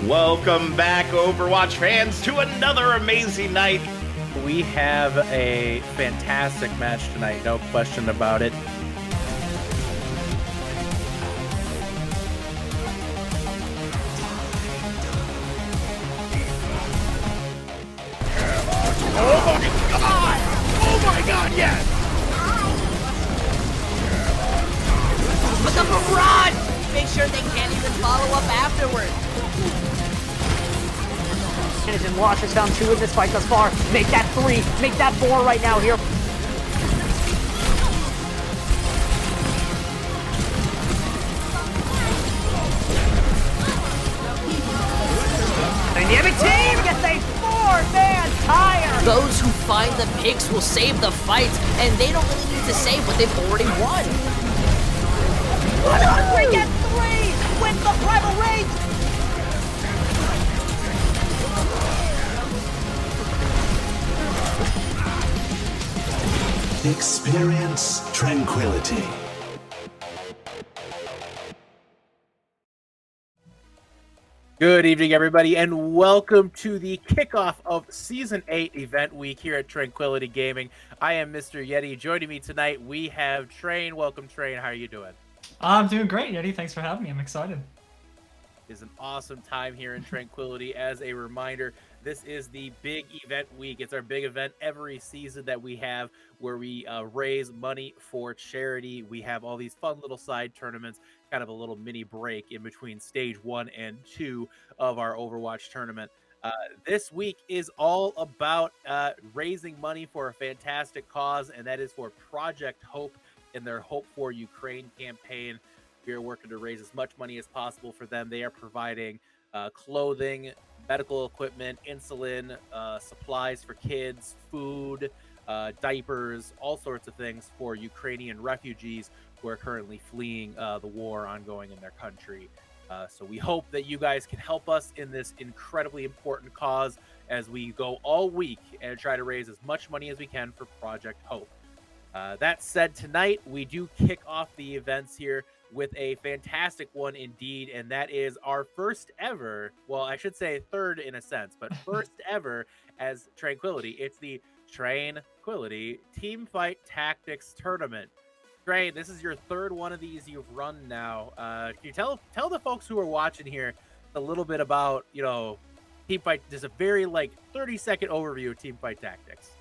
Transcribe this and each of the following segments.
Welcome back, Overwatch fans, to another amazing night. We have a fantastic match tonight, no question about it. Oh my god, yes! But the barrage! Make sure they can't even follow up afterwards. And Washer's down 2 in this fight thus far. Make that 3, make that 4 right now here. Dynamic team gets a 4-man tire. Those who find the picks will save the fights, and they don't really need to save what they've already won. 100 get 3 with the primal rage. Experience Train-quility. Good evening, everybody, and welcome to the kickoff of Season 8 event week here at Train-quility Gaming. I am Mr. Yeti. Joining me tonight, we have Train. Welcome, Train. How are you doing? I'm doing great, Yeti. Thanks for having me. I'm excited. It's an awesome time here in Train-quility. As a reminder, this is the big event week. It's our big event every season that we have where we raise money for charity. We have all these fun little side tournaments, kind of a little mini break in between stage 1 and 2 of our Overwatch tournament. This week is all about raising money for a fantastic cause, and that is for Project Hope in their Hope for Ukraine campaign. We are working to raise as much money as possible for them. They are providing clothing, medical equipment, insulin, supplies for kids, food, diapers, all sorts of things for Ukrainian refugees who are currently fleeing the war ongoing in their country. So we hope that you guys can help us in this incredibly important cause as we go all week and try to raise as much money as we can for Project Hope. That said, tonight we do kick off the events here with a fantastic one indeed, and that is our first ever, well, I should say third in a sense, but first ever as Train-quility. It's the Train-quility Teamfight Tactics Tournament. Train, this is your third one of these you've run now. Can you tell the folks who are watching here a little bit about, Teamfight, just a very 30-second overview of Teamfight Tactics.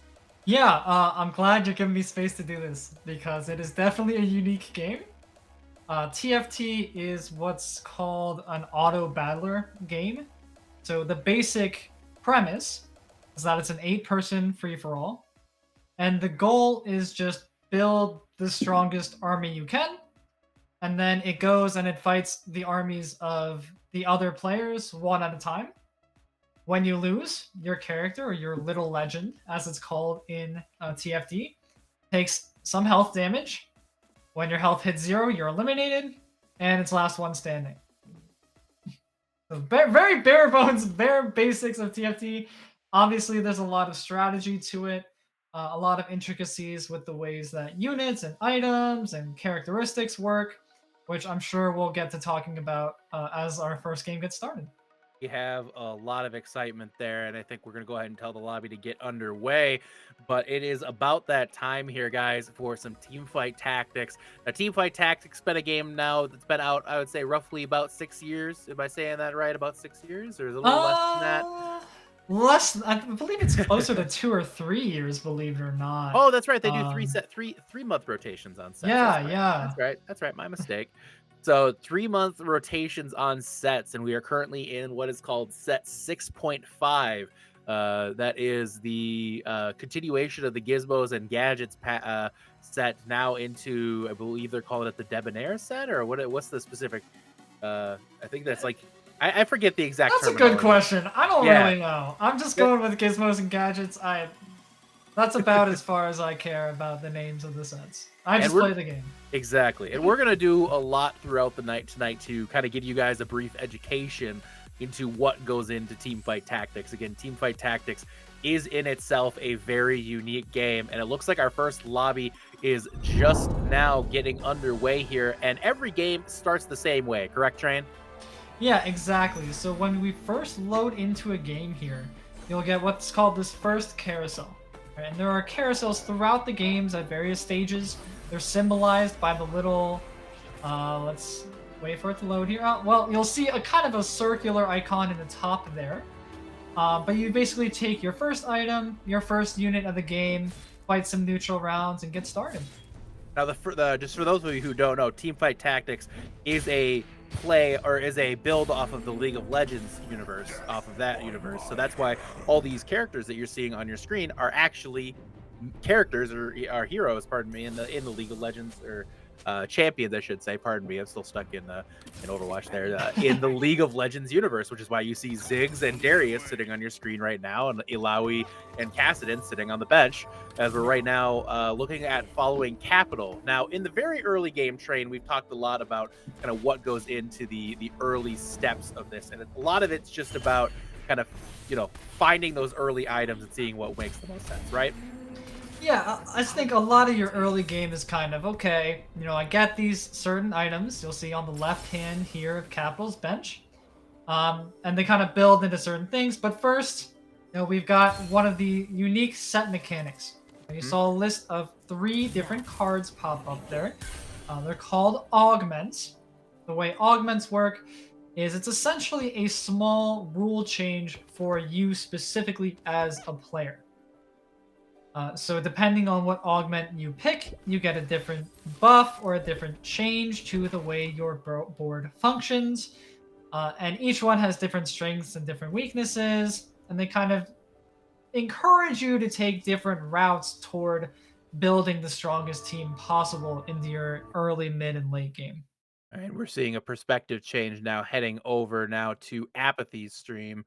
Yeah, I'm glad you're giving me space to do this because it is definitely a unique game. TFT is what's called an auto battler game. So the basic premise is that it's an 8-person free-for-all. And the goal is just build the strongest army you can. And then it goes and it fights the armies of the other players one at a time. When you lose, your character, or your little legend, as it's called in TFT, takes some health damage. When your health hits 0, you're eliminated, and it's last one standing. So very bare bones, bare basics of TFT. Obviously, there's a lot of strategy to it, a lot of intricacies with the ways that units and items and characteristics work, which I'm sure we'll get to talking about as our first game gets started. We have a lot of excitement there, and I think we're going to go ahead and tell the lobby to get underway. But it is about that time here, guys, for some Teamfight Tactics. Now, Teamfight Tactics has been a game now that's been out, I would say, roughly about 6 years. Am I saying that right? About 6 years? Or is it a little less than that? Less, I believe it's closer to 2 or 3 years, believe it or not. Oh, that's right. They do three-month rotations on sets. Yeah. That's right. My mistake. So 3-month rotations on sets, and we are currently in what is called set 6.5. That is the continuation of the Gizmos and Gadgets set now into, I believe they're calling it the Debonair set, or what's the specific? I think that's I forget the exact. That's a good question. I don't really know. I'm just going with Gizmos and Gadgets. That's about as far as I care about the names of the sets. I just play the game. Exactly. And we're going to do a lot throughout the night tonight to kind of give you guys a brief education into what goes into Teamfight Tactics. Again, Teamfight Tactics is in itself a very unique game, and it looks like our first lobby is just now getting underway here, and every game starts the same way, correct, Train? Yeah, exactly. So when we first load into a game here, you'll get what's called this first carousel. Right? And there are carousels throughout the games at various stages. They're symbolized by the little, let's wait for it to load here. Well, you'll see a kind of a circular icon in the top there. But you basically take your first item, your first unit of the game, fight some neutral rounds, and get started. Now, just for those of you who don't know, Teamfight Tactics is a play or is a build off of the League of Legends universe, off of that universe. So that's why all these characters that you're seeing on your screen are actually characters or are heroes, pardon me, in the League of Legends or champions, I should say. Pardon me, I'm still stuck in Overwatch there. In the League of Legends universe, which is why you see Ziggs and Darius sitting on your screen right now, and Ilaoi and Kassadin sitting on the bench, as we're right now looking at following Capital. Now, in the very early game train, we've talked a lot about kind of what goes into the early steps of this, and a lot of it's just about kind of finding those early items and seeing what makes the most sense, right? Yeah, I think a lot of your early game is kind of, okay, I get these certain items you'll see on the left hand here of Capital's bench. And they kind of build into certain things. But first, we've got one of the unique set mechanics. You saw a list of 3 different cards pop up there. They're called augments. The way augments work is it's essentially a small rule change for you specifically as a player. So depending on what augment you pick, you get a different buff or a different change to the way your board functions. And each one has different strengths and different weaknesses, and they kind of encourage you to take different routes toward building the strongest team possible into your early, mid, and late game. And we're seeing a perspective change now, heading over now to Apathy's stream.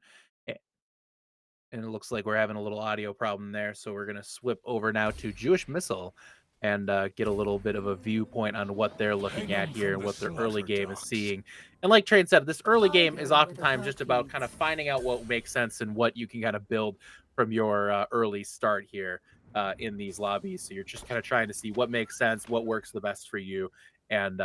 And it looks like we're having a little audio problem there, so we're going to swip over now to Jewish Missile and get a little bit of a viewpoint on what they're looking at here and what their early game is seeing. And like Train said, this early game is oftentimes just about kind of finding out what makes sense and what you can kind of build from your early start here in these lobbies. So you're just kind of trying to see what makes sense, what works the best for you, and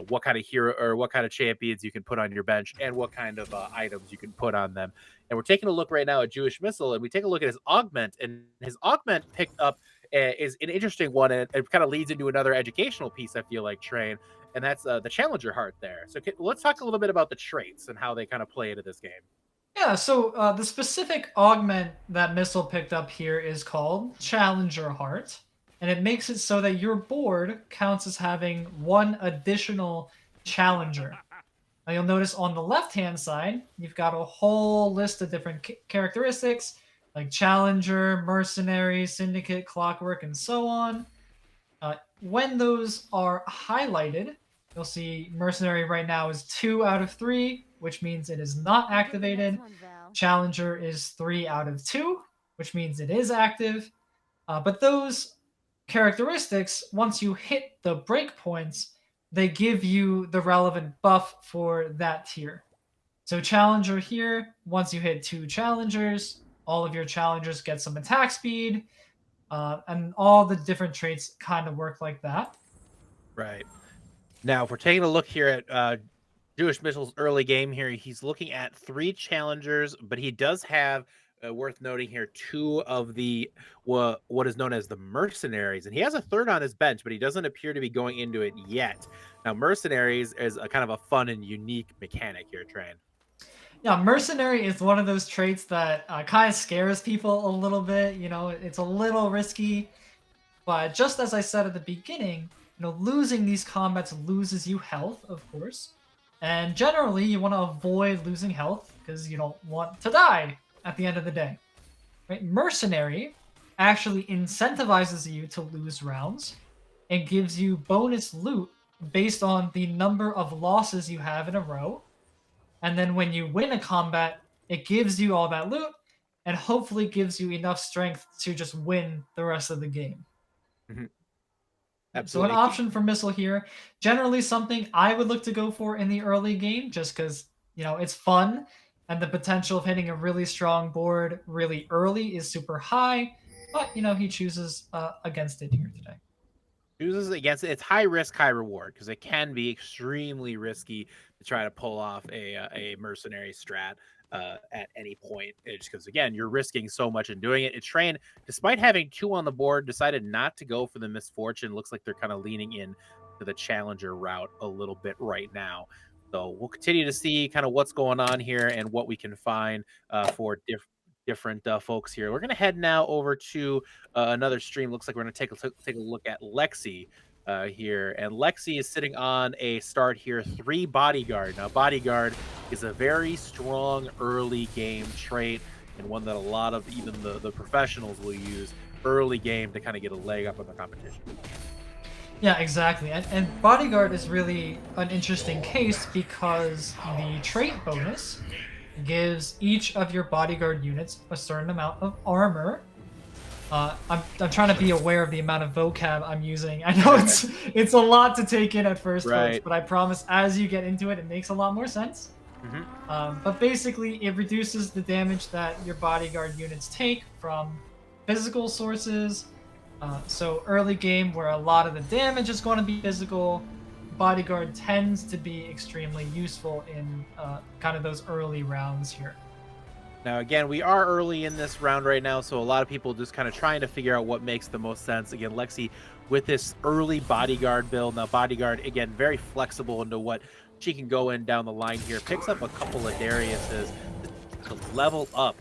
what kind of hero or what kind of champions you can put on your bench and what kind of items you can put on them. And we're taking a look right now at Jewish Missile, and we take a look at his augment, and his augment picked up is an interesting one, and it kind of leads into another educational piece, I feel like, Train, and that's the Challenger Heart there. So let's talk a little bit about the traits and how they kind of play into this game. Yeah, so the specific augment that Missile picked up here is called Challenger Heart, and it makes it so that your board counts as having 1 additional challenger. Now you'll notice on the left-hand side, you've got a whole list of different characteristics like Challenger, Mercenary, Syndicate, Clockwork, and so on. When those are highlighted, you'll see Mercenary right now is 2 out of 3, which means it is not activated. Challenger is 3 out of 2, which means it is active. But those characteristics, once you hit the breakpoints, they give you the relevant buff for that tier. So Challenger here, once you hit 2 challengers, all of your challengers get some attack speed, and all the different traits kind of work like that. Right. Now, if we're taking a look here at Jewish Missile's early game here, he's looking at 3 challengers, but he does have, worth noting here, 2 of the what is known as the mercenaries, and he has a 3rd on his bench, but he doesn't appear to be going into it yet. Now, mercenaries is a kind of a fun and unique mechanic here, Train. Yeah, mercenary is one of those traits that kind of scares people a little bit. It's a little risky, but just as I said at the beginning, losing these combats loses you health, of course. And generally, you want to avoid losing health because you don't want to die at the end of the day. Right? Mercenary actually incentivizes you to lose rounds and gives you bonus loot based on the number of losses you have in a row. And then when you win a combat, it gives you all that loot and hopefully gives you enough strength to just win the rest of the game. Mm-hmm. Absolutely. So an option for Missile here, generally something I would look to go for in the early game just because, it's fun and the potential of hitting a really strong board really early is super high. But, he chooses against it here today. Chooses against it. It's high risk, high reward because it can be extremely risky to try to pull off a mercenary strat at any point. It's because again, you're risking so much in doing it. It's Train, despite having 2 on the board, decided not to go for the misfortune. Looks like they're kind of leaning in to the challenger route a little bit right now. So we'll continue to see kind of what's going on here and what we can find for different folks here. We're gonna head now over to another stream. Looks like we're gonna take a look at Lexi here, and Lexi is sitting on a start here, 3 bodyguard. Now, bodyguard is a very strong early game trait, and one that a lot of even the professionals will use early game to kind of get a leg up on the competition. Yeah, exactly. And Bodyguard is really an interesting case because the trait bonus gives each of your Bodyguard units a certain amount of armor. I'm trying to be aware of the amount of vocab I'm using. I know it's a lot to take in at first, folks, but I promise as you get into it, it makes a lot more sense. But basically, it reduces the damage that your Bodyguard units take from physical sources. So early game, where a lot of the damage is going to be physical, Bodyguard tends to be extremely useful in kind of those early rounds here. Now, again, we are early in this round right now, so a lot of people just kind of trying to figure out what makes the most sense. Again, Lexi with this early bodyguard build. Now, bodyguard, again, very flexible into what she can go in down the line here. Picks up a couple of Dariuses to level up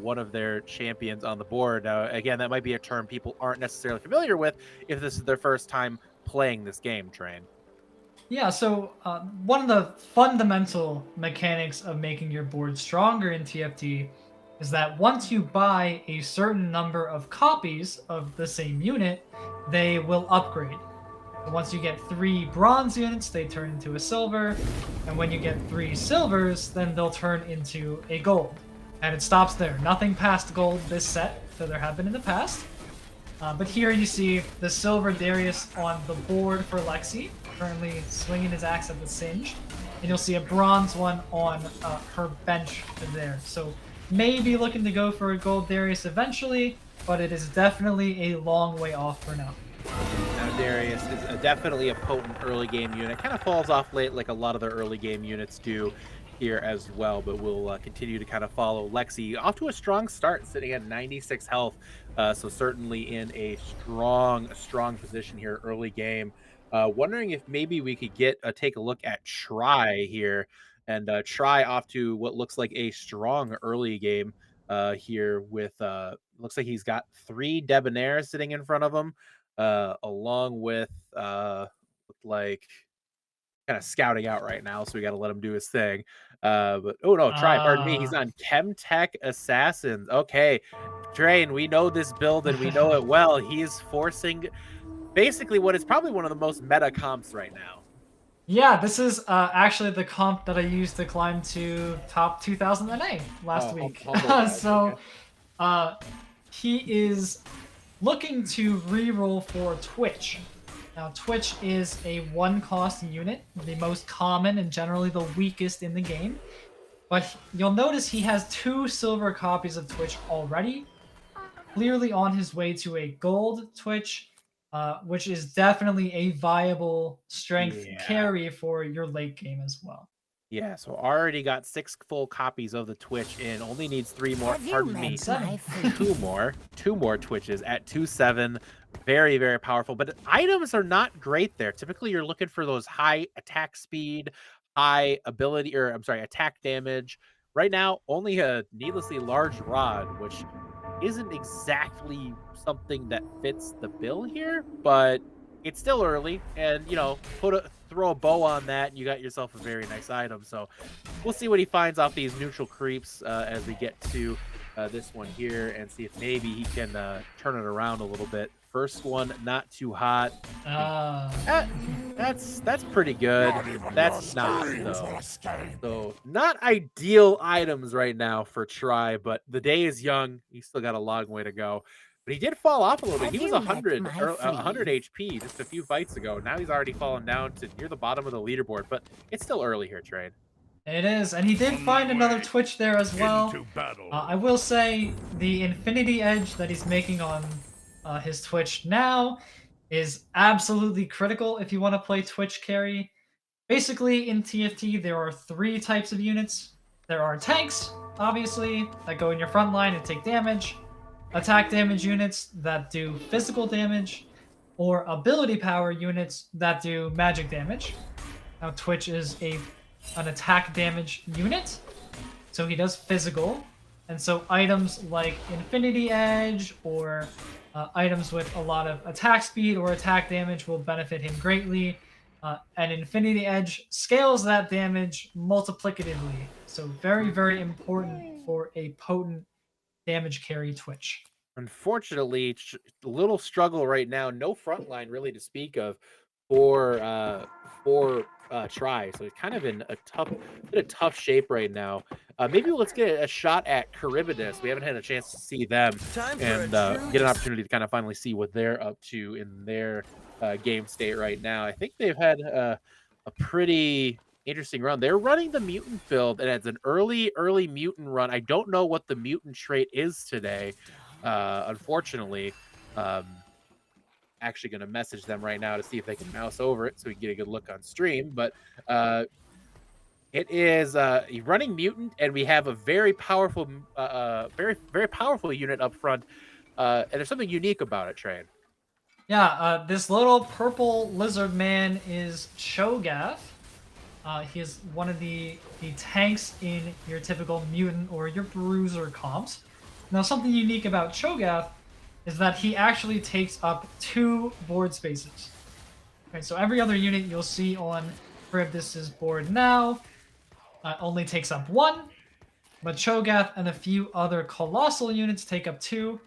one of their champions on the board. Now, again, that might be a term people aren't necessarily familiar with if this is their first time playing this game, Train. Yeah, so one of the fundamental mechanics of making your board stronger in TFT is that once you buy a certain number of copies of the same unit, they will upgrade. So once you get 3 bronze units, they turn into a silver, and when you get 3 silvers, then they'll turn into a gold. And it stops there. Nothing past gold this set, so there have been in the past. But here you see the silver Darius on the board for Lexi, currently swinging his axe at the Singed. And you'll see a bronze one on her bench there. So maybe looking to go for a gold Darius eventually, but it is definitely a long way off for now. Now, Darius is definitely a potent early game unit. Kind of falls off late like a lot of their early game units do here as well, but we'll continue to kind of follow Lexi off to a strong start, sitting at 96 health. So certainly in a strong position here early game. Wondering if maybe we could take a look at Try here, and Try off to what looks like a strong early game here with looks like he's got 3 Debonair sitting in front of him, along with like kind of scouting out right now, so we got to let him do his thing. But oh no, pardon me, he's on Chemtech Assassins. Okay, Train, we know this build and we know it well. He is forcing basically what is probably one of the most meta comps right now. Yeah, this is actually the comp that I used to climb to top 2000 NA last week. So he is looking to reroll for Twitch. Now, Twitch is a 1-cost unit, the most common and generally the weakest in the game. But you'll notice he has 2 silver copies of Twitch already, clearly on his way to a gold Twitch, which is definitely a viable strength carry for your late game as well. Yeah, so already got 6 full copies of the Twitch in. Only needs 3 more. Pardon me, 2 more. 2 more Twitches at 2.7. Very, very powerful. But items are not great there. Typically, you're looking for those high attack speed, high ability, or I'm sorry, attack damage. Right now, only a needlessly large rod, which isn't exactly something that fits the bill here, but it's still early, and you know, throw a bow on that, and you got yourself a very nice item. So we'll see what he finds off these neutral creeps as we get to this one here, and see if maybe he can turn it around a little bit. First one, not too hot. That's pretty good. That's not though. So not ideal items right now for Try, but the day is young. He's still got a long way to go. But he did fall off a little bit. He was 100 HP just a few fights ago. Now he's already fallen down to near the bottom of the leaderboard, but it's still early here, Train. It is, and he did find another Twitch there as well. I will say the Infinity Edge that he's making on his Twitch now is absolutely critical if you want to play Twitch carry. Basically, in TFT, there are 3 types of units. There are tanks, obviously, that go in your front line and take damage, attack damage units that do physical damage, or ability power units that do magic damage. Now, Twitch is an attack damage unit, so he does physical. And so items like Infinity Edge or items with a lot of attack speed or attack damage will benefit him greatly. And Infinity Edge scales that damage multiplicatively. So very, very important for a potent damage carry Twitch. Unfortunately, a little struggle right now. No front line really to speak of for try. So it's kind of in a tough shape right now. Maybe let's get a shot at Charybdis. We haven't had a chance to see them and get an opportunity to kind of finally see what they're up to in their game state right now. I think they've had a pretty interesting run. They're running the mutant build, and it's an early mutant run. I don't know what the mutant trait is today. Unfortunately, actually going to message them right now to see if they can mouse over it so we can get a good look on stream. But it is running mutant, and we have a very powerful, very powerful unit up front. And there's something unique about it, Train. Yeah, this little purple lizard man is Cho'Gath. He is one of the tanks in your typical mutant or your bruiser comps. Now, something unique about Cho'Gath is that he actually takes up 2 board spaces. Okay, so every other unit you'll see on Charybdis's board now only takes up 1, but Cho'Gath and a few other colossal units take up 2,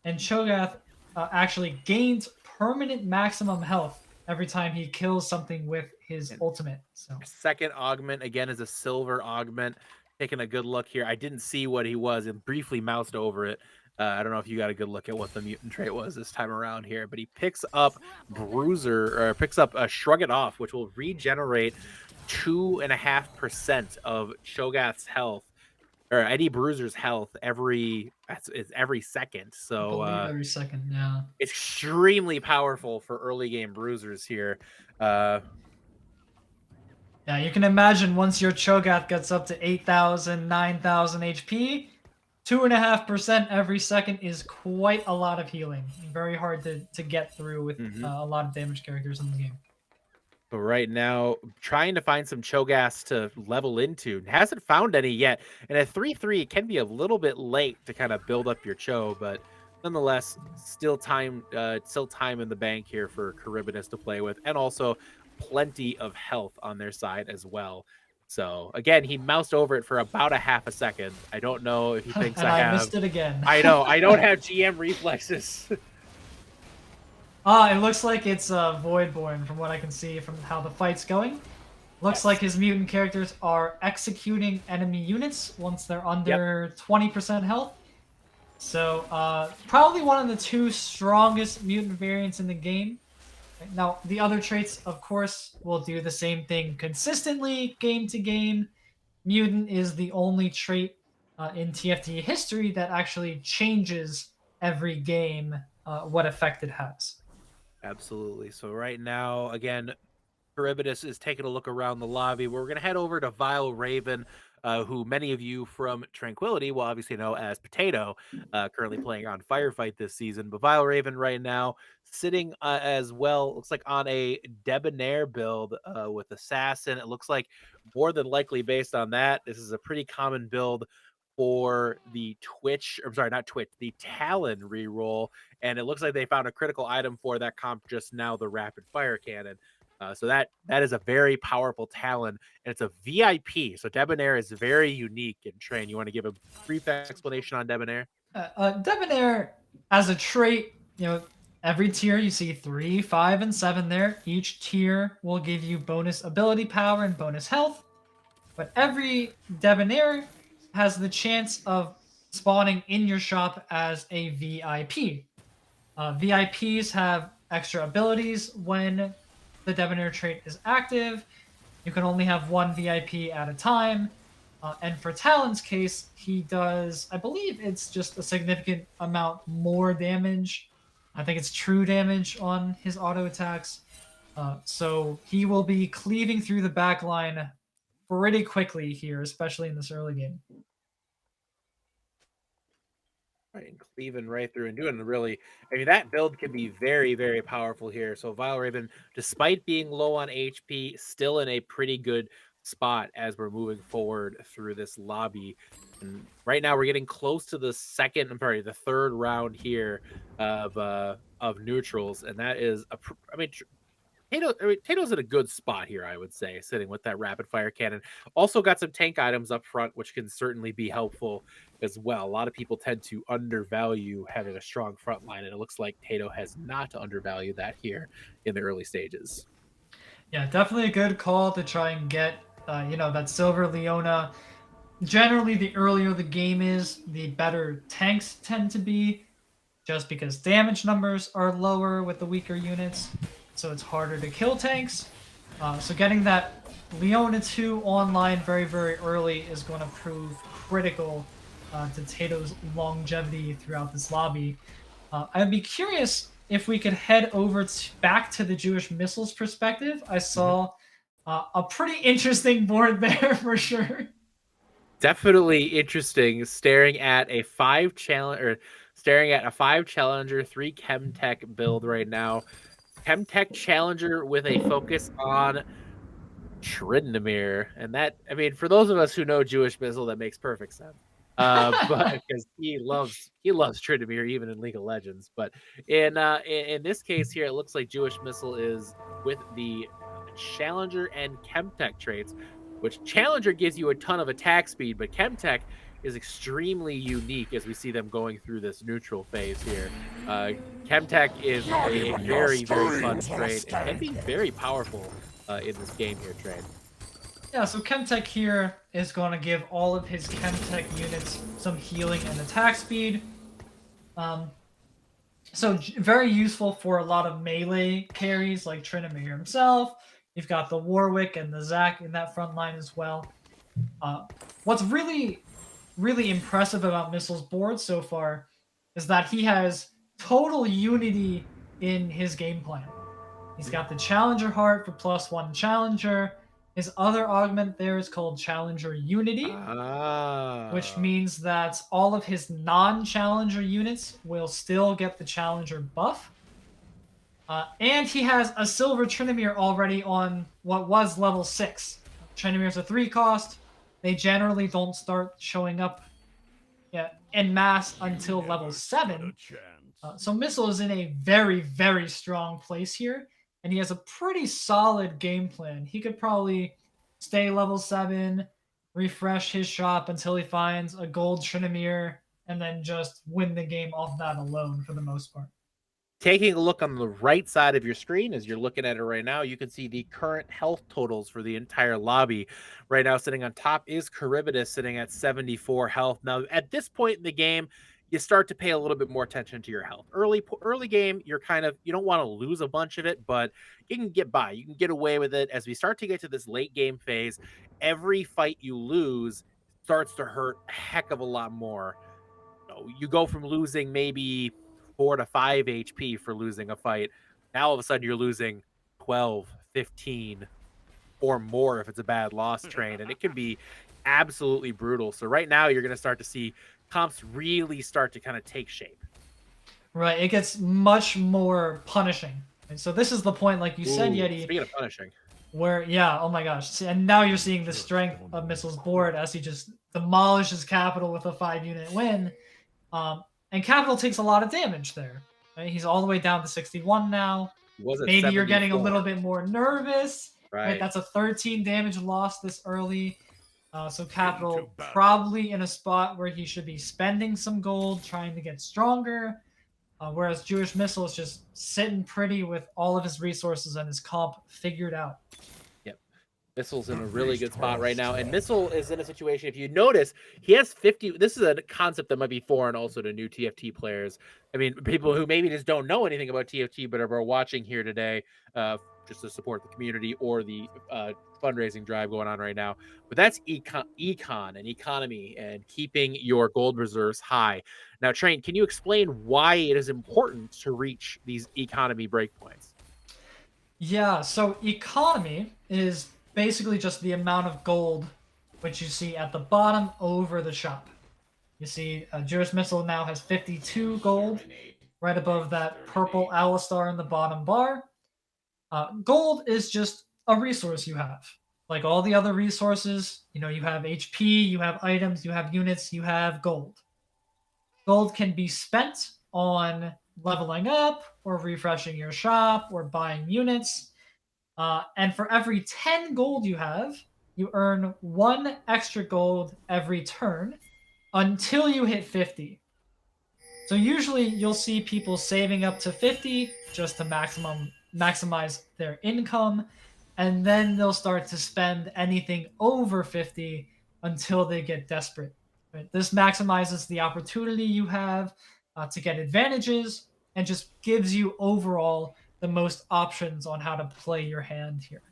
and Cho'Gath actually gains permanent maximum health every time he kills something with his ultimate. So second augment again is a silver augment. Taking a good look here. I didn't see what he was and briefly moused over it. I don't know if you got a good look at what the mutant trait was this time around here, but he picks up Bruiser, or picks up Shrug It Off, which will regenerate 2.5% of Cho'Gath's health, or any Bruiser's health every second. So I believe every second, yeah. Extremely powerful for early game Bruisers here. Yeah, you can imagine once your Cho'Gath gets up to 8,000, 9,000 HP, 2.5% every second is quite a lot of healing. Very hard to get through with a lot of damage characters in the game. But right now, trying to find some Cho'Gaths to level into. Hasn't found any yet. And at 3-3, it can be a little bit late to kind of build up your Cho, but nonetheless, still time in the bank here for Charybdis to play with, and also plenty of health on their side as well. So again, he moused over it for about a half a second. I don't know if he thinks I missed it again. I know, I don't have GM reflexes. It looks like it's Voidborn from what I can see from how the fight's going. Looks like his mutant characters are executing enemy units once they're under 20% health. So probably one of the 2 strongest mutant variants in the game. Now, the other traits, of course, will do the same thing consistently, game to game. Mutant is the only trait in TFT history that actually changes every game what effect it has. Absolutely. So right now, again, Charybdis is taking a look around the lobby. We're going to head over to Vile Raven, who many of you from Train-quility will obviously know as Potato, currently playing on Firefight this season. But Vile Raven right now sitting as well, looks like on a Debonair build with Assassin. It looks like more than likely based on that, this is a pretty common build for the the Talon reroll. And it looks like they found a critical item for that comp just now, the Rapid Fire Cannon. So that is a very powerful Talon, and it's a VIP. So Debonair is very unique in Train. You want to give a brief explanation on Debonair? Debonair, as a trait, every tier you see 3, 5, and 7 there. Each tier will give you bonus ability power and bonus health. But every Debonair has the chance of spawning in your shop as a VIP. VIPs have extra abilities when the Debonair trait is active. You can only have 1 VIP at a time. And for Talon's case, he does, I believe it's just a significant amount more damage I think it's true damage on his auto attacks. So he will be cleaving through the back line pretty quickly here, especially in this early game. Right, and cleaving right through and doing really, I mean, that build can be very, very powerful here. So Vile Raven, despite being low on HP, still in a pretty good spot as we're moving forward through this lobby. And right now we're getting close to the the third round here of neutrals, and that is I mean, Tato's in a good spot here, I would say, sitting with that rapid fire cannon. Also got some tank items up front, which can certainly be helpful as well. A lot of people tend to undervalue having a strong front line, and it looks like Tato has not undervalued that here in the early stages. Yeah, definitely a good call to try and get, that Silver Leona. Generally, the earlier the game is, the better tanks tend to be, just because damage numbers are lower with the weaker units, so it's harder to kill tanks. So getting that Leona 2 online very, very early is going to prove critical to Tato's longevity throughout this lobby. I'd be curious if we could head over back to the Jewish missiles perspective. I saw a pretty interesting board there for sure. Definitely interesting. Staring at a 5 challenger, 3 Chemtech build right now. Chemtech Challenger with a focus on Tryndamere, and that, I mean, for those of us who know Jewish Missile, that makes perfect sense. But because he loves Tryndamere even in League of Legends. But in this case here, it looks like Jewish Missile is with the Challenger and Chemtech traits, which Challenger gives you a ton of attack speed, but Chemtech is extremely unique as we see them going through this neutral phase here. Chemtech is a very, very fun trait and can be very powerful in this game here, Train. Yeah, so Chemtech here is going to give all of his Chemtech units some healing and attack speed. So very useful for a lot of melee carries like Tryndamere himself. You've got the Warwick and the Zac in that front line as well. What's really, really impressive about Missile's board so far is that he has total unity in his game plan. He's got the Challenger Heart for +1 Challenger. His other augment there is called Challenger Unity, which means that all of his non-Challenger units will still get the Challenger buff. And he has a Silver Tryndamere already on what was level 6. Tryndamere's a 3 cost. They generally don't start showing up en masse until level 7. So Missile is in a very, very strong place here, and he has a pretty solid game plan. He could probably stay level 7, refresh his shop until he finds a gold Tryndamere, and then just win the game off that alone for the most part. Taking a look on the right side of your screen as you're looking at it right now, you can see the current health totals for the entire lobby. Right now, sitting on top is Charybdis, sitting at 74 health. Now, at this point in the game, you start to pay a little bit more attention to your health. Early game, you don't want to lose a bunch of it, but you can get by. You can get away with it. As we start to get to this late game phase, every fight you lose starts to hurt a heck of a lot more. You go from losing maybe 4 to 5 HP for losing a fight. Now all of a sudden you're losing 12, 15 or more if it's a bad loss, Train, and it can be absolutely brutal. So right now you're going to start to see comps really start to kind of take shape. Right, it gets much more punishing. And so this is the point, like you said, Yeti. Speaking of punishing. Where, yeah, oh my gosh. And now you're seeing the strength of Missile's board as he just demolishes Capital with a 5-unit win. And Capital takes a lot of damage there. Right? He's all the way down to 61 now. Maybe you're getting a little bit more nervous. Right? That's a 13 damage loss this early. So Capital probably in a spot where he should be spending some gold, trying to get stronger. Whereas Jewish Missile is just sitting pretty with all of his resources and his comp figured out. Yep. Missile's in a really good spot right now. And Missile is in a situation, if you notice, he has 50. This is a concept that might be foreign also to new TFT players. I mean, people who maybe just don't know anything about TFT but are watching here today. just to support the community or the fundraising drive going on right now. But that's econ and economy and keeping your gold reserves high. Now, Train, can you explain why it is important to reach these economy breakpoints? Yeah, so economy is basically just the amount of gold which you see at the bottom over the shop. You see, Juris Missile now has 52 gold, right above that purple Alistar in the bottom bar. Gold is just a resource you have. Like all the other resources, you have HP, you have items, you have units, you have gold. Gold can be spent on leveling up, or refreshing your shop, or buying units. And for every 10 gold you have, you earn 1 extra gold every turn until you hit 50. So usually you'll see people saving up to 50 just to maximize their income, and then they'll start to spend anything over 50 until they get desperate. Right? This maximizes the opportunity you have to get advantages, and just gives you overall the most options on how to play your hand here.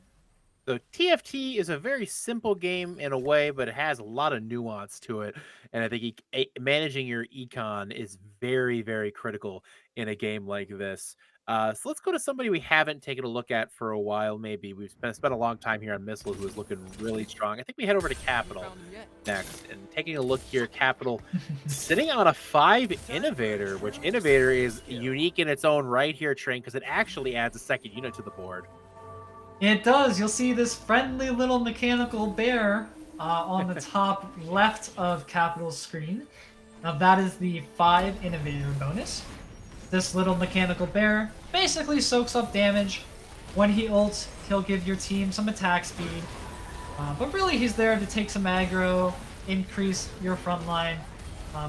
So TFT is a very simple game in a way, but it has a lot of nuance to it. And I think managing your econ is very, very critical in a game like this. So let's go to somebody we haven't taken a look at for a while. Maybe we've spent a long time here on Missile, who is looking really strong. I think we head over to Capital next, and taking a look here. Capital sitting on a 5 Innovator, which Innovator is unique in its own right here, Train, because it actually adds a second unit to the board. It does. You'll see this friendly little mechanical bear on the top left of Capital's screen. Now that is the 5 Innovator bonus. This little mechanical bear basically soaks up damage. When he ults, he'll give your team some attack speed. But really he's there to take some aggro, increase your front line.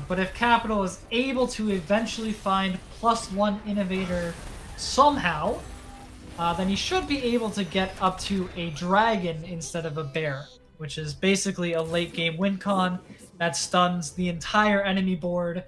But if Capital is able to eventually find +1 Innovator somehow, then he should be able to get up to a dragon instead of a bear, which is basically a late game win con that stuns the entire enemy board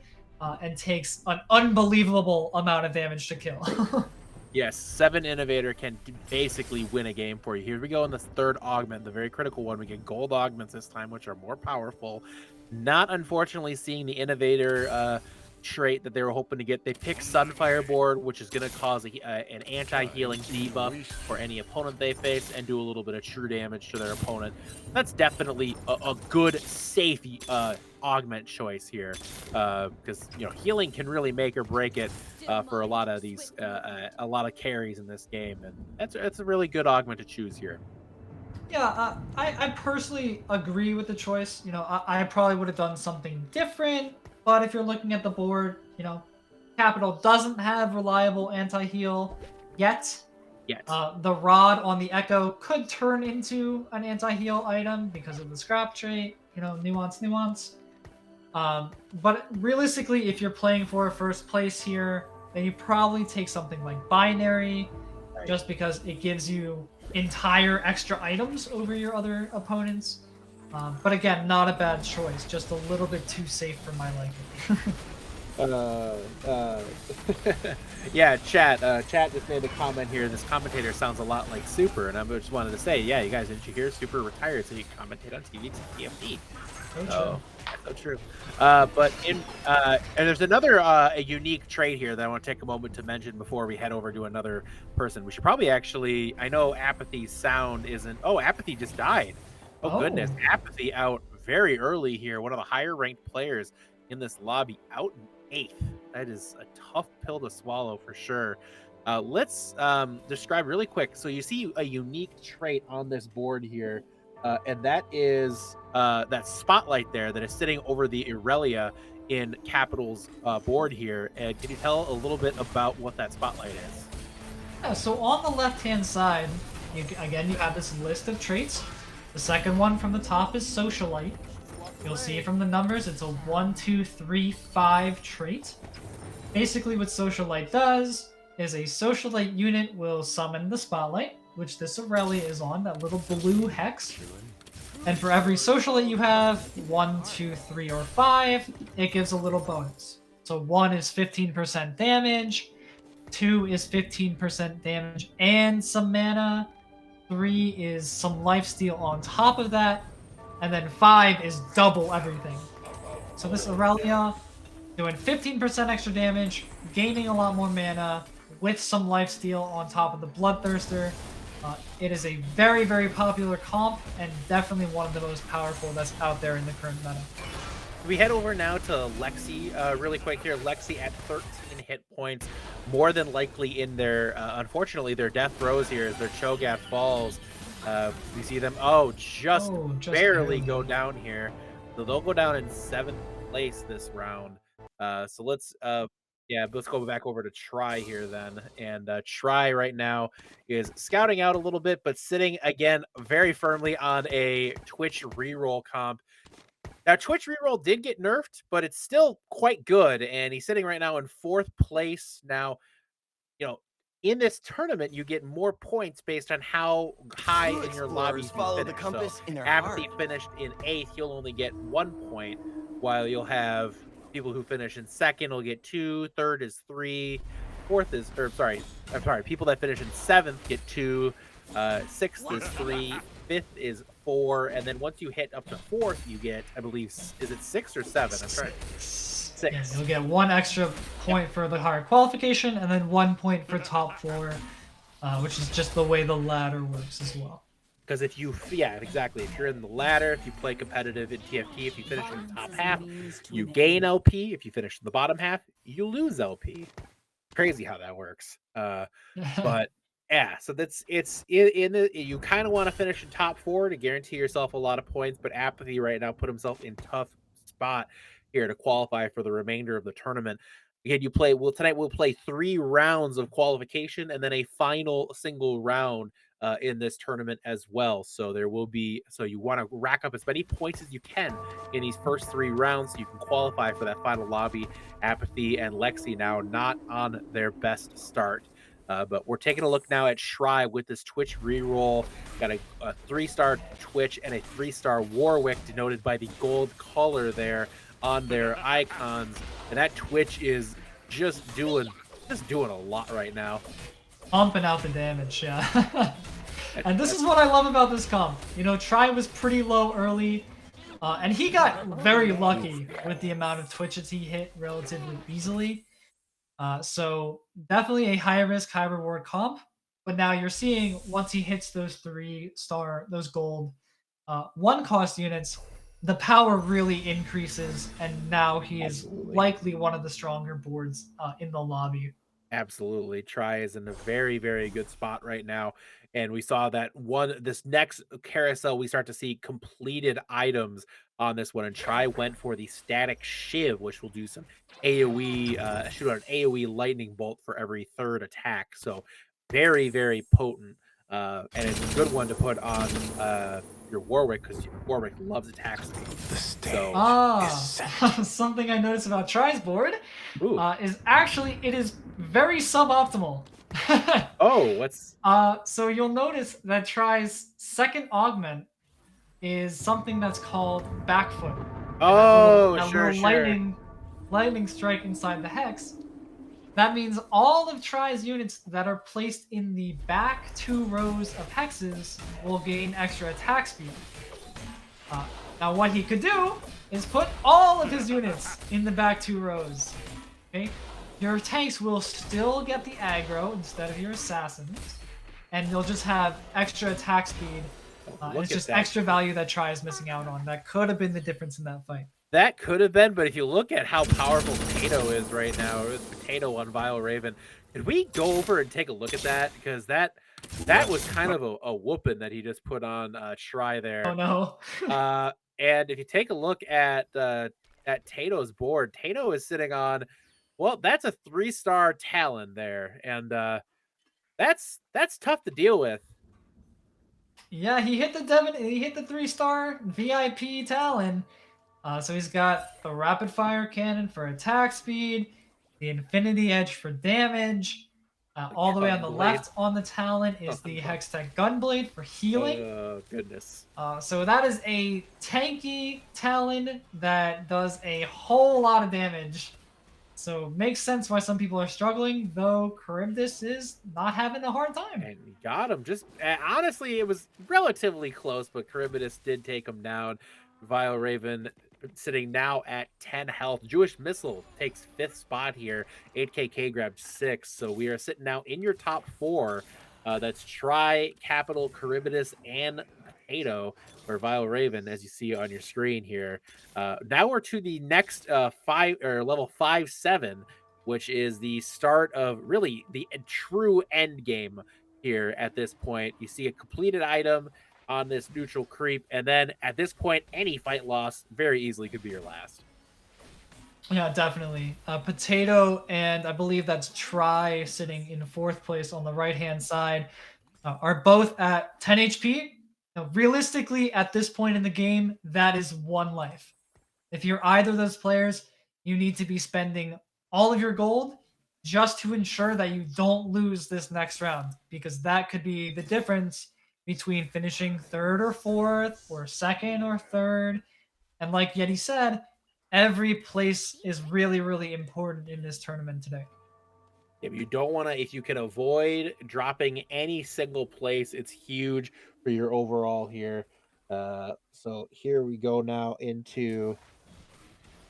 and takes an unbelievable amount of damage to kill. Yes, 7 Innovator can basically win a game for you. Here we go in this third augment, the very critical one. We get gold augments this time, which are more powerful. Not unfortunately seeing the Innovator trait that they were hoping to get. They pick Sunfire board, which is going to cause an anti-healing debuff for any opponent they face, and do a little bit of true damage to their opponent. That's definitely a good, safe augment choice here, because healing can really make or break it for a lot of these a lot of carries in this game, and that's a really good augment to choose here. Yeah, I personally agree with the choice. I probably would have done something different. But if you're looking at the board, Capital doesn't have reliable anti-heal yet. The Rod on the Echo could turn into an anti-heal item because of the scrap trait, nuance. But realistically, if you're playing for first place here, then you probably take something like Binary, just because it gives you entire extra items over your other opponents. But again, not a bad choice, just a little bit too safe for my liking. Yeah, chat just made a comment here. This commentator sounds a lot like Super, and I just wanted to say, yeah, you guys, didn't you hear Super retired so he can commentate on TV to TFT? So true. But and there's another a unique trait here that I want to take a moment to mention before we head over to another person. We should probably actually, I know Apathy's sound isn't, Apathy just died. Oh goodness, Apathy out very early here. One of the higher ranked players in this lobby, out in 8th. That is a tough pill to swallow for sure. Let's describe really quick. So you see a unique trait on this board here, and that is that spotlight there that is sitting over the Irelia in Capital's board here. And can you tell a little bit about what that spotlight is? Yeah, so on the left-hand side, you have this list of traits. The second one from the top is Socialite. You'll see from the numbers, it's a 1, 2, 3, 5 trait. Basically what Socialite does is a Socialite unit will summon the Spotlight, which this Aurelia is on, that little blue hex. And for every Socialite you have, 1, 2, 3, or 5, it gives a little bonus. So 1 is 15% damage, 2 is 15% damage and some mana. 3 is some lifesteal on top of that. And then 5 is double everything. So this Aurelia doing 15% extra damage, gaining a lot more mana with some lifesteal on top of the Bloodthirster. It is a very, very popular comp and definitely one of the most powerful that's out there in the current meta. We head over now to Lexi really quick here. Lexi at 13 hit points, more than likely in their, unfortunately, their death throes here as their Cho'Gath falls. We see them, just barely go down here. So they'll go down in 7th place this round. So let's go back over to Try here then. And Try right now is scouting out a little bit, but sitting again very firmly on a Twitch reroll comp. Now, Twitch reroll did get nerfed, but it's still quite good, and he's sitting right now in 4th place. Now, in this tournament, you get more points based on how high in your lobby you follow finish. the compass in their after heart. he finished in 8th, you'll only get 1 point, while you'll have people who finish in 2nd will get 2, 3rd is 3, 4th is, people that finish in 7th get 2, 6th is 3, 5th is 4, and then once you hit up to 4th, you get, I believe, is it 6 or 7? I'm trying. 6. Yeah, you'll get 1 extra point for the higher qualification, and then 1 point for top 4, which is just the way the ladder works as well. Because if exactly. If you're in the ladder, if you play competitive in TFT, if you finish in the top half, you gain LP. If you finish in the bottom half, you lose LP. Crazy how that works. But yeah, so you kind of want to finish in top 4 to guarantee yourself a lot of points. But Apathy right now put himself in tough spot here to qualify for the remainder of the tournament. Again, tonight we'll play 3 rounds of qualification and then a final single round in this tournament as well. So you want to rack up as many points as you can in these first 3 rounds so you can qualify for that final lobby. Apathy and Lexi now not on their best start. But we're taking a look now at Shry with this Twitch reroll. Got a 3-star Twitch and a 3-star Warwick denoted by the gold color there on their icons. And that Twitch is just doing a lot right now. Pumping out the damage, yeah. And this is what I love about this comp. Try was pretty low early, and he got very lucky with the amount of Twitches he hit relatively easily. So definitely a high risk, high reward comp. But now you're seeing once he hits those 3-star, those gold 1-cost units, the power really increases, and now he is likely one of the stronger boards in the lobby. Absolutely. Try is in a very, very good spot right now. And we saw that this next carousel, we start to see completed items on this one. And Try went for the static shiv, which will do some AoE, shoot out an AoE lightning bolt for every 3rd attack. So very, very potent. And it's a good one to put on your Warwick, because your Warwick loves attack speed. The stage is something I noticed about Try's board is actually it is very suboptimal. So you'll notice that Try's 2nd augment is something that's called backfoot. Sure. Lightning strike inside the hex. That means all of Try's units that are placed in the back 2 rows of hexes will gain extra attack speed. Now what he could do is put all of his units in the back 2 rows. Okay? Your tanks will still get the aggro instead of your assassins, and you'll just have extra attack speed. It's just extra value that Try is missing out on. That could have been the difference in that fight. That could have been, but if you look at how powerful Potato is right now, it was Potato on Vile Raven. Could we go over and take a look at that? Because that was kind of a whooping that he just put on Try there. Oh no. And if you take a look at Tato's board, Tato is sitting on, that's a 3-star Talon there, and that's tough to deal with. Yeah, he hit the 3-star VIP Talon. So he's got the rapid fire cannon for attack speed, the infinity edge for damage. All the way on the left on the Talon is the Hextech Gunblade for healing. Oh, goodness. So that is a tanky Talon that does a whole lot of damage So makes sense why some people are struggling, though Charybdis is not having a hard time. And he got him. Just honestly, it was relatively close, but Charybdis did take him down. Vile Raven sitting now at 10 health. Jewish Missile takes 5th spot here. 8KK grabbed 6. So we are sitting now in your top 4. That's Try, Capital, Charybdis, and Potato, or Vile Raven, as you see on your screen here. Now we're to the next level 5-7, which is the start of really the true end game here at this point. You see a completed item on this neutral creep, and then at this point, any fight loss very easily could be your last. Yeah, definitely. Potato and I believe that's Try sitting in 4th place on the right-hand side are both at 10 HP. Now, realistically, at this point in the game, that is 1 life. If you're either of those players, you need to be spending all of your gold just to ensure that you don't lose this next round, because that could be the difference between finishing 3rd or 4th or 2nd or 3rd. And like Yeti said, every place is really, really important in this tournament today. If you don't want to, if you can avoid dropping any single place, it's huge for your overall here. So here we go now into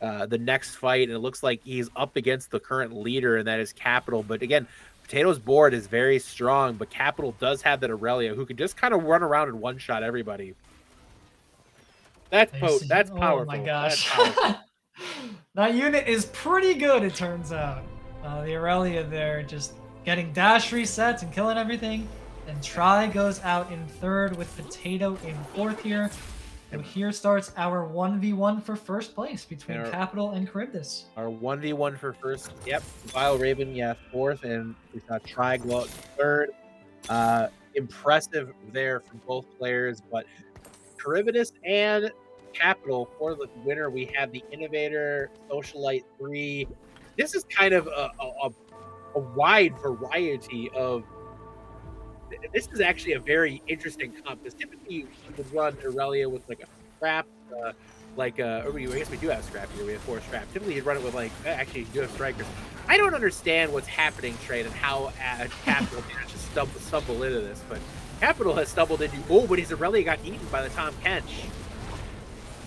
the next fight, and it looks like he's up against the current leader, and that is Capital. But again, Potato's board is very strong, but Capital does have that Aurelia, who can just kind of run around and one-shot everybody. That's powerful. Oh my gosh. That unit is pretty good, it turns out. The Aurelia there just getting dash resets and killing everything. And Try goes out in 3rd with Potato in 4th here. So here starts our 1v1 for first place between Capital and Charybdis. Our 1v1 for first. Yep. Vile Raven, yeah, 4th. And we saw Try go out 3rd. Impressive there from both players. But Charybdis and Capital, for the winner, we have the Innovator, Socialite 3. This is kind of a wide variety of. This is actually a very interesting comp, because typically you would run Aurelia with like a scrap, or I guess we do have scrap here. We have 4 scrap. Typically you'd run it with actually you do have strikers. I don't understand what's happening, Trade, and how Capital managed to stumble into this, but Capital has stumbled into. Oh, but his Aurelia got eaten by the Tom Kench.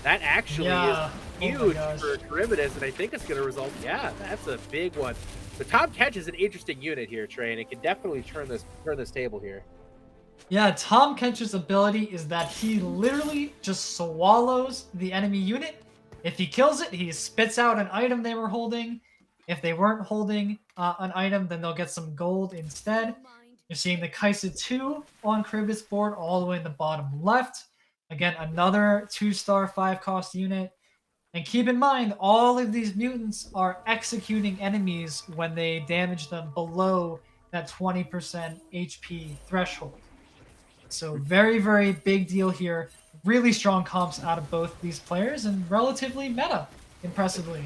That actually is huge for Charybdis, and I think it's going to result. Yeah, that's a big one. The Tom Kench is an interesting unit here, Trey, and it can definitely turn this table here. Yeah, Tom Kench's ability is that he literally just swallows the enemy unit. If he kills it, he spits out an item they were holding. If they weren't holding an item, then they'll get some gold instead. You're seeing the Kaisa 2 on Charybdis board all the way in the bottom left. Again, another 2-star 5-cost unit. And keep in mind, all of these mutants are executing enemies when they damage them below that 20% HP threshold. So very, very big deal here. Really strong comps out of both these players and relatively meta, impressively.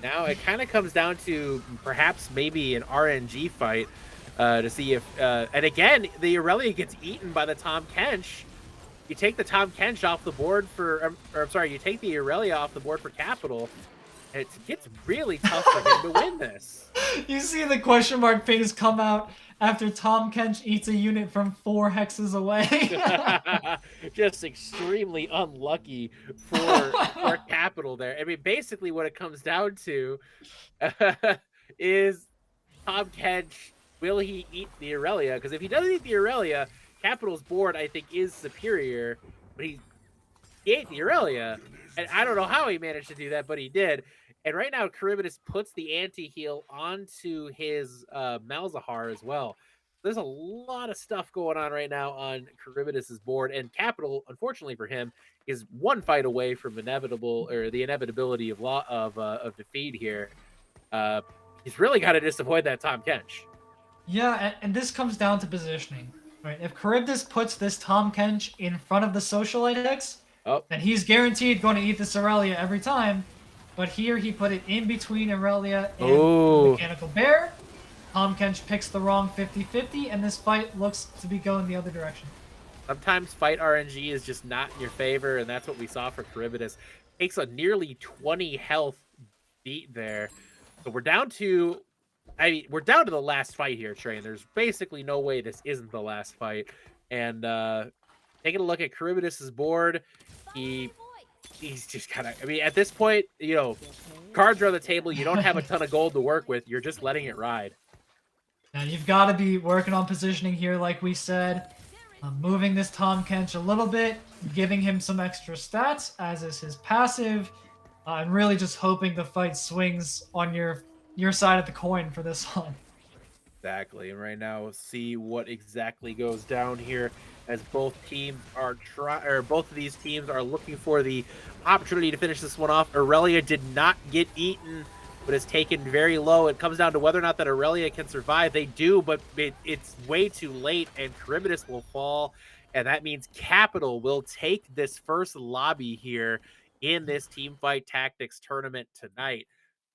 Now it kind of comes down to perhaps maybe an RNG fight to see if... and again, the Aurelia gets eaten by the Tom Kench. You take the Tom Kench off the board for, you take the Aurelia off the board for Capital, and it gets really tough for him to win this. You see the question mark face come out after Tom Kench eats a unit from 4 hexes away. Just extremely unlucky for Capital there. I mean, basically what it comes down to is Tom Kench, will he eat the Aurelia? Because if he doesn't eat the Aurelia, Capital's board, I think, is superior, but he ate the Aurelia, and I don't know how he managed to do that, but he did. And right now, Charybdis puts the anti-heal onto his Malzahar as well. There's a lot of stuff going on right now on Charybdis's board, and Capital, unfortunately for him, is 1 fight away from the inevitability of defeat here. He's really got to just avoid that Tom Kench. Yeah, and this comes down to positioning. Right, if Charybdis puts this Tom Kench in front of the Socialite X, then he's guaranteed going to eat this Aurelia every time. But here he put it in between Aurelia and the Mechanical Bear. Tom Kench picks the wrong 50-50, and this fight looks to be going the other direction. Sometimes fight RNG is just not in your favor, and that's what we saw for Charybdis. Takes a nearly 20 health beat there. So we're down to, I mean, we're down to the last fight here, Train. There's basically no way this isn't the last fight. And taking a look at Charybdis's board, he's just kind of, I mean, at this point, you know, cards are on the table. You don't have a ton of gold to work with. You're just letting it ride. Yeah, you've got to be working on positioning here, like we said. Moving this Tahm Kench a little bit, giving him some extra stats, as is his passive, and really just hoping the fight swings on your side of the coin for this one. Exactly. And right now, we'll see what exactly goes down here as both teams are both of these teams are looking for the opportunity to finish this one off. Aurelia did not get eaten, but is taken very low. It comes down to whether or not that Aurelia can survive. They do, but it's way too late, and Charybdis will fall. And that means Capital will take this first lobby here in this team fight tactics tournament tonight.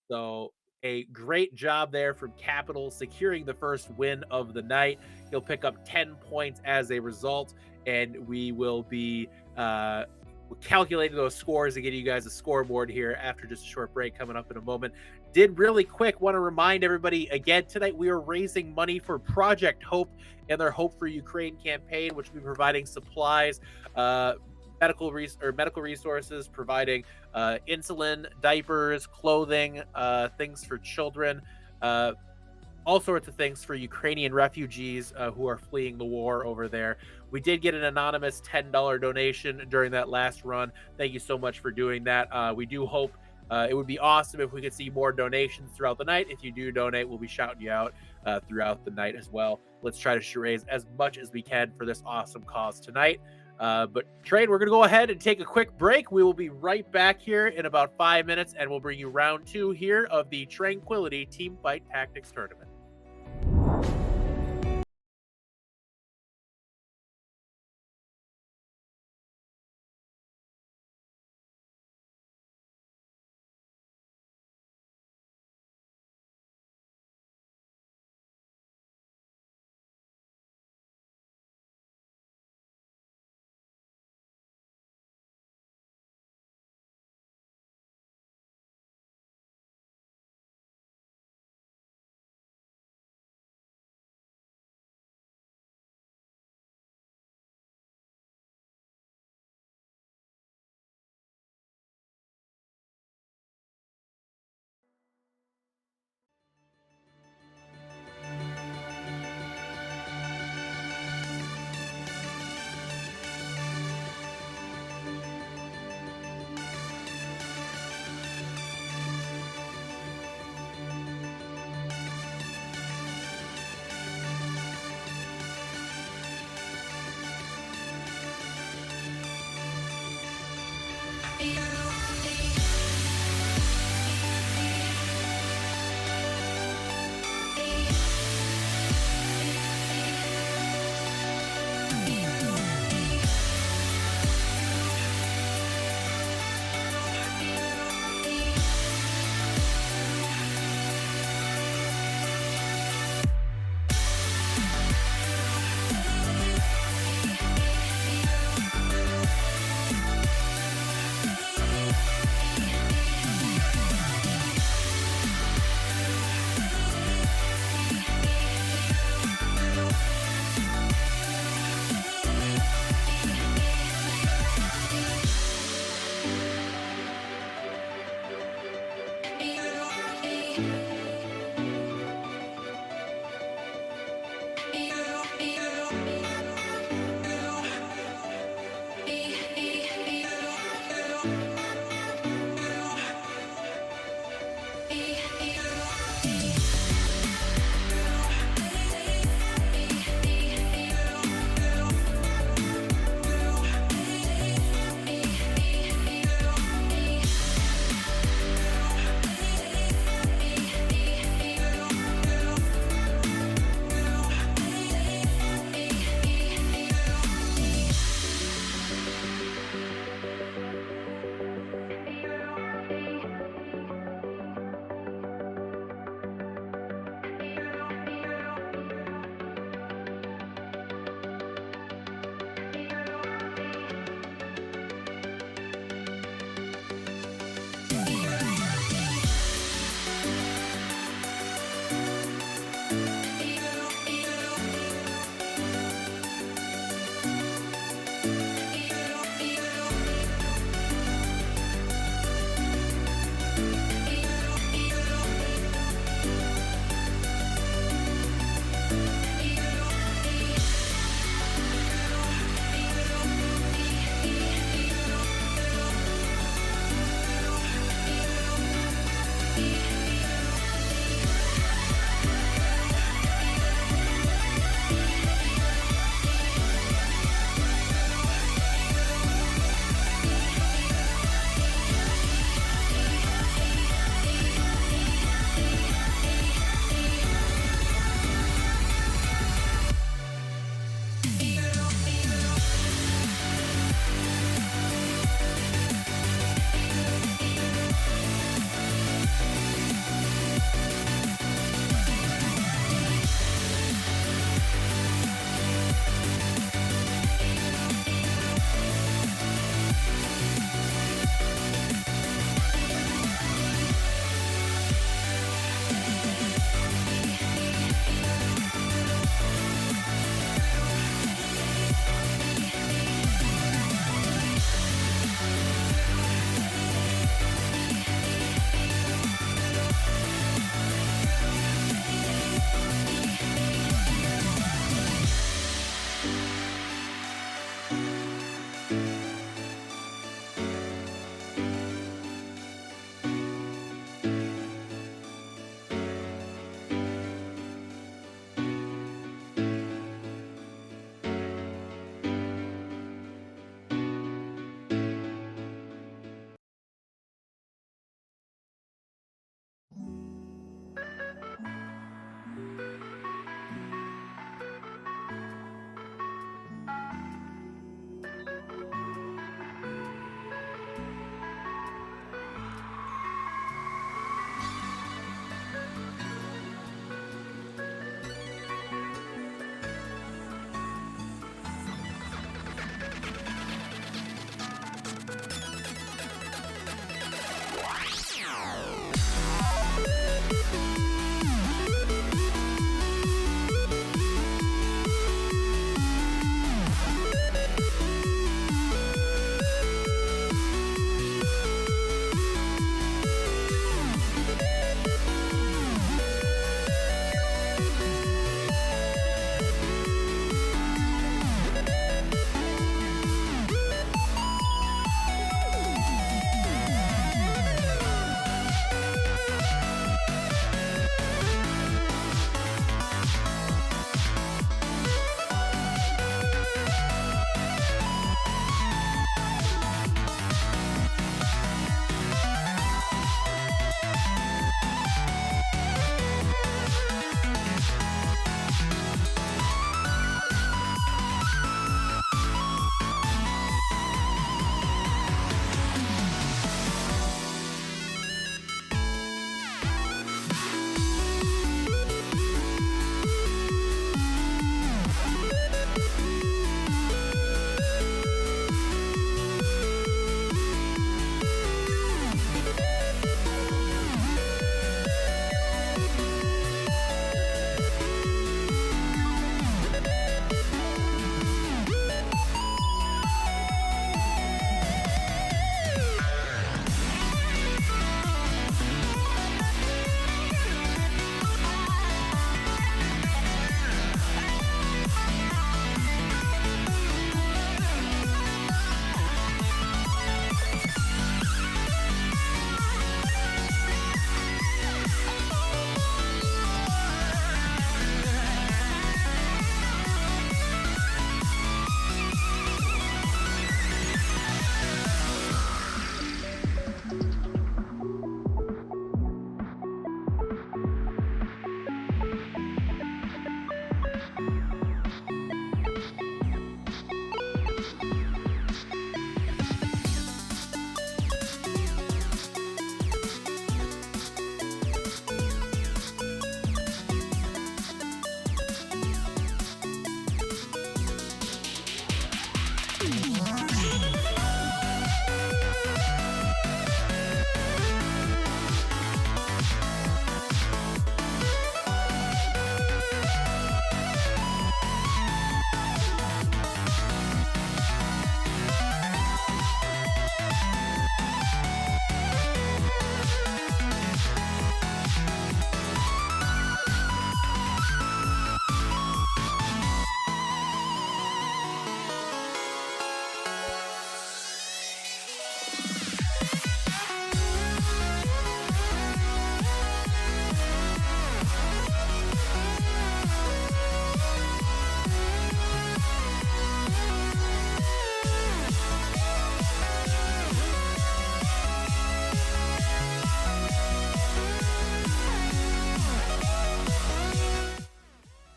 So a great job there from Capital securing the first win of the night. He'll pick up 10 points as a result, and we will be calculating those scores and getting you guys a scoreboard here after just a short break coming up in a moment. Did really quick want to remind everybody again, tonight we are raising money for Project Hope and their Hope for Ukraine campaign, which will be providing supplies, medical resources, providing insulin, diapers, clothing, things for children, all sorts of things for Ukrainian refugees who are fleeing the war over there. We did get an anonymous $10 donation during that last run. Thank you so much for doing that. We do hope it would be awesome if we could see more donations throughout the night. If you do donate, we'll be shouting you out throughout the night as well. Let's try to raise as much as we can for this awesome cause tonight. But Train, we're going to go ahead and take a quick break. We will be right back here in about 5 minutes, and we'll bring you round 2 here of the Train-quility Team Fight Tactics Tournament.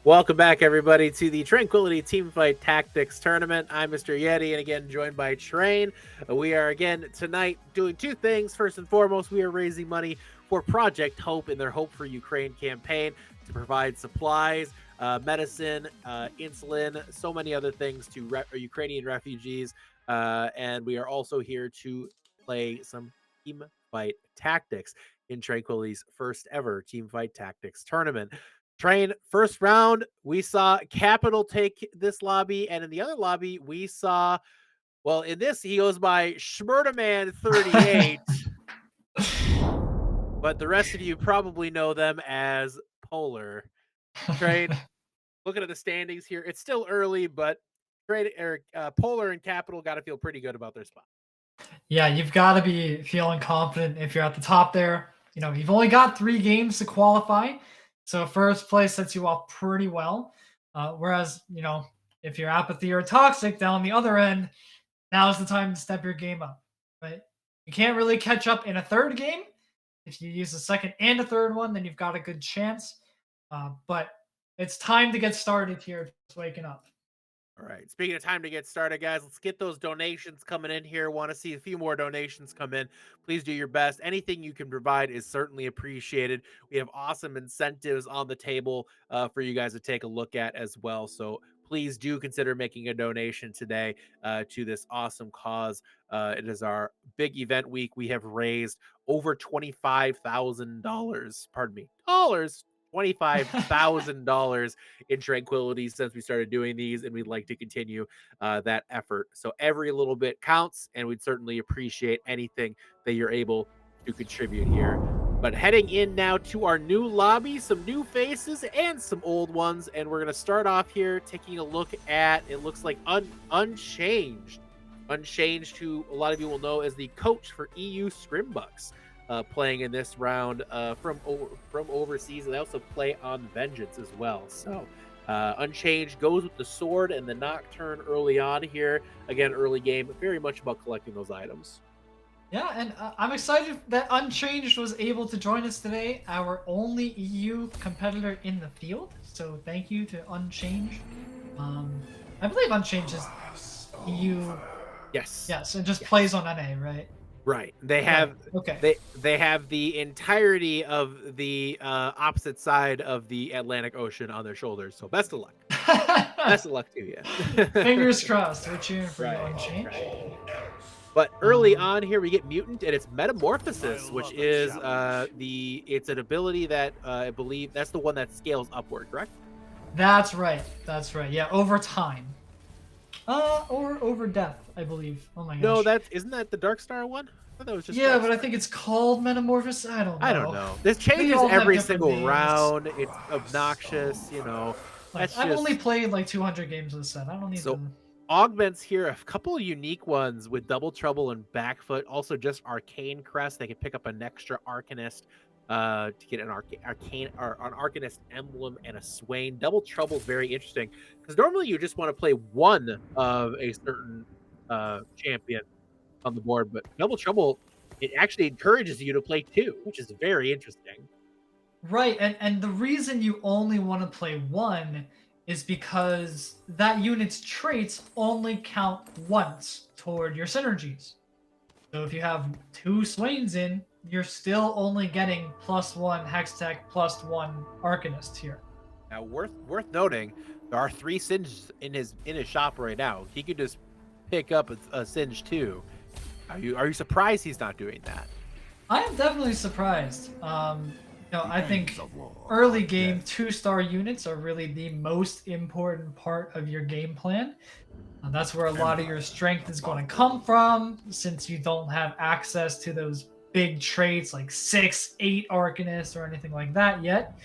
Welcome back, everybody, to the Train-quility Teamfight Tactics Tournament. I'm Mr. Yeti, and again, joined by Train. We are, again, tonight doing two things. First and foremost, we are raising money for Project Hope in their Hope for Ukraine campaign to provide supplies, medicine, insulin, so many other things to Ukrainian refugees. And we are also here to play some Teamfight Tactics in Train-quility's first ever Teamfight Tactics Tournament. Train, first round, we saw Capital take this lobby, and in the other lobby, we saw, well, in this, he goes by Schmurdaman38, but the rest of you probably know them as Polar. Train, looking at the standings here, it's still early, but Polar and Capital got to feel pretty good about their spot. Yeah, you've got to be feeling confident if you're at the top there. You know, you've only got 3 games to qualify. So first place sets you up pretty well. Whereas, you know, if you're apathy or toxic down the other end, now's the time to step your game up, right? You can't really catch up in a third game. If you use a second and a third one, then you've got a good chance. But it's time to get started here. Just waking up. All right. Speaking of time to get started, guys, let's get those donations coming in here. Want to see a few more donations come in. Please do your best. Anything you can provide is certainly appreciated. We have awesome incentives on the table for you guys to take a look at as well. So please do consider making a donation today to this awesome cause. It is our big event week. We have raised over $25,000. Pardon me, dollars. $25,000 in Train-quility since we started doing these, and we'd like to continue that effort. So every little bit counts, and we'd certainly appreciate anything that you're able to contribute here. But heading in now to our new lobby, some new faces and some old ones, and we're going to start off here taking a look at, it looks like Unchanged. Unchanged, who a lot of you will know as the coach for EU Scrimbucks. Playing in this round from overseas, and they also play on Vengeance as well. So Unchanged goes with the sword and the Nocturne early on here. Again, early game, very much about collecting those items. Yeah, and I'm excited that Unchanged was able to join us today, our only EU competitor in the field. So thank you to Unchanged. I believe Unchanged is EU. Yes. Yes, and just plays on NA, right? Right. They have they have the entirety of the opposite side of the Atlantic Ocean on their shoulders. So best of luck. Best of luck to you. Fingers crossed. We're cheering for you, Unchanged. Right. But early on here we get Mutant, and it's Metamorphosis, which is it's an ability that I believe that's the one that scales upward, correct? That's right. That's right. Yeah, over time. Or over death, I believe. Oh my gosh. No, isn't that the Dark Star one? I thought that was just yeah, but I think it's called Metamorphosis. I don't know. This changes every single round. It's obnoxious, you know. I've only played like 200 games of this set. I don't need to... Augments here, a couple of unique ones with Double Trouble and Backfoot. Also just Arcane Crest. They can pick up an extra Arcanist to get an Arcanist emblem and a Swain. Double Trouble is very interesting because normally you just want to play one of a certain champion on the board, but Double Trouble, it actually encourages you to play 2, which is very interesting. Right, and the reason you only want to play 1 is because that unit's traits only count once toward your synergies. So if you have 2 Swains in, you're still only getting +1 Hextech, +1 Arcanist here. Now, worth noting, there are 3 Singes in his shop right now. He could just pick up a Singe too. Are you surprised he's not doing that? I am definitely surprised. I think early game 2-star units are really the most important part of your game plan. That's where a lot of your strength is going to come from, since you don't have access to those big traits like 6, 8 Arcanists or anything like that yet.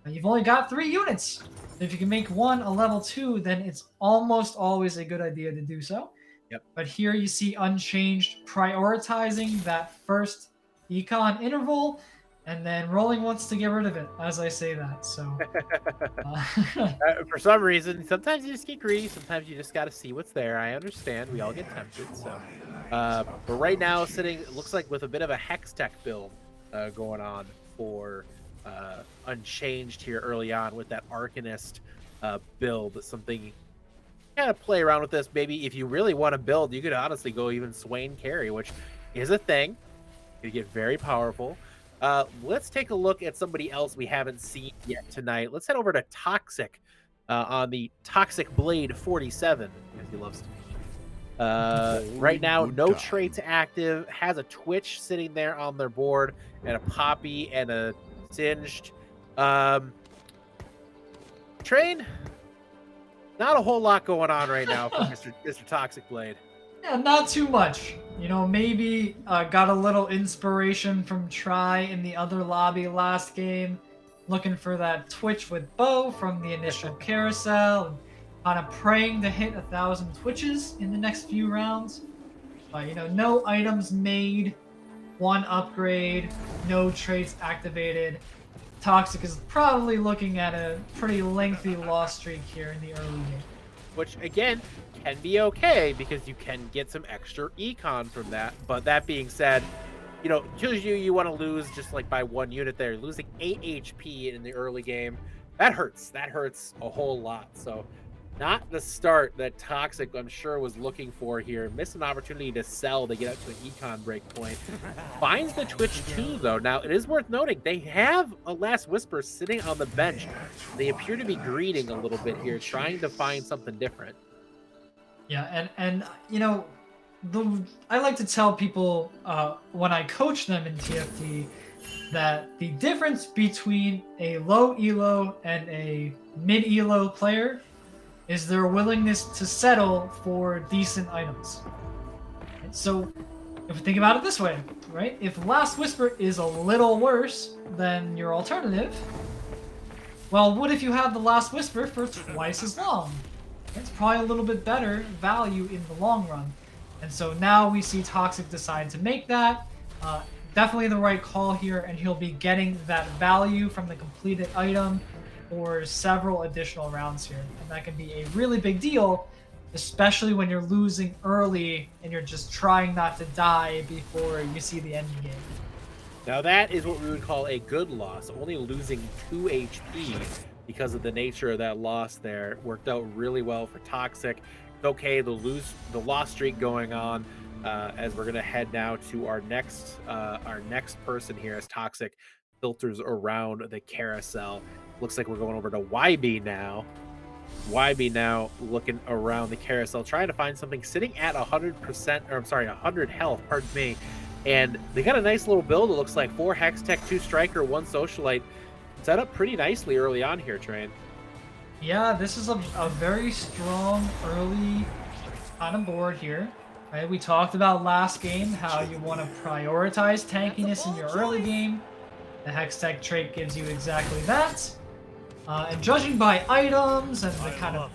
You've only got 3 units. If you can make 1 a level 2, then it's almost always a good idea to do so. Yep. But here you see Unchanged prioritizing that first econ interval, and then rolling once to get rid of it, as I say that. So for some reason, sometimes you just get greedy. Sometimes you just got to see what's there. I understand. We all get tempted. So, but right now, it looks like with a bit of a Hextech build going on for Unchanged here early on with that Arcanist build, something kind of play around with this. Maybe if you really want to build, you could honestly go even Swain carry, which is a thing. You get very powerful. Let's take a look at somebody else we haven't seen yet tonight. Let's head over to Toxic on the Toxic Blade 47, as he loves to. Right now, no traits active, has a Twitch sitting there on their board, and a Poppy and a Singed. Train, not a whole lot going on right now for Mr. Toxic Blade. Yeah, not too much. You know, maybe got a little inspiration from Try in the other lobby last game, looking for that Twitch with Bo from the initial carousel, and kind of praying to hit 1,000 Twitches in the next few rounds. You know, no items made, 1 upgrade, no traits activated. Toxic is probably looking at a pretty lengthy loss streak here in the early game. Which, again, can be okay because you can get some extra econ from that. But that being said, you know, usually you want to lose just like by 1 unit there. Losing 8 HP in the early game, that hurts. That hurts a whole lot. So not the start that Toxic, I'm sure, was looking for here. Missed an opportunity to sell to get up to an econ break point. Finds the Twitch too, though. Now, it is worth noting, they have a Last Whisper sitting on the bench. They appear to be greeting a little bit here, trying to find something different. Yeah, and you know, I like to tell people when I coach them in TFT that the difference between a low elo and a mid elo player is their willingness to settle for decent items. And so, if we think about it this way, right? If Last Whisper is a little worse than your alternative, well, what if you have the Last Whisper for twice as long? It's probably a little bit better value in the long run. And so now we see Toxic decide to make that. Definitely the right call here, and he'll be getting that value from the completed item for several additional rounds here. And that can be a really big deal, especially when you're losing early and you're just trying not to die before you see the end game. Now that is what we would call a good loss, only losing 2 HP because of the nature of that loss there. Worked out really well for Toxic. It's okay, the loss streak going on as we're gonna head now to our next person here as Toxic filters around the carousel. Looks like we're going over to YB now. YB now looking around the carousel, trying to find something sitting at 100%, or I'm sorry, 100 health, pardon me. And they got a nice little build, it looks like. 4 Hextech, 2 Striker, 1 Socialite. Set up pretty nicely early on here, Train. Yeah, this is a very strong early kind of board here. Right? We talked about last game how you want to prioritize tankiness in your early game. The Hextech trait gives you exactly that. And judging by items and the kind of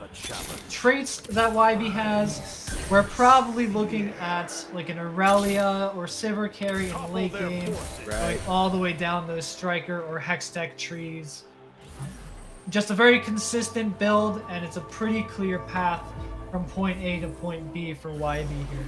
traits that YB has, we're probably looking at like an Aurelia or Sivir carry in the late game, right, all the way down those Striker or Hextech trees. Just a very consistent build, and it's a pretty clear path from point A to point B for YB here.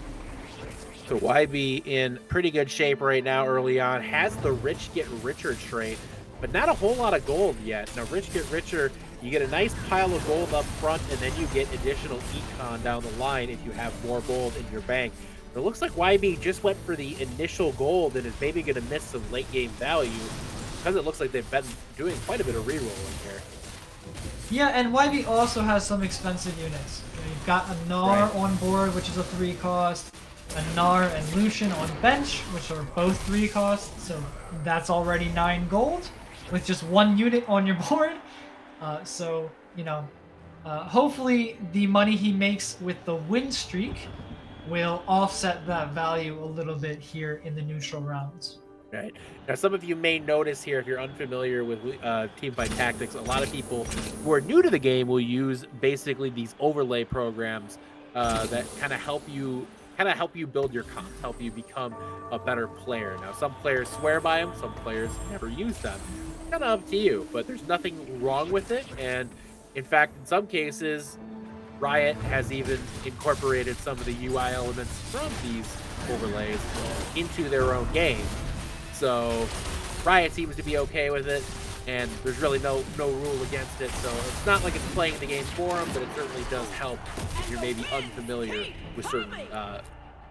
So YB in pretty good shape right now early on, has the Rich Get Richer trait, but not a whole lot of gold yet. Now, Rich Get Richer, you get a nice pile of gold up front, and then you get additional econ down the line if you have more gold in your bank. But it looks like YB just went for the initial gold and is maybe going to miss some late game value because it looks like they've been doing quite a bit of rerolling here. Yeah, and YB also has some expensive units. You've got a Gnar on board, which is a 3 cost, a Gnar and Lucian on bench, which are both 3 costs, so that's already 9 gold with just 1 unit on your board. So, you know, hopefully the money he makes with the win streak will offset that value a little bit here in the neutral rounds. Right. Now, some of you may notice here, if you're unfamiliar with Teamfight tactics, a lot of people who are new to the game will use basically these overlay programs that kind of help you build your comps, help you become a better player. Now, some players swear by them, some players never use them. Kind of up to you, but there's nothing wrong with it. And in fact, in some cases, Riot has even incorporated some of the UI elements from these overlays into their own game. So Riot seems to be okay with it. and there's really no rule against it. So it's not like it's playing the game for them, but it certainly does help if you're maybe unfamiliar with certain,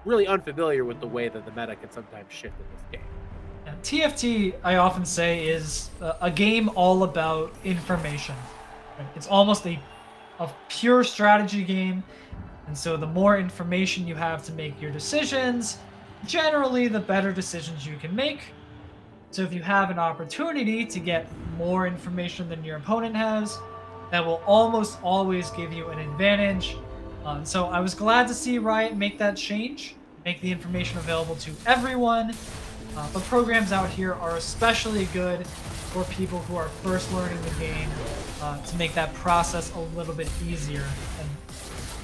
really unfamiliar with the way that the meta can sometimes shift in this game. TFT, I often say, is a game all about information. Right? It's almost a pure strategy game, and so the more information you have to make your decisions, generally the better decisions you can make. So if you have an opportunity to get more information than your opponent has, that will almost always give you an advantage. So I was glad to see Riot make that change, make the information available to everyone. But programs out here are especially good for people who are first learning the game to make that process a little bit easier and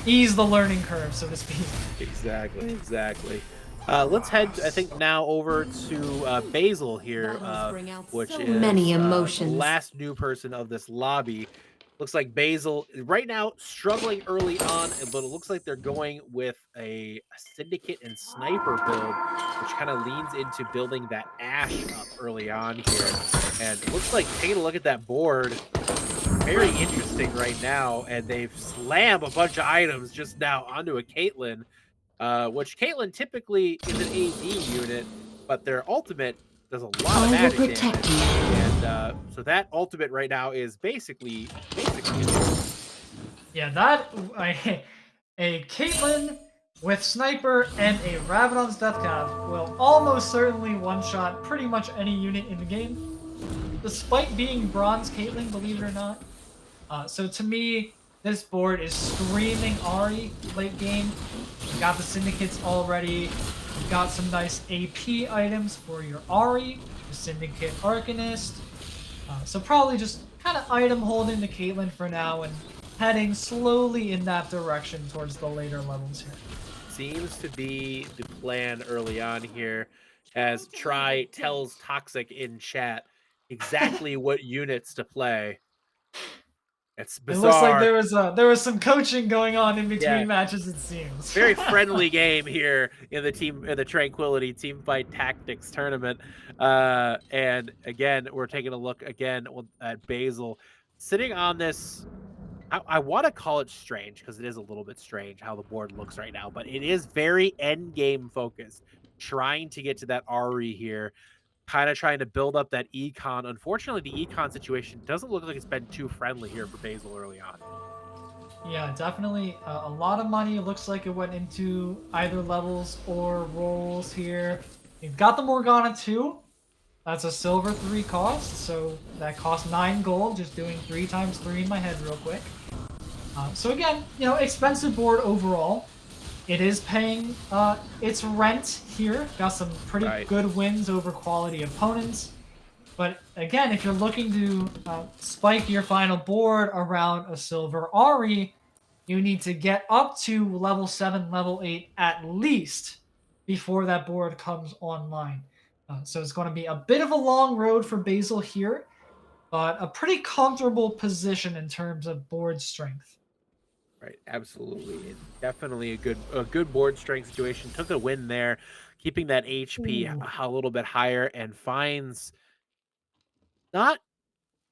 ease the learning curve, so to speak. Exactly. Let's head, I think, now over to Basil here, which is the last new person of this lobby. Looks like Basil right now struggling early on, but it looks like they're going with a syndicate and sniper build, which kind of leans into building that Ash up early on here. And it looks like, taking a look at that board, very interesting right now. And they've slammed a bunch of items just now onto a Caitlyn, which Caitlyn typically is an AD unit, but their ultimate does a lot of magic damage. And so that ultimate right now is basically Yeah, a Caitlyn with Sniper and a Rabadon's Death Cav will almost certainly one-shot pretty much any unit in the game, despite being Bronze Caitlyn, believe it or not. So to me, this board is screaming Ahri late game. You got the Syndicates already. You got some nice AP items for your Ahri, the Syndicate Arcanist. So probably just kind of item holding the Caitlyn for now and heading slowly in that direction towards the later levels here. Seems to be the plan early on here, as Try tells Toxic in chat exactly what units to play. It's bizarre. It looks like there was some coaching going on in between matches, it seems. Very friendly game here in the Train-quility Teamfight Tactics tournament. And again, we're taking a look again at Basil sitting on this. I want to call it strange, because it is a little bit strange how the board looks right now, but it is very end game focused, trying to get to that Ahri here, kind of trying to build up that econ. Unfortunately, the econ situation doesn't look like it's been too friendly here for Basil early on. Yeah, definitely a lot of money. It looks like it went into either levels or roles here. You've got the Morgana too. That's a silver 3 cost, so that costs 9 gold, just doing 3 times 3 in my head real quick. So again, expensive board overall. It is paying its rent here. Got some pretty good wins over quality opponents. But again, if you're looking to spike your final board around a silver Ahri, you need to get up to level 7, level 8 at least before that board comes online. So it's going to be a bit of a long road for Basil here, but a pretty comfortable position in terms of board strength. Right, absolutely. It's definitely a good board strength situation. Took a win there, keeping that HP a little bit higher, and finds not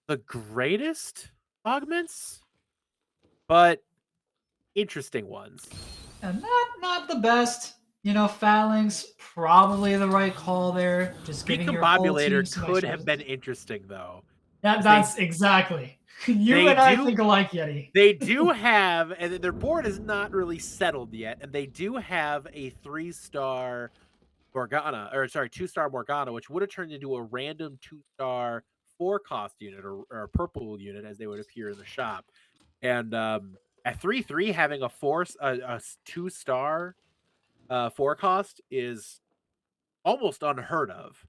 the greatest augments, but interesting ones. And not the best. Phalanx, probably the right call there. Just giving your whole team some could have been interesting, though. That's exactly. I think alike, Yeti. They do have, and their board is not really settled yet, and they do have a 3-star Morgana, or sorry, 2-star Morgana, which would have turned into a random 2-star 4-cost unit or a purple unit as they would appear in the shop. And at 3/3, having a 2-star 4-cost is almost unheard of.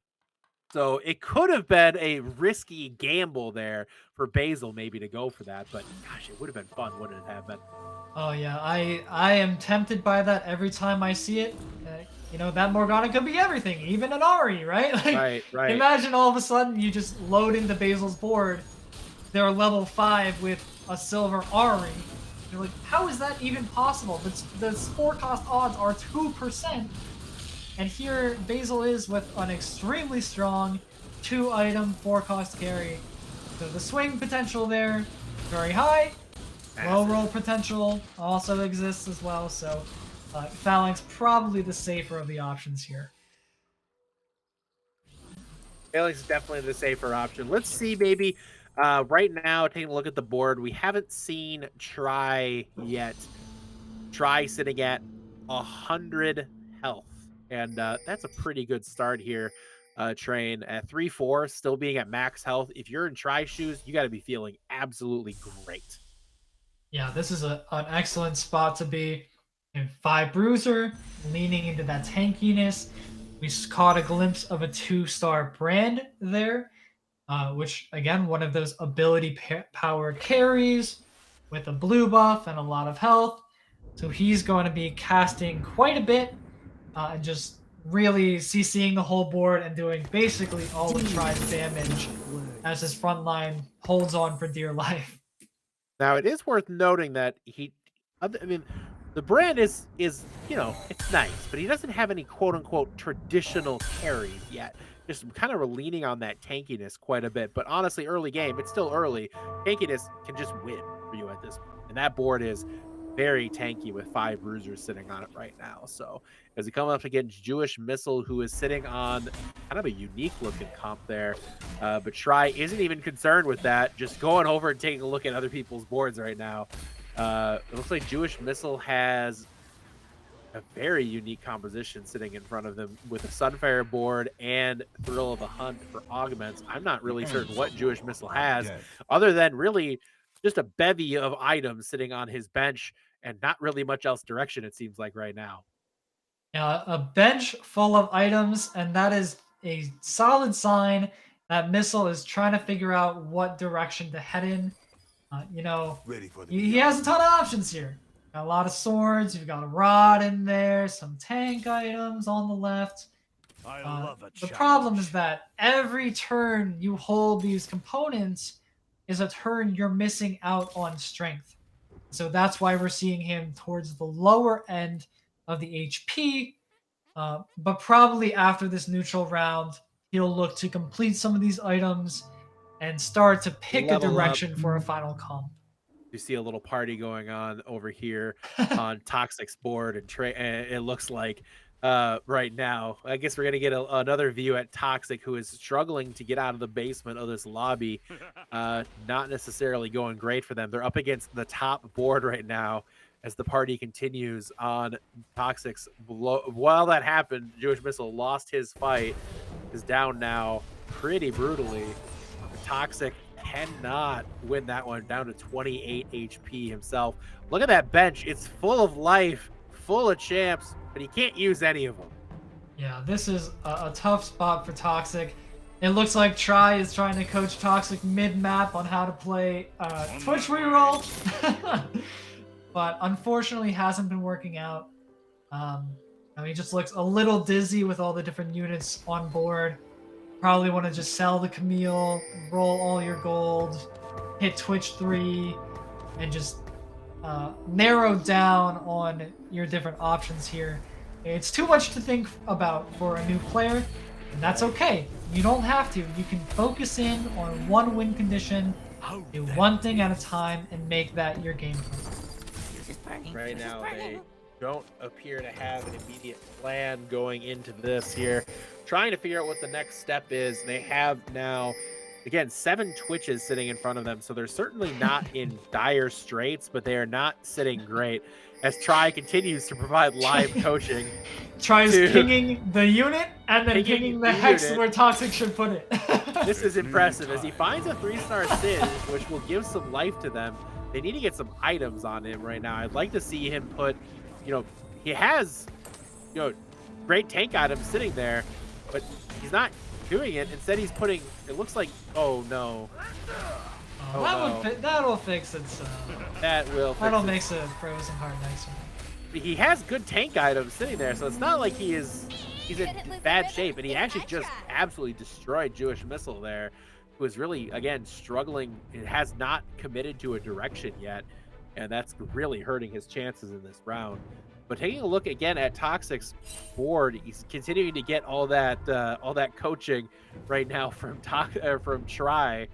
So it could have been a risky gamble there for Basil maybe to go for that, but gosh, it would have been fun, wouldn't it have been? Oh yeah, I am tempted by that every time I see it. That Morgana could be everything, even an Ahri, right? Right. Imagine all of a sudden you just load into Basil's board. They're level 5 with a silver Ahri. You're like, how is that even possible? The 4-cost odds are 2%. And here Basil is with an extremely strong 2-item 4-cost carry. So the swing potential there, very high. Low roll potential also exists as well, so Phalanx probably the safer of the options here. Phalanx is definitely the safer option. Let's see, maybe right now, taking a look at the board, we haven't seen Try yet. Try sitting at 100 health, and that's a pretty good start here. Train at 3-4, still being at max health. If you're in Try shoes, you got to be feeling absolutely great. Yeah, this is an excellent spot to be. In 5 Bruiser, leaning into that tankiness. We caught a glimpse of a 2-star brand there, which, again, one of those ability power carries with a blue buff and a lot of health. So he's going to be casting quite a bit and just really CCing the whole board and doing basically all of Try's damage as his front line holds on for dear life. Now, it is worth noting that I mean, the brand is it's nice, but he doesn't have any quote unquote traditional carries yet. Just kind of leaning on that tankiness quite a bit. But honestly, early game, it's still early. Tankiness can just win for you at this point. And that board is very tanky with 5 bruisers sitting on it right now. So as he comes up against Jewish Missile, who is sitting on kind of a unique looking comp there, but Try isn't even concerned with that, just going over and taking a look at other people's boards right now. It looks like Jewish Missile has a very unique composition sitting in front of them with a Sunfire board and Thrill of the Hunt for augments. I'm not really certain what Jewish Missile has, other than really just a bevy of items sitting on his bench and not really much else direction, it seems like right now. Yeah, a bench full of items, and that is a solid sign that Missile is trying to figure out what direction to head in. He has a ton of options here. Got a lot of swords. You've got a rod in there, some tank items on the left. The problem is that every turn you hold these components is a turn you're missing out on strength. So that's why we're seeing him towards the lower end of the HP. But probably after this neutral round, he'll look to complete some of these items and start to pick a direction for a final comp. You see a little party going on over here on Toxic's board, and it looks like right now, I guess we're going to get another view at Toxic, who is struggling to get out of the basement of this lobby. Not necessarily going great for them. They're up against the top board right now as the party continues on Toxic's. While that happened, Jewish Missile lost his fight, is down now pretty brutally. Toxic cannot win that one, down to 28 HP himself. Look at that bench. It's full of life, full of champs, but he can't use any of them. Yeah, this is a tough spot for Toxic. It looks like Try is trying to coach Toxic mid-map on how to play Twitch reroll. But unfortunately hasn't been working out. He just looks a little dizzy with all the different units on board. Probably want to just sell the Camille, roll all your gold, hit Twitch 3, and just narrow down on your different options here. It's too much to think about for a new player, and that's okay. You don't have to. You can focus in on one win condition, do one thing at a time, and make that your game plan. Right now, they don't appear to have an immediate plan going into this here. Trying to figure out what the next step is. They have now, again, 7 Twitches sitting in front of them, so they're certainly not in dire straits, but they are not sitting great as Try continues to provide live coaching. Tries pinging the unit and then pinging the hex unit where Toxic should put it. This is impressive as he finds a 3-star Sin, which will give some life to them. They need to get some items on him right now. I'd like to see him put, he has, great tank items sitting there, but he's not doing it. Instead, he's putting, it looks like, oh no. That'll fix itself. That'll make the Frozen Heart nicer. He has good tank items sitting there, so it's not like he's in bad shape, and he actually just absolutely destroyed Jewish Missile there, who is really, again, struggling. It has not committed to a direction yet, and that's really hurting his chances in this round. But taking a look again at Toxic's board, he's continuing to get all that coaching right now from Try.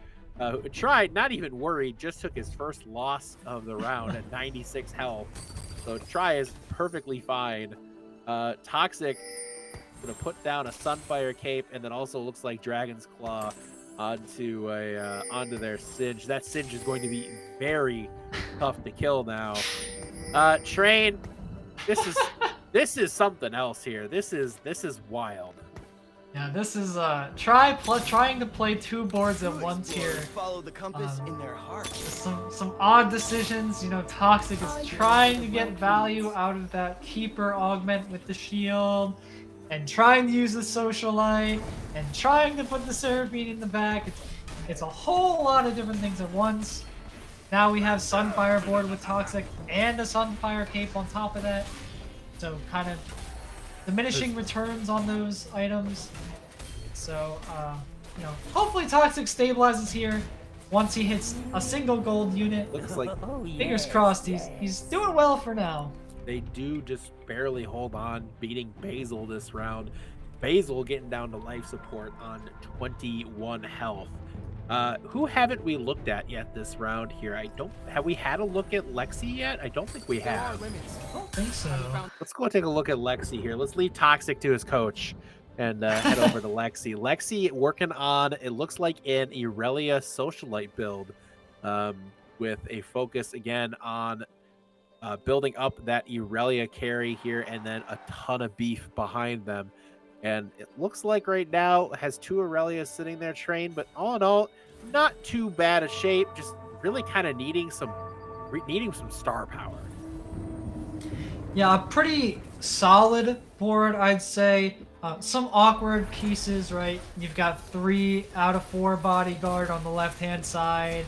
Tried, not even worried, just took his first loss of the round at 96 health. So Try is perfectly fine. Toxic gonna put down a Sunfire Cape, and then also looks like Dragon's Claw onto their Singe. That Singe is going to be very tough to kill now. Train, this is something else here. This is wild. Yeah, this is trying to play 2 boards at once here. Follow the compass in their hearts. Some odd decisions. You know, Toxic is trying to get value out of that Keeper augment with the shield, and trying to use the Socialite, and trying to put the Seraphine in the back. It's a whole lot of different things at once. Now we have Sunfire board with Toxic and a Sunfire Cape on top of that. So kind of diminishing returns on those items. So, you know, hopefully Toxic stabilizes here once he hits a single gold unit. Looks like Fingers crossed, he's doing well for now. they do just barely hold on, beating Basil this round. Basil getting down to life support on 21 health. Who haven't we looked at yet this round here? Have we had a look at Lexi yet? I don't think we have. I don't think so. Let's go take a look at Lexi here. Let's leave Toxic to his coach and head over to Lexi. Lexi working on, it looks like, an Irelia Socialite build with a focus again on building up that Irelia carry here, and then a ton of beef behind them. And it looks like right now has 2 Aurelias sitting there trained, but all in all, not too bad a shape. Just really kind of needing some star power. Yeah, a pretty solid board, I'd say. Some awkward pieces, right? You've got 3 out of 4 bodyguard on the left-hand side.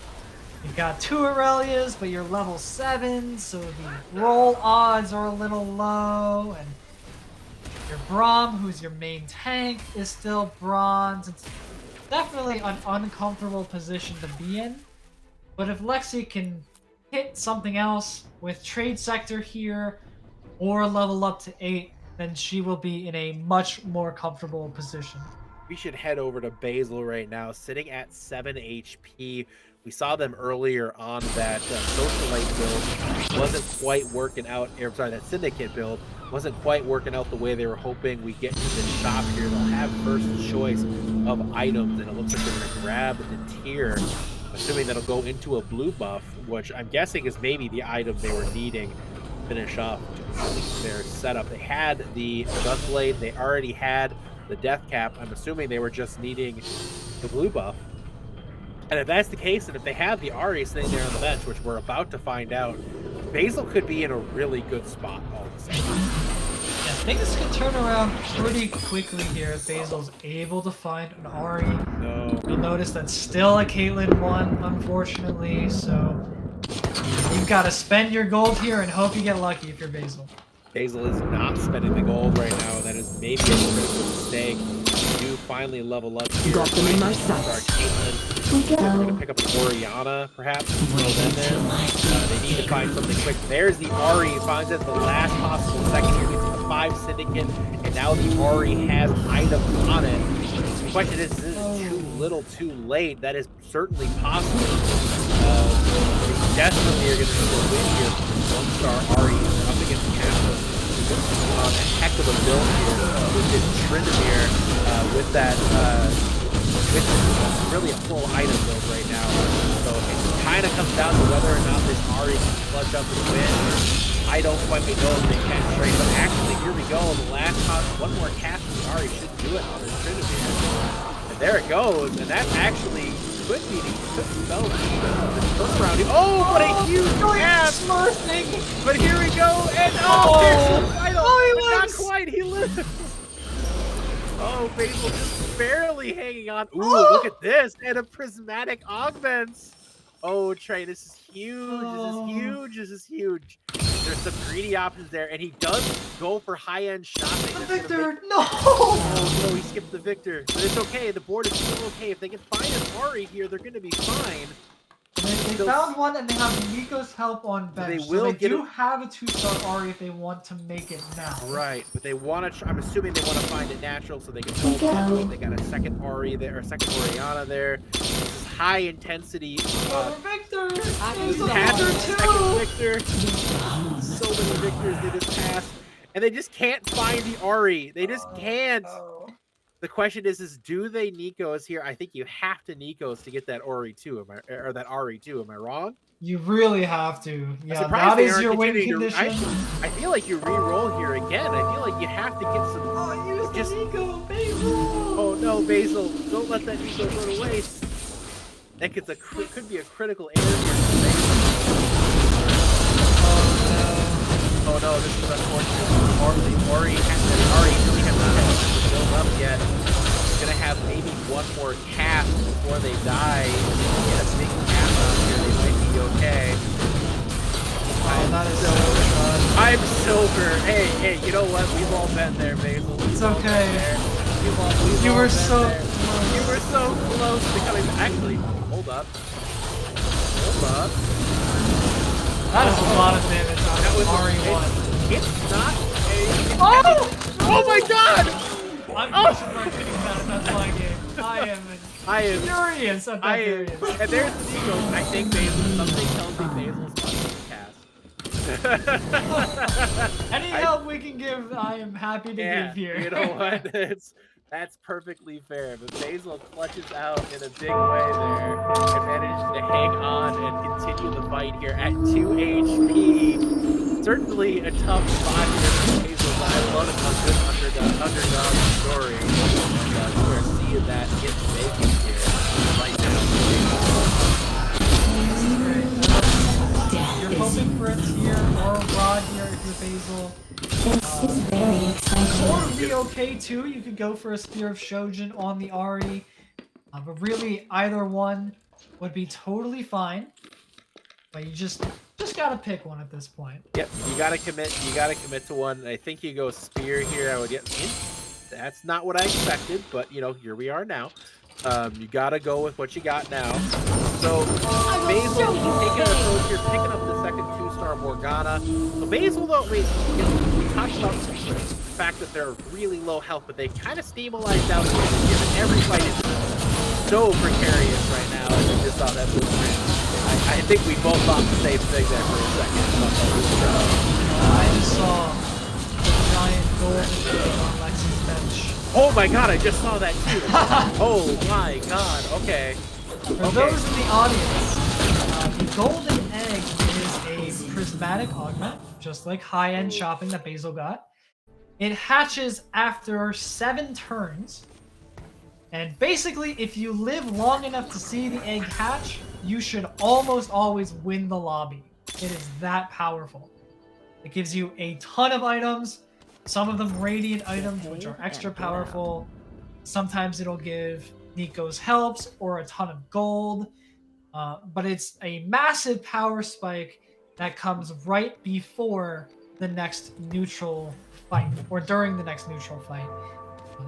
You've got 2 Aurelias, but you're level 7, so the roll odds are a little low, and your Braum, who's your main tank, is still bronze. It's definitely an uncomfortable position to be in. But if Lexi can hit something else with Trade Sector here, or level up to 8, then she will be in a much more comfortable position. We should head over to Basil right now, sitting at 7 HP. We saw them earlier on that Socialite build wasn't quite working out. That Syndicate build wasn't quite working out the way they were hoping. We get to the shop here. They'll have first choice of items, and it looks like they're going to grab the tier, assuming that'll go into a blue buff, which I'm guessing is maybe the item they were needing to finish off their setup. They had the Gunblade. They already had the Death Cap. I'm assuming they were just needing the blue buff. And if that's the case, and if they have the Ahri sitting there on the bench, which we're about to find out, Basil could be in a really good spot all of a sudden. Yeah, things can turn around pretty quickly here if Basil's able to find an Ahri. No. You'll notice that's still a Caitlyn one, unfortunately, so you've got to spend your gold here and hope you get lucky if you're Basil. Basil is not spending the gold right now. That is maybe a critical mistake. We do finally level up here. Got them in my sights. They're going to pick up an Orianna, perhaps. Throw them there. They need to find something quick. There's the Ahri. He finds it at the last possible second here. Gets the 5 Syndicate, and now the Ahri has items on it. The question is this too little too late? That is certainly possible. They desperately are going to need a win here for 1-star Ahri. They're up against Castle. A heck of a build here with this Tryndamere, with that, with really a full item build right now. So it kind of comes down to whether or not this Ahri can clutch up and win. I don't quite know if they can trade, but actually, here we go. The last one more cast of the Ahri should do it on this Tryndamere. And there it goes, and that actually could be the spell of the turnaround. Oh, what a huge cast! But here we go, and there's the final! he Not lives! quite, he lives! Oh, Basil just barely hanging on. Ooh, look at this, and a prismatic augments! Oh, Trey, this is huge, this is huge, this is huge. There's some greedy options there, and he does go for high-end shopping. The Victor, no! Oh, no, he skipped the Victor. But it's okay, the board is still okay. If they can find an Ahri here, they're going to be fine. They found one, and they have Nico's help on bench. They will so they do have a 2-star Ahri if they want to make it now. Right, but they want to. I'm assuming they want to find it natural so they can hold on to it. They got a second Ahri there, or a second Orianna there. This is high intensity Victor! pattern, second Victor. So many Victors they just passed. And they just can't find the Ari. They just can't. The question is do they Nikos here? I think you have to Nikos to get that Ori too. Or that Ari too? Am I wrong? You really have to. Yeah, surprised that they is aren't your win continuing condition. I feel like you re-roll here again. I feel like you have to get some. Oh, use just Nico, Basil. Oh no, Basil! Don't let that Nico go to waste. That could be a critical error here. Oh no, this is unfortunate. Ori really has not built up yet. He's gonna have maybe one more cast before they die. Get a big cast on here, they might be okay. I'm Silver. Hey, you know what? We've all been there, Basil. It's okay. You were so close. You were so close to coming. Actually, hold up. That is a lot of damage on That was Ari1. It's not a. Oh my God! I'm getting mad at that flying game. I am furious at that variance. And there's the Nico. I think Basil. Something tells me Basil's on cast. Any help we can give, I am happy to give here. You know what? That's perfectly fair. But Basil clutches out in a big way there and manages to hang on and continue the fight here at 2 HP. Certainly a tough spot here for Basil, but I love a good underdog story. We're seeing that in the making here right now. You're hoping for a tier or a rod here if you're Basil. This is very exciting. Or be okay too. You could go for a Spear of Shojin on the Ari, but really either one would be totally fine. But you just gotta pick one at this point. Yep, you gotta commit. You gotta commit to one. I think you go Spear here. I would get. That's not what I expected, but you know, here we are now. You gotta go with what you got now. So Basil, taking an approach here, picking up the second 2-star Morgana. So Basil, though, we talked about the fact that they're really low health, but they kind of stabilized out here, given every fight is so precarious right now. As we just saw that blueprint. I think we both thought the same thing there for a second. I just saw the giant golden on Lexi's bench. Oh my God, I just saw that too. Oh my God, okay. For those in the audience, the golden egg is a prismatic augment, just like high-end shopping that Basil got. It hatches after 7 turns, and basically, if you live long enough to see the egg hatch, you should almost always win the lobby. It is that powerful. It gives you a ton of items, some of them radiant items, which are extra powerful. Sometimes it'll give Nico's helps or a ton of gold, but it's a massive power spike that comes right before the next neutral fight, or during the next neutral fight.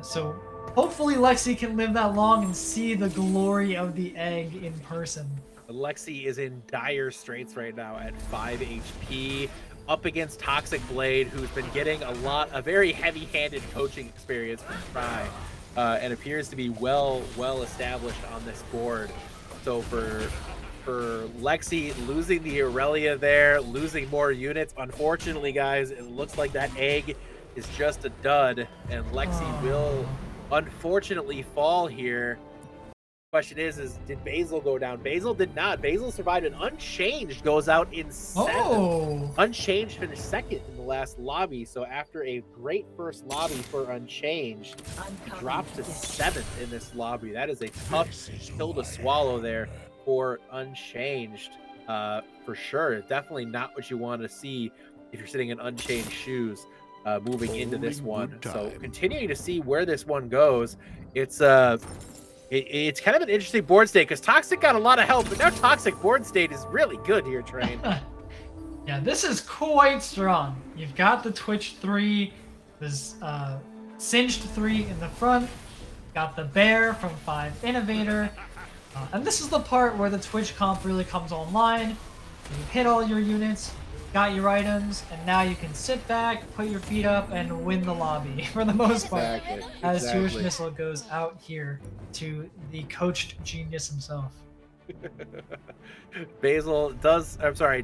So hopefully Lexi can live that long and see the glory of the egg in person. Lexi is in dire straits right now at 5 HP, up against Toxic Blade, who's been getting a very heavy-handed coaching experience from Try, and appears to be well established on this board. So for Lexi, losing the Aurelia there, losing more units, unfortunately, guys, it looks like that egg is just a dud, and Lexi will unfortunately fall here. Question is did Basil go down? Basil did not. Basil survived, and Unchanged goes out in 7th. Unchanged finished 2nd in the last lobby, so after a great first lobby for Unchanged, he drops to 7th in this lobby. That is a tough pill to swallow there for Unchanged, for sure. Definitely not what you want to see if you're sitting in Unchanged shoes moving into this one. So continuing to see where this one goes. It's kind of an interesting board state because Toxic got a lot of help, but now Toxic board state is really good here, Train. Yeah, this is quite strong. You've got the Twitch 3, this Singed 3 in the front, got the Bear from 5 Innovator, and this is the part where the Twitch comp really comes online. You've hit all your units, got your items, and now you can sit back, put your feet up, and win the lobby for the most part. As Jewish Missile goes out here to the coached genius himself.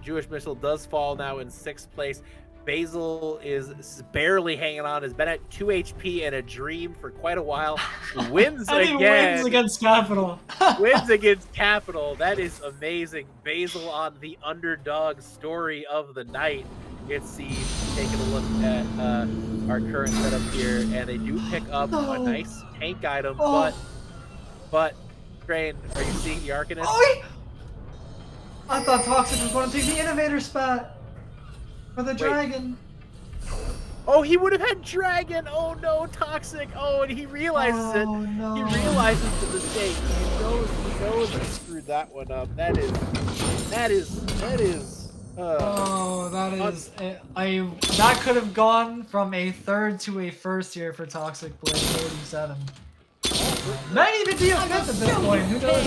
Jewish Missile does fall now in 6th place. Basil is barely hanging on, has been at 2 HP and a dream for quite a while. Wins And he again. wins against Capital. Wins against Capital. That is amazing. Basil on the underdog story of the night. It's the taking a look at our current setup here, and they do pick up a nice tank item, but Train, are you seeing the Arcanist? I thought Toxic was going to take the Innovator spot for the Dragon. Oh, he would have had Dragon. Oh no, Toxic. Oh, and he realizes it. No. He realizes the mistake. He knows he screwed that one up. That is. That could have gone from a 3rd to a 1st here for Toxic Blade 37. Might even be a 5th at this point. Who knows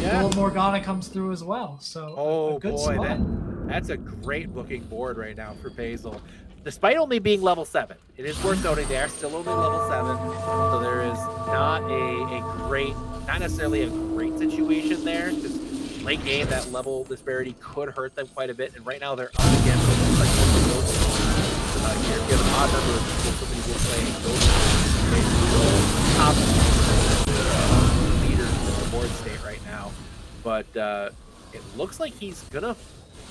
how Gold Morgana comes through as well. So a good spot. That's a great looking board right now for Basil. Despite only being level 7, it is worth noting they are still only level 7, so there is not not necessarily a great situation there. Just late game, that level disparity could hurt them quite a bit, and right now they're up against here. If you have an odd number of people, somebody will play top leaders in the board state right now, but it looks like he's gonna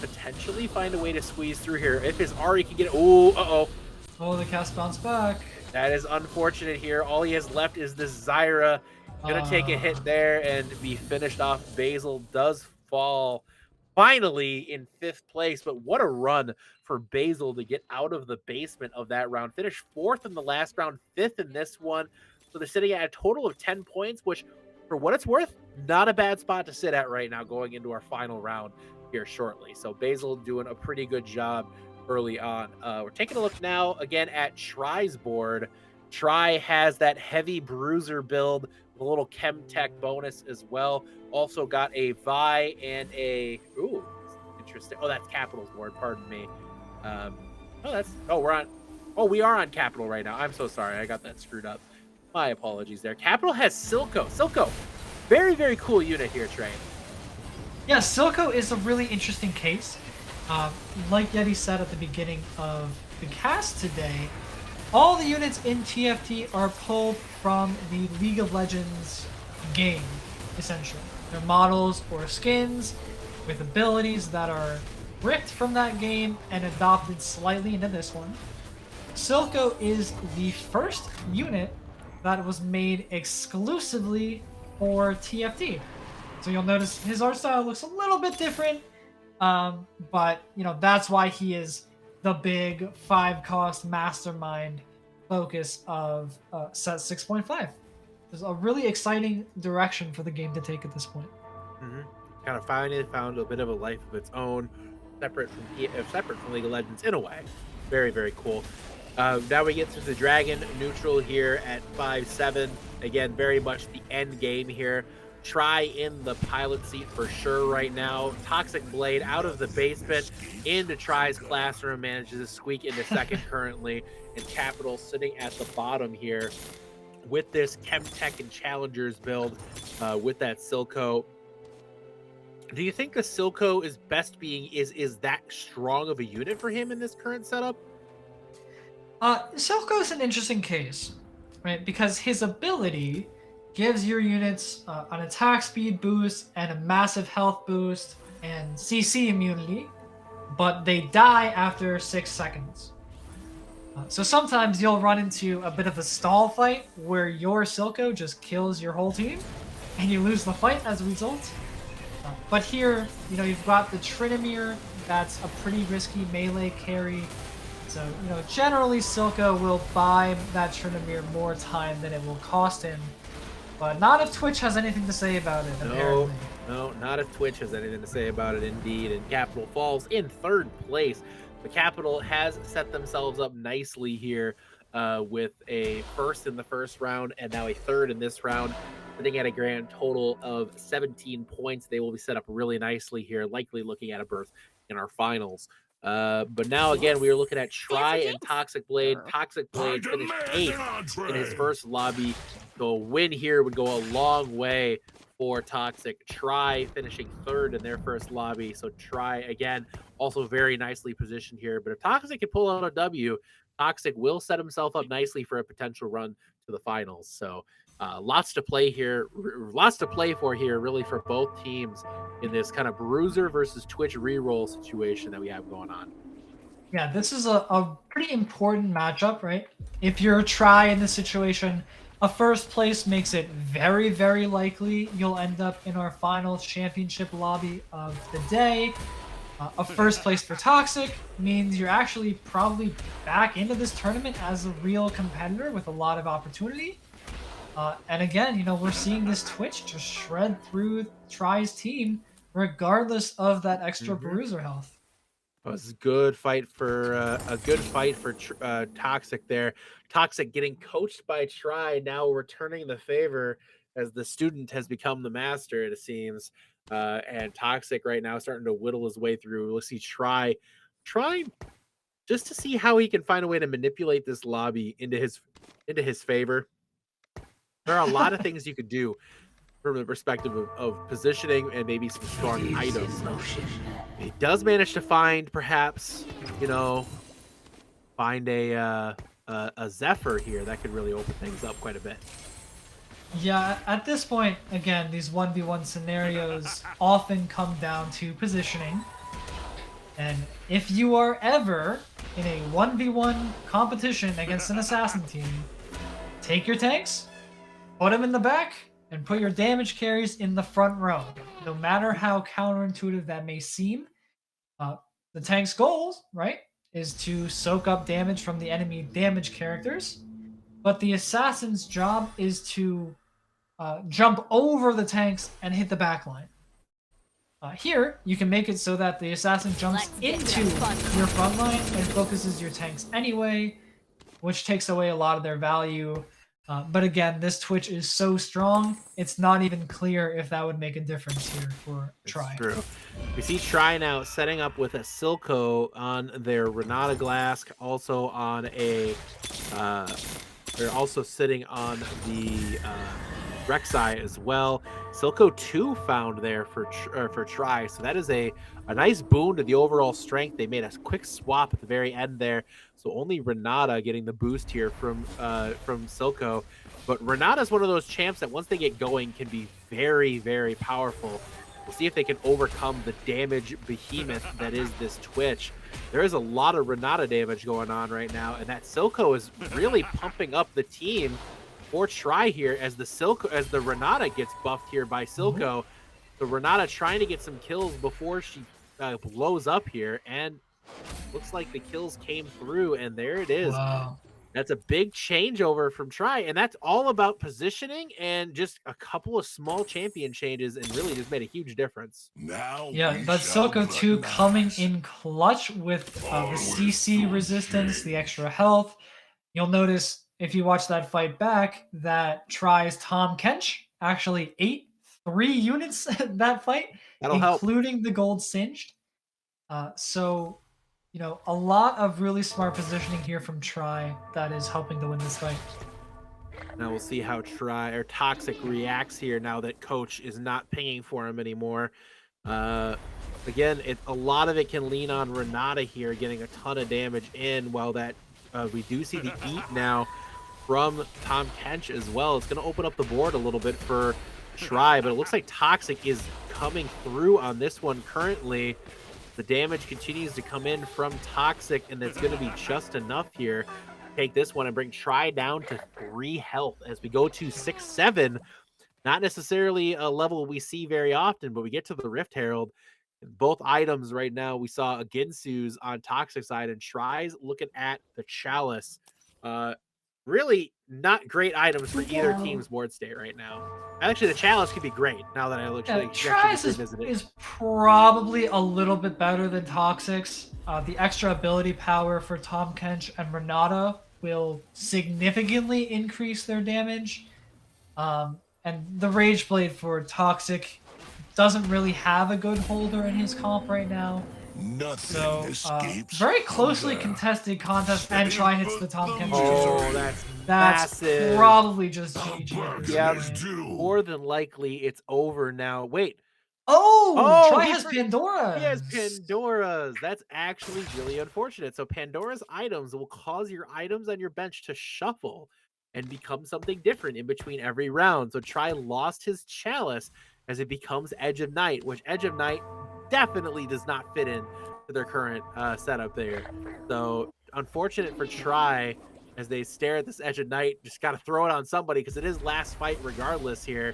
potentially find a way to squeeze through here. If his Ari can get it. Oh, the cast bounce back. That is unfortunate here. All he has left is the Zyra. Gonna take a hit there and be finished off. Basil does fall finally in 5th place, but what a run for Basil to get out of the basement of that round. Finished 4th in the last round, 5th in this one. So they're sitting at a total of 10 points, which for what it's worth, not a bad spot to sit at right now going into our final round here shortly. So Basil doing a pretty good job early on. We're taking a look now again at Try's board. Try has that heavy bruiser build, a little chem tech bonus as well. Also got a Vi and a interesting. Oh, that's Capital's board. Pardon me. We are on Capital right now. I'm so sorry. I got that screwed up. My apologies there. Capital has Silco. Silco, very, very cool unit here, Train. Yeah, Silco is a really interesting case. Like Yeti said at the beginning of the cast today, all the units in TFT are pulled from the League of Legends game, essentially. They're models or skins with abilities that are ripped from that game and adopted slightly into this one. Silco is the first unit that was made exclusively for TFT. So you'll notice his art style looks a little bit different, but that's why he is the big 5-cost mastermind focus of set 6.5. There's a really exciting direction for the game to take at this point. Kind of found a bit of a life of its own, separate from League of Legends in a way. Very, very cool. Now we get to the Dragon neutral here at 5-7. Again, very much the end game here. Try in the pilot seat for sure right now. Toxic Blade out of the basement into Try's classroom, manages to squeak into 2nd currently, and Capital sitting at the bottom here with this Chemtech and Challengers build with that Silco. Do you think the Silco is is that strong of a unit for him in this current setup? Silco is an interesting case, right? Because his ability gives your units an attack speed boost and a massive health boost and CC immunity, but they die after 6 seconds. So sometimes you'll run into a bit of a stall fight where your Silco just kills your whole team and you lose the fight as a result. But here, you've got the Trinomir, that's a pretty risky melee carry. So, generally Silco will buy that Trinomir more time than it will cost him. But not if Twitch has anything to say about it, apparently. No, not if Twitch has anything to say about it, indeed. And Capital falls in 3rd place. The Capital has set themselves up nicely here with a 1st in the 1st round and now a 3rd in this round, sitting at a grand total of 17 points. They will be set up really nicely here, likely looking at a berth in our finals. But now again, we are looking at Try and Toxic Blade. Toxic Blade finished 8th in his first lobby. So a win here would go a long way for Toxic. Try finishing third in their first lobby. So Try, again, also very nicely positioned here. But if Toxic can pull out a W, Toxic will set himself up nicely for a potential run to the finals. So lots to play here, lots to play for here, really, for both teams in this kind of Bruiser versus Twitch reroll situation that we have going on. Yeah, this is a pretty important matchup, right? If you're a Try in this situation, a first place makes it very, very likely you'll end up in our final championship lobby of the day. A first place for Toxic means you're actually probably back into this tournament as a real competitor with a lot of opportunity. And again, you know, we're seeing this Twitch just shred through Try's team regardless of that extra bruiser health. It was a good fight for Toxic there. Toxic getting coached by Try, now returning the favor as the student has become the master, it seems. And Toxic right now starting to whittle his way through. We'll see Try just to see how he can find a way to manipulate this lobby into his favor. There are a lot of things you could do from the perspective of positioning and maybe some strong items. He does manage to find, perhaps, you know, find a Zephyr here that could really open things up quite a bit. Yeah, at this point, again, these 1v1 scenarios often come down to positioning. And if you are ever in a 1v1 competition against an assassin team, take your tanks, put them in the back, and put your damage carries in the front row. No matter how counterintuitive that may seem, the tank's goals, right, is to soak up damage from the enemy damage characters, but the assassin's job is to jump over the tanks and hit the backline. Here, you can make it so that the assassin jumps into your front line and focuses your tanks anyway, which takes away a lot of their value. But again, this Twitch is so strong, it's not even clear if that would make a difference here for Try. True. We see Try now setting up with a Silco on their Renata Glass, also on a they're also sitting on the Rek'Sai as well. Silco 2 found there for Try, so that is a nice boon to the overall strength. They made a quick swap at the very end there, so only Renata getting the boost here from Silco. But Renata is one of those champs that once they get going can be very, very powerful. We'll see if they can overcome the damage behemoth that is this Twitch. There is a lot of Renata damage going on right now, and that Silco is really pumping up the team for Try here as the Renata gets buffed here by Silco. So Renata trying to get some kills before she blows up here, and looks like the kills came through, and there it is. Wow. That's a big changeover from Try, and that's all about positioning and just a couple of small champion changes, and really just made a huge difference. Yeah, but Silco 2 coming in clutch with the CC resistance, the extra health. You'll notice if you watch that fight back that Try's Tahm Kench actually ate 3 units that fight, including the gold singed. So, you know, a lot of really smart positioning here from Try that is helping to win this fight. Now we'll see how Toxic reacts here now that Coach is not pinging for him anymore. Again, a lot of it can lean on Renata here, getting a ton of damage in, while that we do see the eat now from Tahm Kench as well. It's going to open up the board a little bit for Try, but it looks like Toxic is coming through on this one currently. The damage continues to come in from Toxic, and that's going to be just enough here to take this one and bring Try down to 3 health as we go to 6-7. Not necessarily a level we see very often, but we get to the Rift Herald. Both items right now, we saw a Ginsu's on Toxic side, and Try's looking at the Chalice. Really not great items for either team's board state right now. Actually, the Chalice could be great now that I look at it. Try's is probably a little bit better than Toxic's. The extra ability power for Tahm Kench and Renata will significantly increase their damage. And the Rage Blade for Toxic doesn't really have a good holder in his comp right now. So, very closely contested contest, and Try hits the top 10. Oh, that's massive. Probably just GG at this Yeah, point. more than likely it's over now. Wait. Oh, Try he has Pandora. He has Pandora's. That's actually really unfortunate. So Pandora's items will cause your items on your bench to shuffle and become something different in between every round. So Try lost his Chalice as it becomes Edge of Night, which Edge of Night definitely does not fit in to their current setup there. So unfortunate for Try as they stare at this Edge of Night. Just got to throw it on somebody because it is last fight regardless here.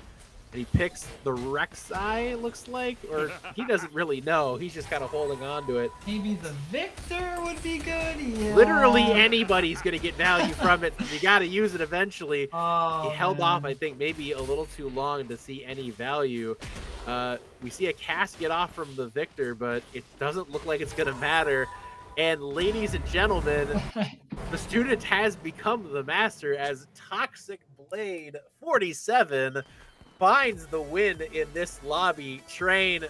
And he picks the Rek'Sai, it looks like, or he doesn't really know. He's just kind of holding on to it. Maybe the Victor would be good. Yeah. Literally anybody's going to get value from it. You got to use it eventually. Oh, he held man. off, I think, maybe a little too long to see any value. We see a cast get off from the Victor, but it doesn't look like it's going to matter. And ladies and gentlemen, the student has become the master as Toxic Blade 47 finds the win in this lobby. Train,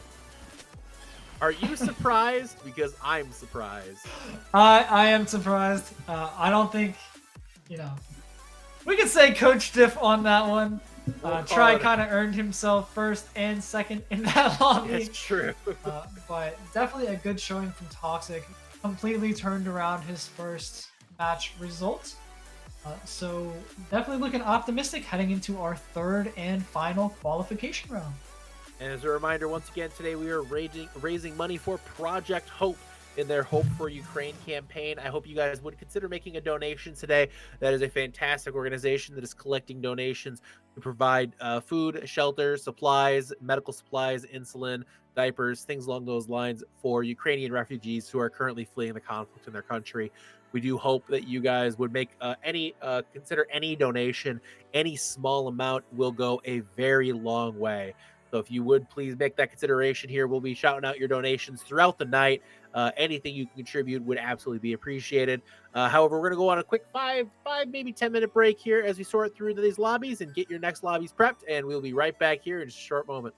are you surprised? Because I'm surprised. I am surprised. I don't think, we could say Coach Diff on that one. Try kind of earned himself first and second in that lobby. That's true. But definitely a good showing from Toxic. Completely turned around his first match result. So definitely looking optimistic heading into our third and final qualification round. And as a reminder, once again, today we are raising money for Project Hope in their Hope for Ukraine campaign. I hope you guys would consider making a donation today. That is a fantastic organization that is collecting donations to provide food, shelter, supplies, medical supplies, insulin, diapers, things along those lines for Ukrainian refugees who are currently fleeing the conflict in their country. We do hope that you guys would make consider any donation. Any small amount will go a very long way. So if you would please make that consideration here, we'll be shouting out your donations throughout the night. Anything you can contribute would absolutely be appreciated. However, we're going to go on a quick 5, maybe 10-minute break here as we sort through these lobbies and get your next lobbies prepped. And we'll be right back here in just a short moment.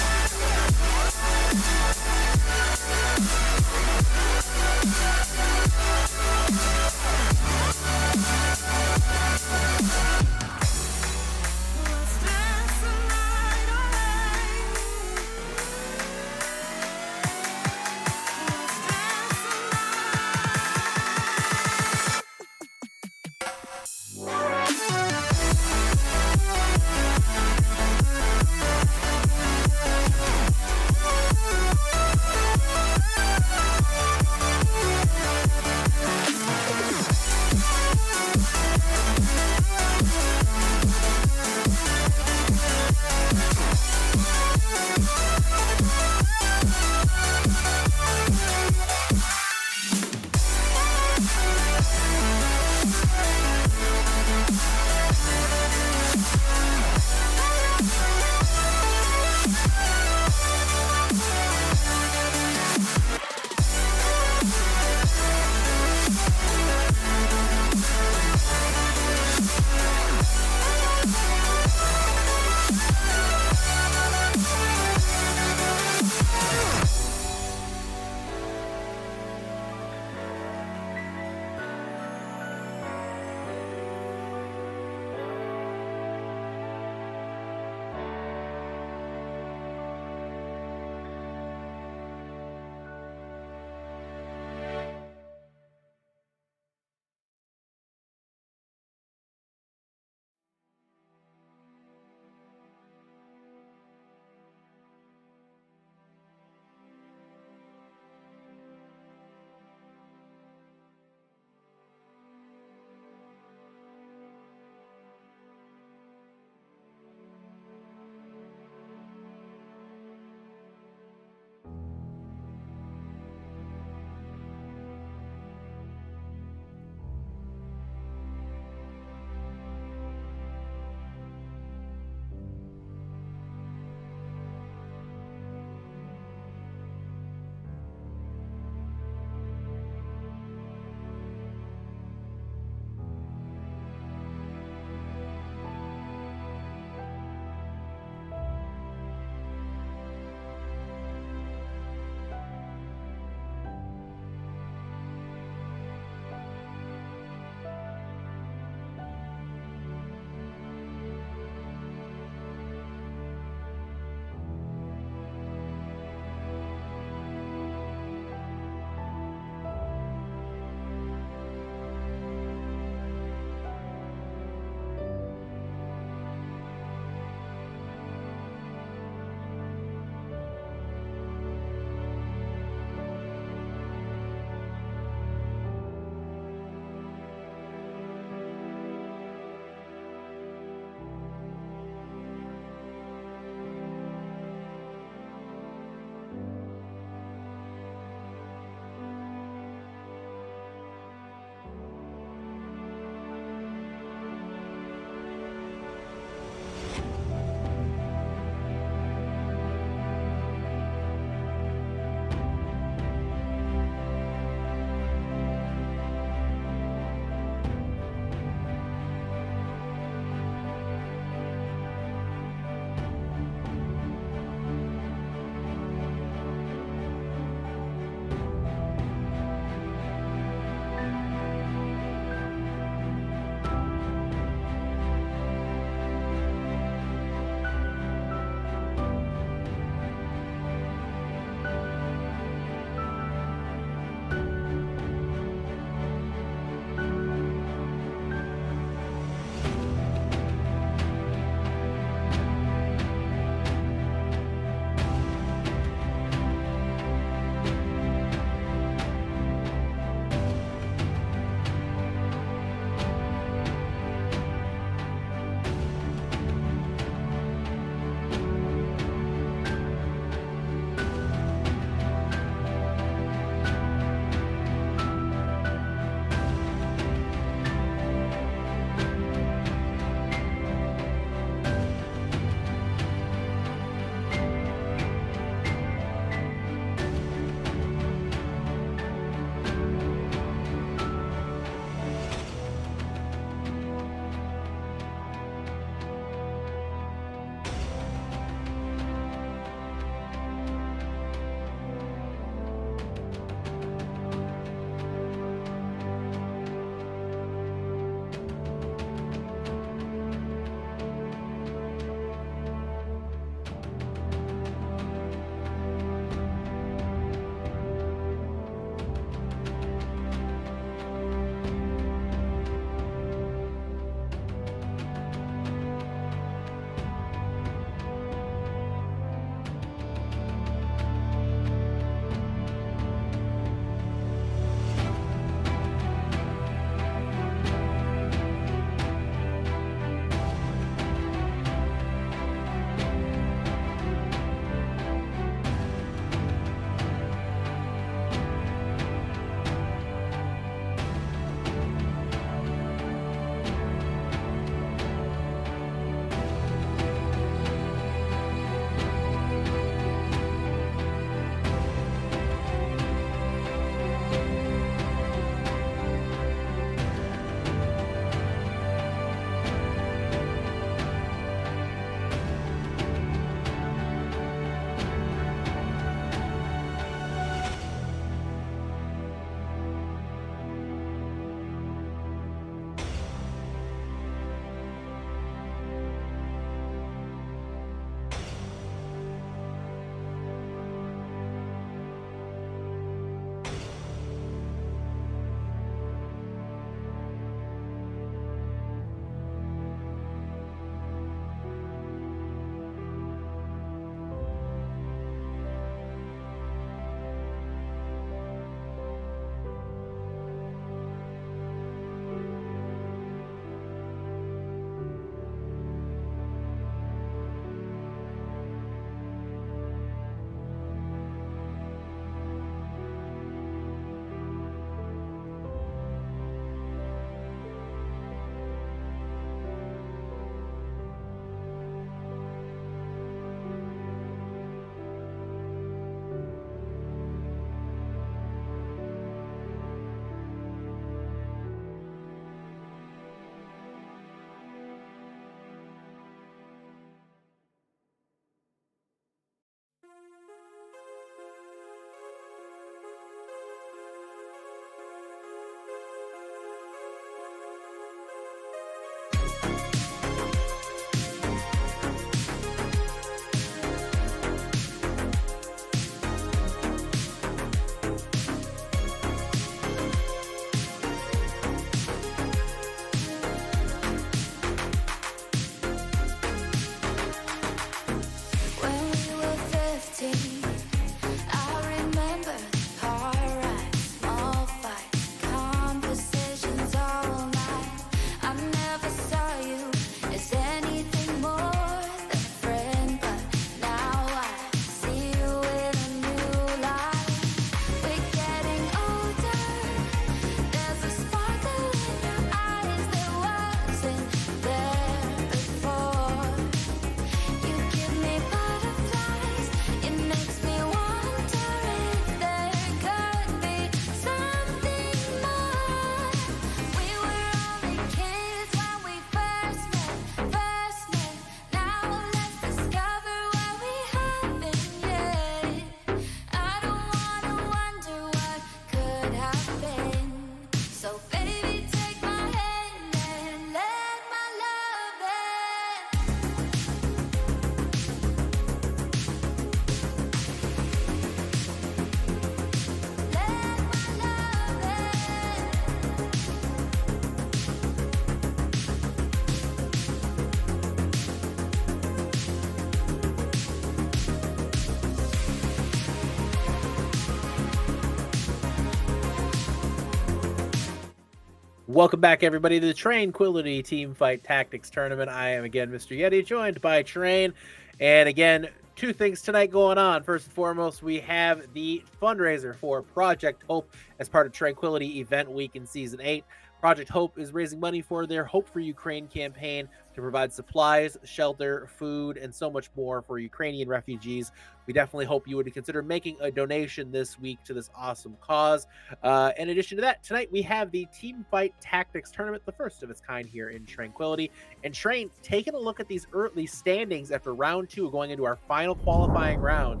Welcome back, everybody, to the Train-quility Teamfight Tactics Tournament. I am again Mr. Yeti, joined by Train. And again, two things tonight going on. First and foremost, we have the fundraiser for Project Hope as part of Train-quility Event Week in Season 8. Project Hope is raising money for their Hope for Ukraine campaign to provide supplies, shelter, food, and so much more for Ukrainian refugees. We definitely hope you would consider making a donation this week to this awesome cause. In addition to that, tonight we have the Teamfight Tactics Tournament, the first of its kind here in Train-quility. And Train, taking a look at these early standings after round 2, going into our final qualifying round.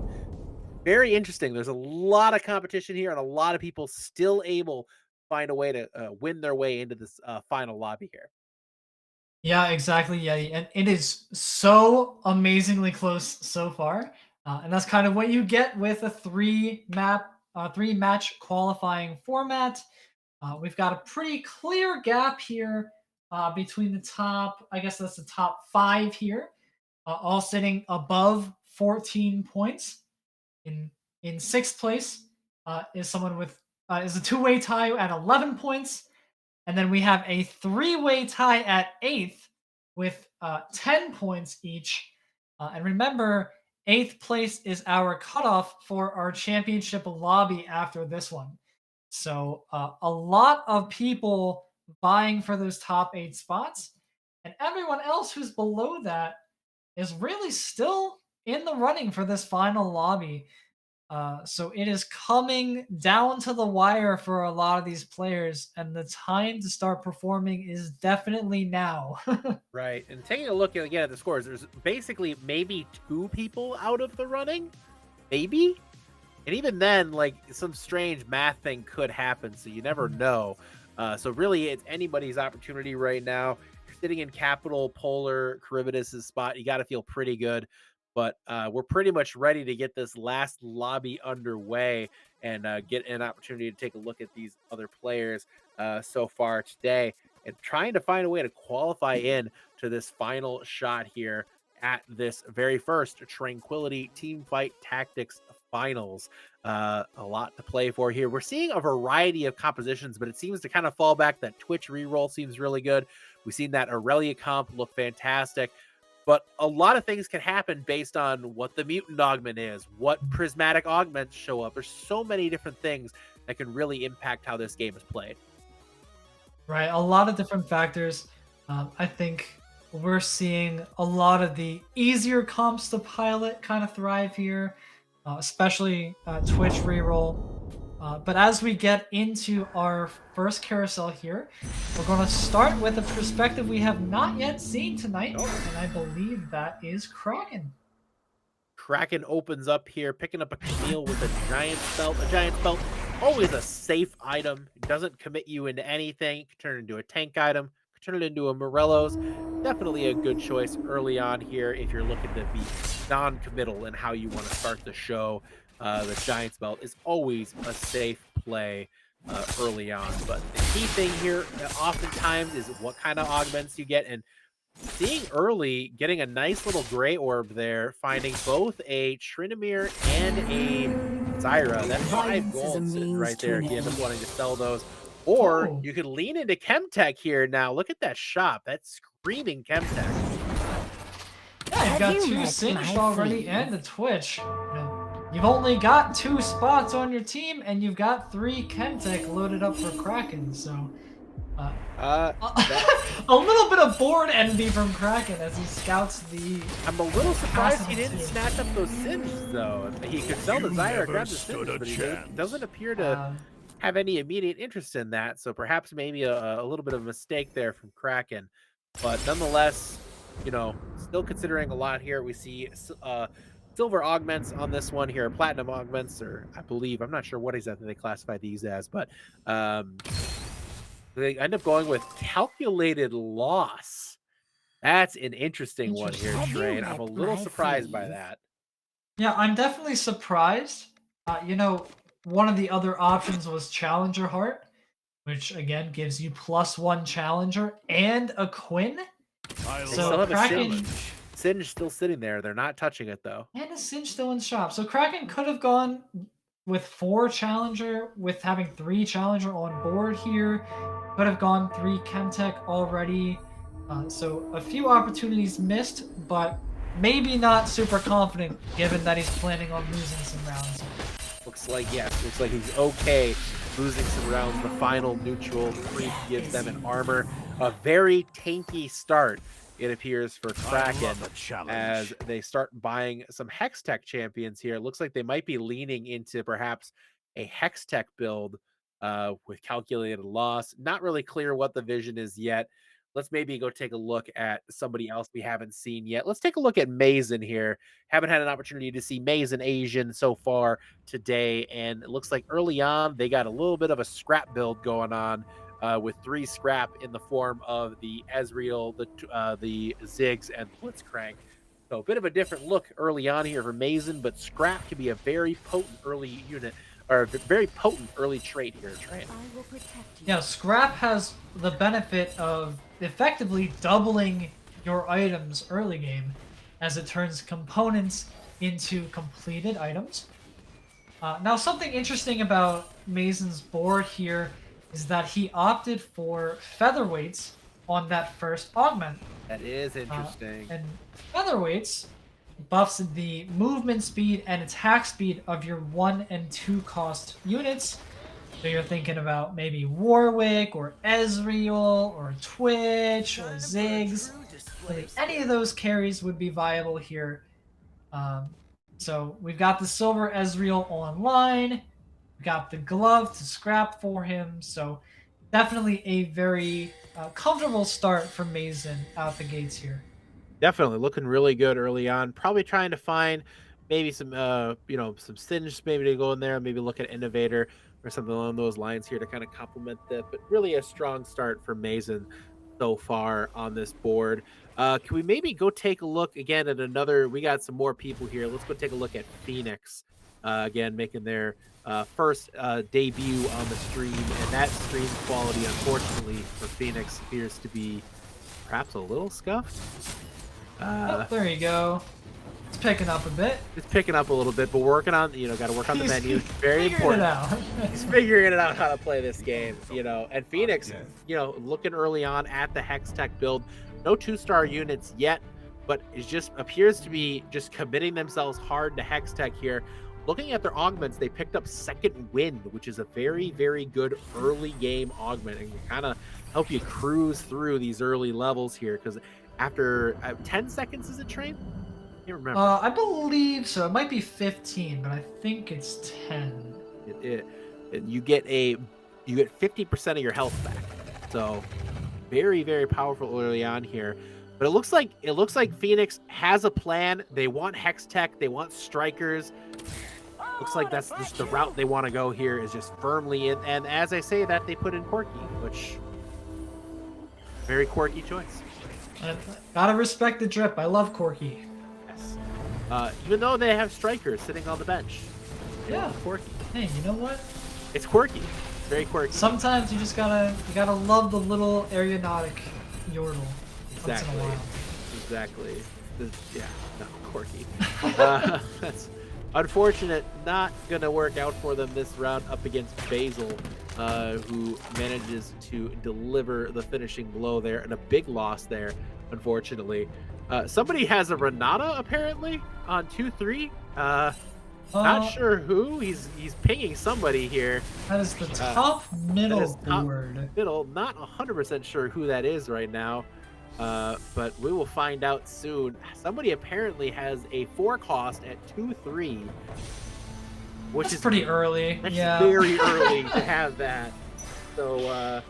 Very interesting. There's a lot of competition here and a lot of people still able to find a way to win their way into this final lobby here. Yeah, exactly, Yeti. And it is so amazingly close so far. And that's kind of what you get with a three-match qualifying format. We've got a pretty clear gap here between the top, I guess that's the top 5 here, all sitting above 14 points. In 6th place is someone with is a two-way tie at 11 points. And then we have a three-way tie at 8th with 10 points each. And remember, 8th place is our cutoff for our championship lobby after this one. So a lot of people vying for those top 8 spots. And everyone else who's below that is really still in the running for this final lobby. So it is coming down to the wire for a lot of these players, and the time to start performing is definitely now. Right. And taking a look again at the scores, there's basically maybe 2 people out of the running. Maybe. And even then, like, some strange math thing could happen, so you never know. So really, it's anybody's opportunity right now. You're sitting in Capital Polar Charybdis' spot. You got to feel pretty good. But we're pretty much ready to get this last lobby underway and get an opportunity to take a look at these other players so far today and trying to find a way to qualify in to this final shot here at this very first Train-quility Teamfight Tactics Finals. A lot to play for here. We're seeing a variety of compositions, but it seems to kind of fall back. That Twitch reroll seems really good. We've seen that Aurelia comp look fantastic. But a lot of things can happen based on what the mutant augment is, what prismatic augments show up. There's so many different things that can really impact how this game is played. Right, a lot of different factors. I think we're seeing a lot of the easier comps to pilot kind of thrive here, especially Twitch reroll. But as we get into our first carousel here, we're going to start with a perspective we have not yet seen tonight, and I believe that is Kraken. Kraken opens up here, picking up a Camille with a giant belt. A giant belt, always a safe item. It doesn't commit you into anything. It can turn it into a tank item. It can turn it into a Morello's. Definitely a good choice early on here if you're looking to be non-committal in how you want to start the show. The Giant's Belt is always a safe play early on. But the key thing here oftentimes is what kind of augments you get. And seeing early, getting a nice little gray orb there, finding both a Trinomir and a Zyra. That's 5 gold sitting right there if you end up wanting to sell those. Or you could lean into Chemtech here now. Look at that shop. That's screaming Chemtech. Yeah, you've got 2 singed already and a Twitch. You've only got 2 spots on your team, and you've got 3 Chemtech loaded up for Kraken, so... a little bit of board envy from Kraken as he scouts the... I'm a little surprised he didn't snatch up those Singes, though. He could sell the Zyra, grab the Singes, but he doesn't appear to have any immediate interest in that, so perhaps maybe a little bit of a mistake there from Kraken. But nonetheless, you know, still considering a lot here. We see silver augments on this one here, platinum augments, or I believe, I'm not sure what exactly they classify these as, but they end up going with calculated loss. That's an interesting one here, Train. I'm a little surprised by that. Yeah, I'm definitely surprised. You know, one of the other options was Challenger Heart, which again gives you +1 Challenger and a Quinn. So Kraken... Singe still sitting there. They're not touching it, though. And a Singe still in shop. So Kraken could have gone with 4 Challenger, with having 3 Challenger on board here, could have gone 3 Chemtech already. So a few opportunities missed, but maybe not super confident given that he's planning on losing some rounds. Looks like, yes, looks like he's okay losing some rounds. The final neutral creep gives them an armor. A very tanky start, it appears, for Kraken as they start buying some Hextech champions here. It looks like they might be leaning into perhaps a Hextech build with calculated loss. Not really clear what the vision is yet. Let's maybe go take a look at somebody else we haven't seen yet. Let's take a look at Mazen here. Haven't had an opportunity to see Mazen Asian so far today, and it looks like early on they got a little bit of a scrap build going on with 3 scrap in the form of the Ezreal, the Ziggs, and Blitzcrank. So a bit of a different look early on here for Mazen, but scrap can be a very potent early unit, or a very potent early trait here, Train. Yeah, scrap has the benefit of effectively doubling your items early game as it turns components into completed items. Now, something interesting about Mazen's board here is that he opted for featherweights on that first augment. That is interesting. And featherweights buffs the movement speed and attack speed of your 1 and 2 cost units. So you're thinking about maybe Warwick or Ezreal or Twitch or Ziggs. Really, any of those carries would be viable here. So we've got the silver Ezreal online. We got the glove to scrap for him. So definitely a very comfortable start for Mazen out the gates here. Definitely looking really good early on. Probably trying to find maybe some some Singe maybe to go in there. Maybe look at Innovator or something along those lines here to kind of complement that. But really a strong start for Mazen so far on this board. Can we maybe go take a look again at another? We got some more people here. Let's go take a look at Phoenix again, making their first debut on the stream, and that stream quality, unfortunately for Phoenix, appears to be perhaps a little scuffed. Oh, there you go. It's picking up a bit. It's picking up a little bit, but working on, got to work on the menu. Very figuring important. It out. He's figuring it out how to play this game, And Phoenix, looking early on at the Hextech build. No 2-star units yet, but it just appears to be just committing themselves hard to Hextech here. Looking at their augments, they picked up Second Wind, which is a very, very good early game augment, and can kind of help you cruise through these early levels here, because after 10 seconds, is it, Train? I can't remember. I believe so. It might be 15, but I think it's 10. You get 50% of your health back. So very, very powerful early on here. But it looks like Phoenix has a plan. They want Hextech. They want strikers. Looks like that's just the route they want to go here, is just firmly in. And as I say that, they put in Corki, which very quirky choice. Gotta respect the drip. I love Corki. Yes. Even though they have strikers sitting on the bench. Yeah. Quirky. Hey, you know what? It's quirky. It's very quirky. Sometimes you just gotta love the little aeronautic yordle. Exactly. Once in a while. Exactly. Yeah. No, quirky. That's unfortunate. Not gonna work out for them this round up against Basil, who manages to deliver the finishing blow there, and a big loss there, unfortunately. Somebody has a Renata apparently on 2-3. Not sure who. He's pinging somebody here. That is the top middle board. Middle. Not 100% sure who that is right now. But we will find out soon. Somebody apparently has a 4 cost at 2-3, which is pretty early. That's yeah, very early to have that. So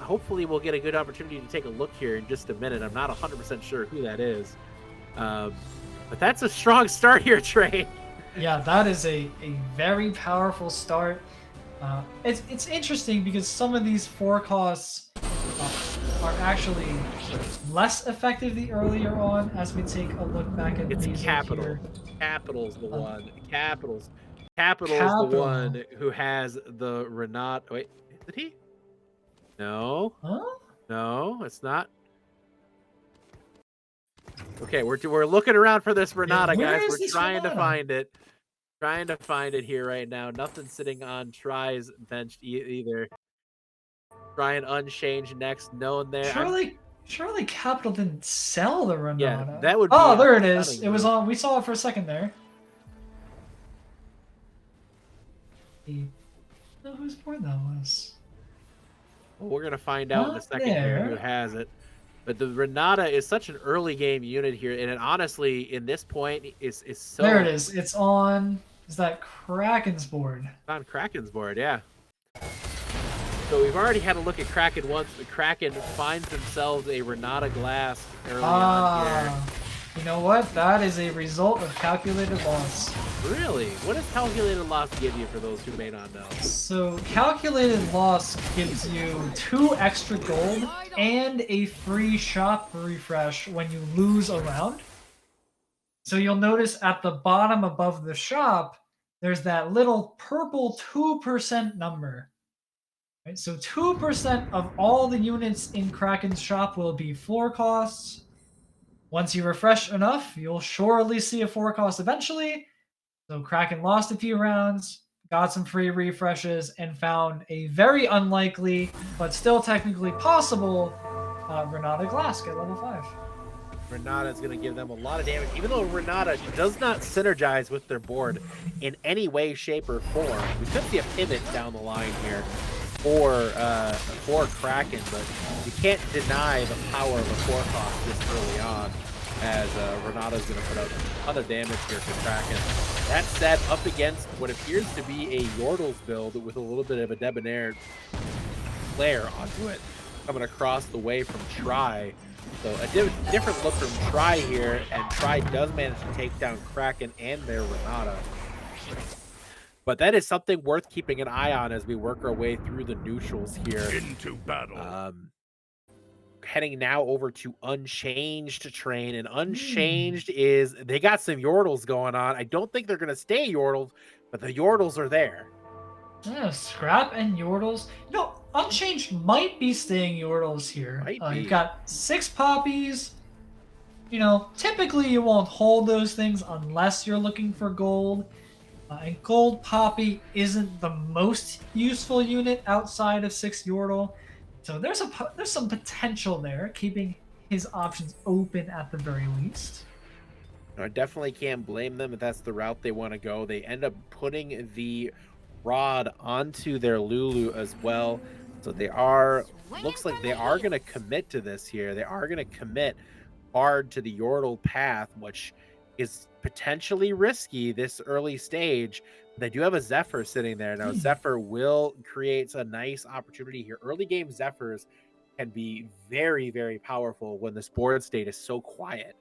hopefully we'll get a good opportunity to take a look here in just a minute. I'm not 100% sure who that is, but that's a strong start here, Trey. Yeah, that is a very powerful start. It's interesting because some of these 4 costs are actually less effective the earlier on as we take a look back at it's these Capital. here. Capital's the one. Capital's the one who has the Renat. Wait, is it he? No. Huh? No, it's not. Okay, we're looking around for this Renata, Yeah, guys. We're trying to find it. Trying to find it here right now. Nothing sitting on Try's bench either. Trying Unchanged next. No one there. Surely Capital didn't sell the Renata. Yeah, that would be Oh, there it a is. stunning It was move. on. We saw it for a second there. Know whose board that was. Well, we're gonna find out in a Not second here who there. has it. But the Renata is such an early game unit here, and it honestly, in this point, is so. There it is. It's on. Is that Kraken's board? On Kraken's board, yeah. So we've already had a look at Kraken once. The Kraken finds themselves a Renata Glass early on here. You know what? That is a result of calculated loss. Really? What does calculated loss give you for those who may not know? So calculated loss gives you 2 extra gold and a free shop refresh when you lose a round. So you'll notice at the bottom above the shop, there's that little purple 2% number. Right? So 2% of all the units in Kraken's shop will be floor costs. Once you refresh enough, you'll surely see a floor cost eventually. So Kraken lost a few rounds, got some free refreshes, and found a very unlikely, but still technically possible, Renata Glass at level 5. Renata is going to give them a lot of damage, even though Renata does not synergize with their board in any way, shape, or form. We could see a pivot down the line here for Kraken, but you can't deny the power of a floor cost this early on, as Renata is going to put out a ton of damage here for Kraken. That said, up against what appears to be a Yordles build with a little bit of a Debonair flare onto it, coming across the way from Try. So a different look from Try here, and Try does manage to take down Kraken and their Renata. But that is something worth keeping an eye on as we work our way through the neutrals here. Into battle. Heading now over to Unchanged Train, and Unchanged is, they got some Yordles going on. I don't think they're going to stay Yordles, but the Yordles are there. Yeah, Scrap and Yordles. No, Unchanged might be staying Yordles here. You've got 6 poppies. You know, typically you won't hold those things unless you're looking for gold. And Gold Poppy isn't the most useful unit outside of 6 Yordle. So there's some potential there, keeping his options open at the very least. I definitely can't blame them if that's the route they want to go. They end up putting the Rod onto their Lulu as well. So they are, looks like they are going to commit to this here. They are going to commit hard to the Yordle path, which is potentially risky this early stage. They do have a Zephyr sitting there. Now, Zephyr will create a nice opportunity here. Early game Zephyrs can be very, very powerful when this board state is so quiet.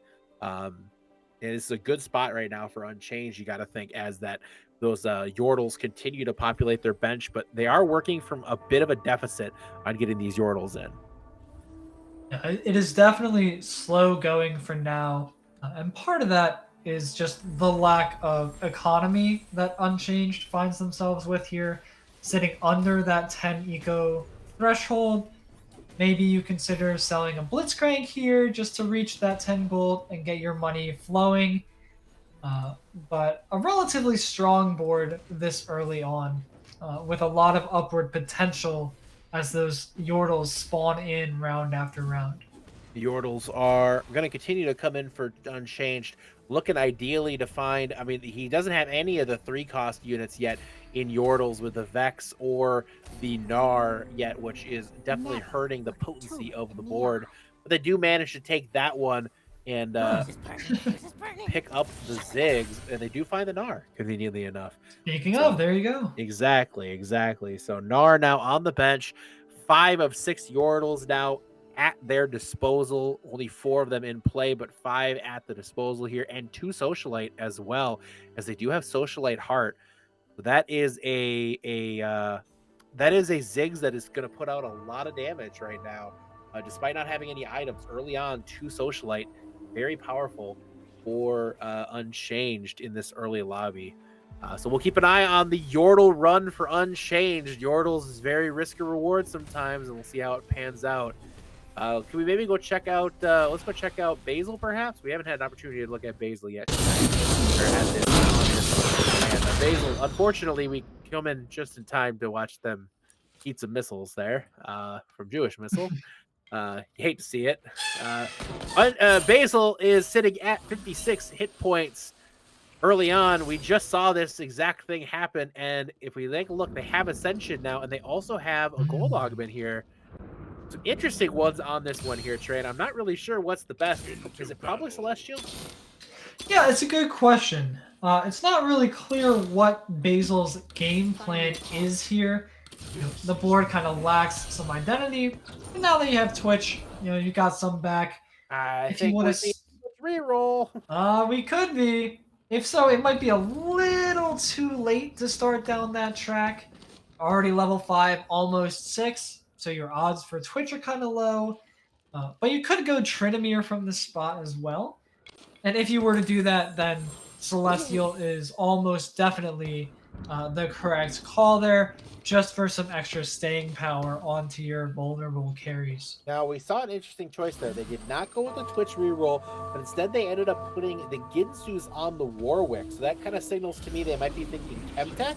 It's a good spot right now for Unchanged, you got to think, as that those Yordles continue to populate their bench, but they are working from a bit of a deficit on getting these Yordles in. Yeah, it is definitely slow going for now, and part of that is just the lack of economy that Unchanged finds themselves with here, sitting under that 10 eco threshold. Maybe you consider selling a Blitzcrank here just to reach that 10 gold and get your money flowing. But a relatively strong board this early on, with a lot of upward potential as those Yordles spawn in round after round. The Yordles are going to continue to come in for Unchanged, looking ideally to find, I mean, he doesn't have any of the 3-cost units yet in Yordles with the Vex or the Gnar yet, which is definitely hurting the potency of the board. But they do manage to take that one and pick up the Ziggs, and they do find the Gnar, conveniently enough. Speaking of, there you go. Exactly. So Gnar now on the bench, 5 of 6 Yordles now at their disposal. Only 4 of them in play, but 5 at the disposal here, and 2 Socialite as well, as they do have Socialite Heart. That is a Ziggs that is going to put out a lot of damage right now, despite not having any items early on. 2 Socialite, very powerful for Unchanged in this early lobby. So we'll keep an eye on the Yordle run for Unchanged. Yordles is very risk and reward sometimes, and we'll see how it pans out. Can we maybe go check out? Let's go check out Basil, perhaps. We haven't had an opportunity to look at Basil yet. Or at this, and Basil. Unfortunately, we come in just in time to watch them eat some missiles there from Jewish Missile. You hate to see it. Basil is sitting at 56 hit points. Early on, we just saw this exact thing happen, and if we take a look, they have Ascension now, and they also have a Gold Augment here. Some interesting ones on this one here, Train. I'm not really sure what's the best. Is it probably Celestial? Yeah, it's a good question. It's not really clear what Basil's game plan is here. You know, the board kind of lacks some identity. And now that you have Twitch, you know, you got some back. I If you think want we're to, seeing a reroll. we could be. If so, it might be a little too late to start down that track. Already level 5, almost 6, so your odds for Twitch are kind of low. But you could go Trinomir from this spot as well. And if you were to do that, then Celestial is almost definitely the correct call there, just for some extra staying power onto your vulnerable carries. Now, we saw an interesting choice there. They did not go with the Twitch reroll, but instead they ended up putting the Ginsu's on the Warwick. So that kind of signals to me they might be thinking Chemtech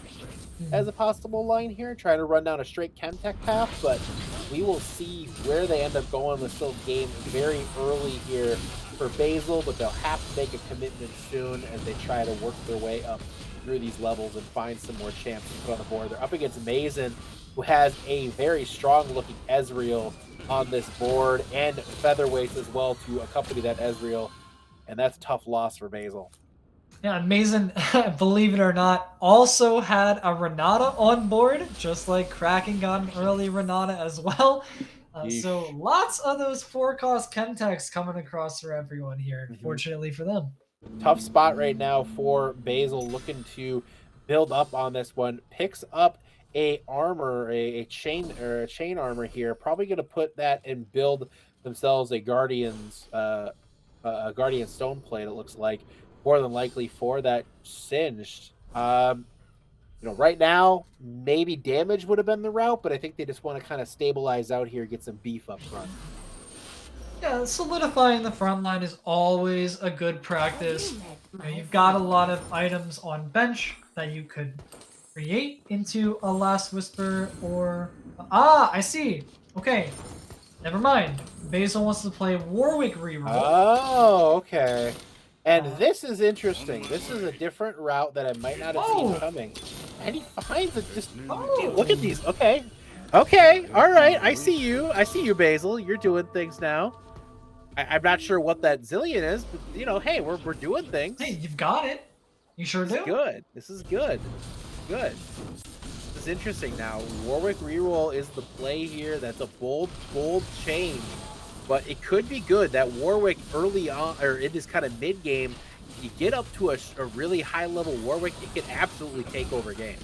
as a possible line here, trying to run down a straight Chemtech path, but we will see where they end up going. With still game very early here for Basil, but they'll have to make a commitment soon as they try to work their way up through these levels and find some more champs to put on the board. They're up against Mazen, who has a very strong looking Ezreal on this board, and featherweights as well to accompany that Ezreal, and that's a tough loss for Basil. Yeah, and Mazen, believe it or not, also had a Renata on board, just like Kraken got an early Renata as well. So lots of those 4-cost Chemtechs coming across for everyone here, fortunately for them. Tough spot right now for Basil, looking to build up on this one. Picks up a armor, a chain armor here. Probably going to put that and build themselves a Guardian's a Guardian Stone Plate. It looks like more than likely for that Singed. You know, right now maybe damage would have been the route, but I think they just want to kind of stabilize out here, get some beef up front. Yeah, solidifying the front line is always a good practice. You know, you've got a lot of items on bench that you could create into a Last Whisper or... Ah, I see. Okay, never mind. Basil wants to play Warwick reroll. Oh, okay. And this is interesting. This is a different route that I might not have seen coming. And he finds it just... Dude, look at these. Okay. Okay. All right. I see you. I see you, Basil. You're doing things now. I'm not sure what that zillion is, but, you know, hey, we're doing things. Hey, you've got it. You sure do. Good. This is good. Good. This is interesting now. Warwick reroll is the play here. That's a bold change. But it could be good. That Warwick early on, or in this kind of mid-game, you get up to a really high-level Warwick, it can absolutely take over games.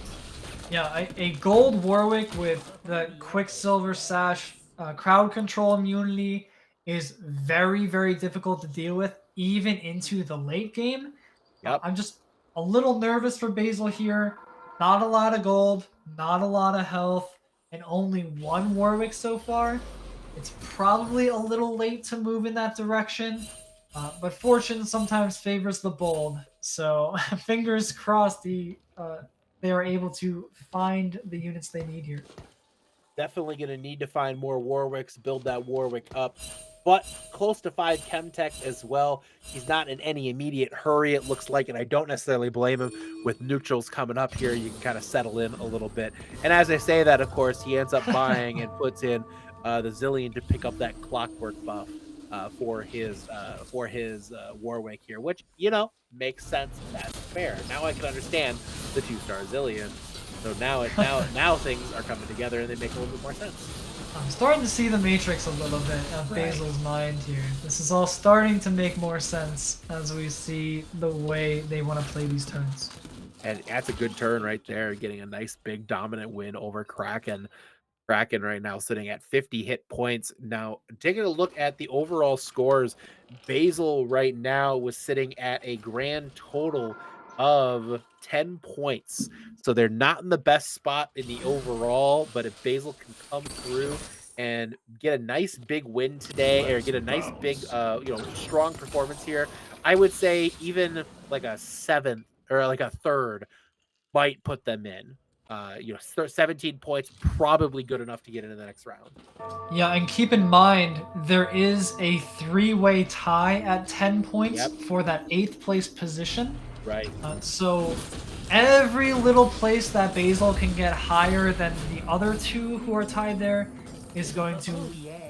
Yeah, a gold Warwick with the Quicksilver Sash crowd control immunity is very, very difficult to deal with, even into the late game. Yep. I'm just a little nervous for Basil here. Not a lot of gold, not a lot of health, and only one Warwick so far. It's probably a little late to move in that direction, but fortune sometimes favors the bold. So fingers crossed they are able to find the units they need here. Definitely going to need to find more Warwicks, build that Warwick up, but close to 5 Chemtech as well. He's not in any immediate hurry, it looks like, and I don't necessarily blame him. With neutrals coming up here, you can kind of settle in a little bit. And as I say that, of course, he ends up buying and puts in the Zillion to pick up that clockwork buff for his Warwick here, which, you know, makes sense. That's fair. Now I can understand the 2-star Zillion. So now things are coming together and they make a little bit more sense. I'm starting to see the matrix a little bit of Basil's mind here. This is all starting to make more sense as we see the way they want to play these turns. And that's a good turn right there, getting a nice big dominant win over Kraken. Kraken right now sitting at 50 hit points. Now, taking a look at the overall scores, Basil right now was sitting at a grand total of 10 points. So they're not in the best spot in the overall, but if Basil can come through and get a nice big win today, or get a nice big, strong performance here, I would say even like a seventh or like a third might put them in. 17 points, probably good enough to get into the next round. Yeah, and keep in mind, there is a three-way tie at 10 points Yep. for that 8th place position. Right. So every little place that Basil can get higher than the other two who are tied there is going to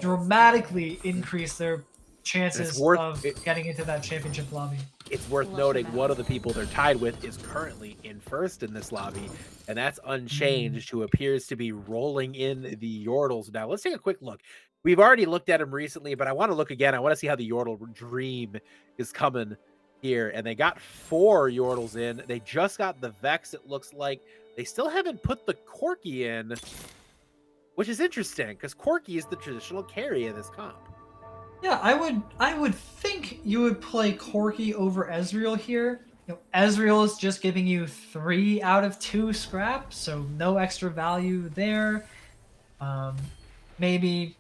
dramatically increase their chances of getting into that championship lobby. It's worth noting one of the people they're tied with is currently in first in this lobby, and that's Unchanged, who appears to be rolling in the Yordles. Now, let's take a quick look. We've already looked at him recently, but I want to look again. I want to see how the Yordle Dream is coming here. And they got 4 Yordles in. They just got the Vex, it looks like. They still haven't put the Corki in, which is interesting, because Corki is the traditional carry of this comp. Yeah, I would think you would play Corki over Ezreal here. Ezreal is just giving you 3 out of 2 scrap, so no extra value there. Maybe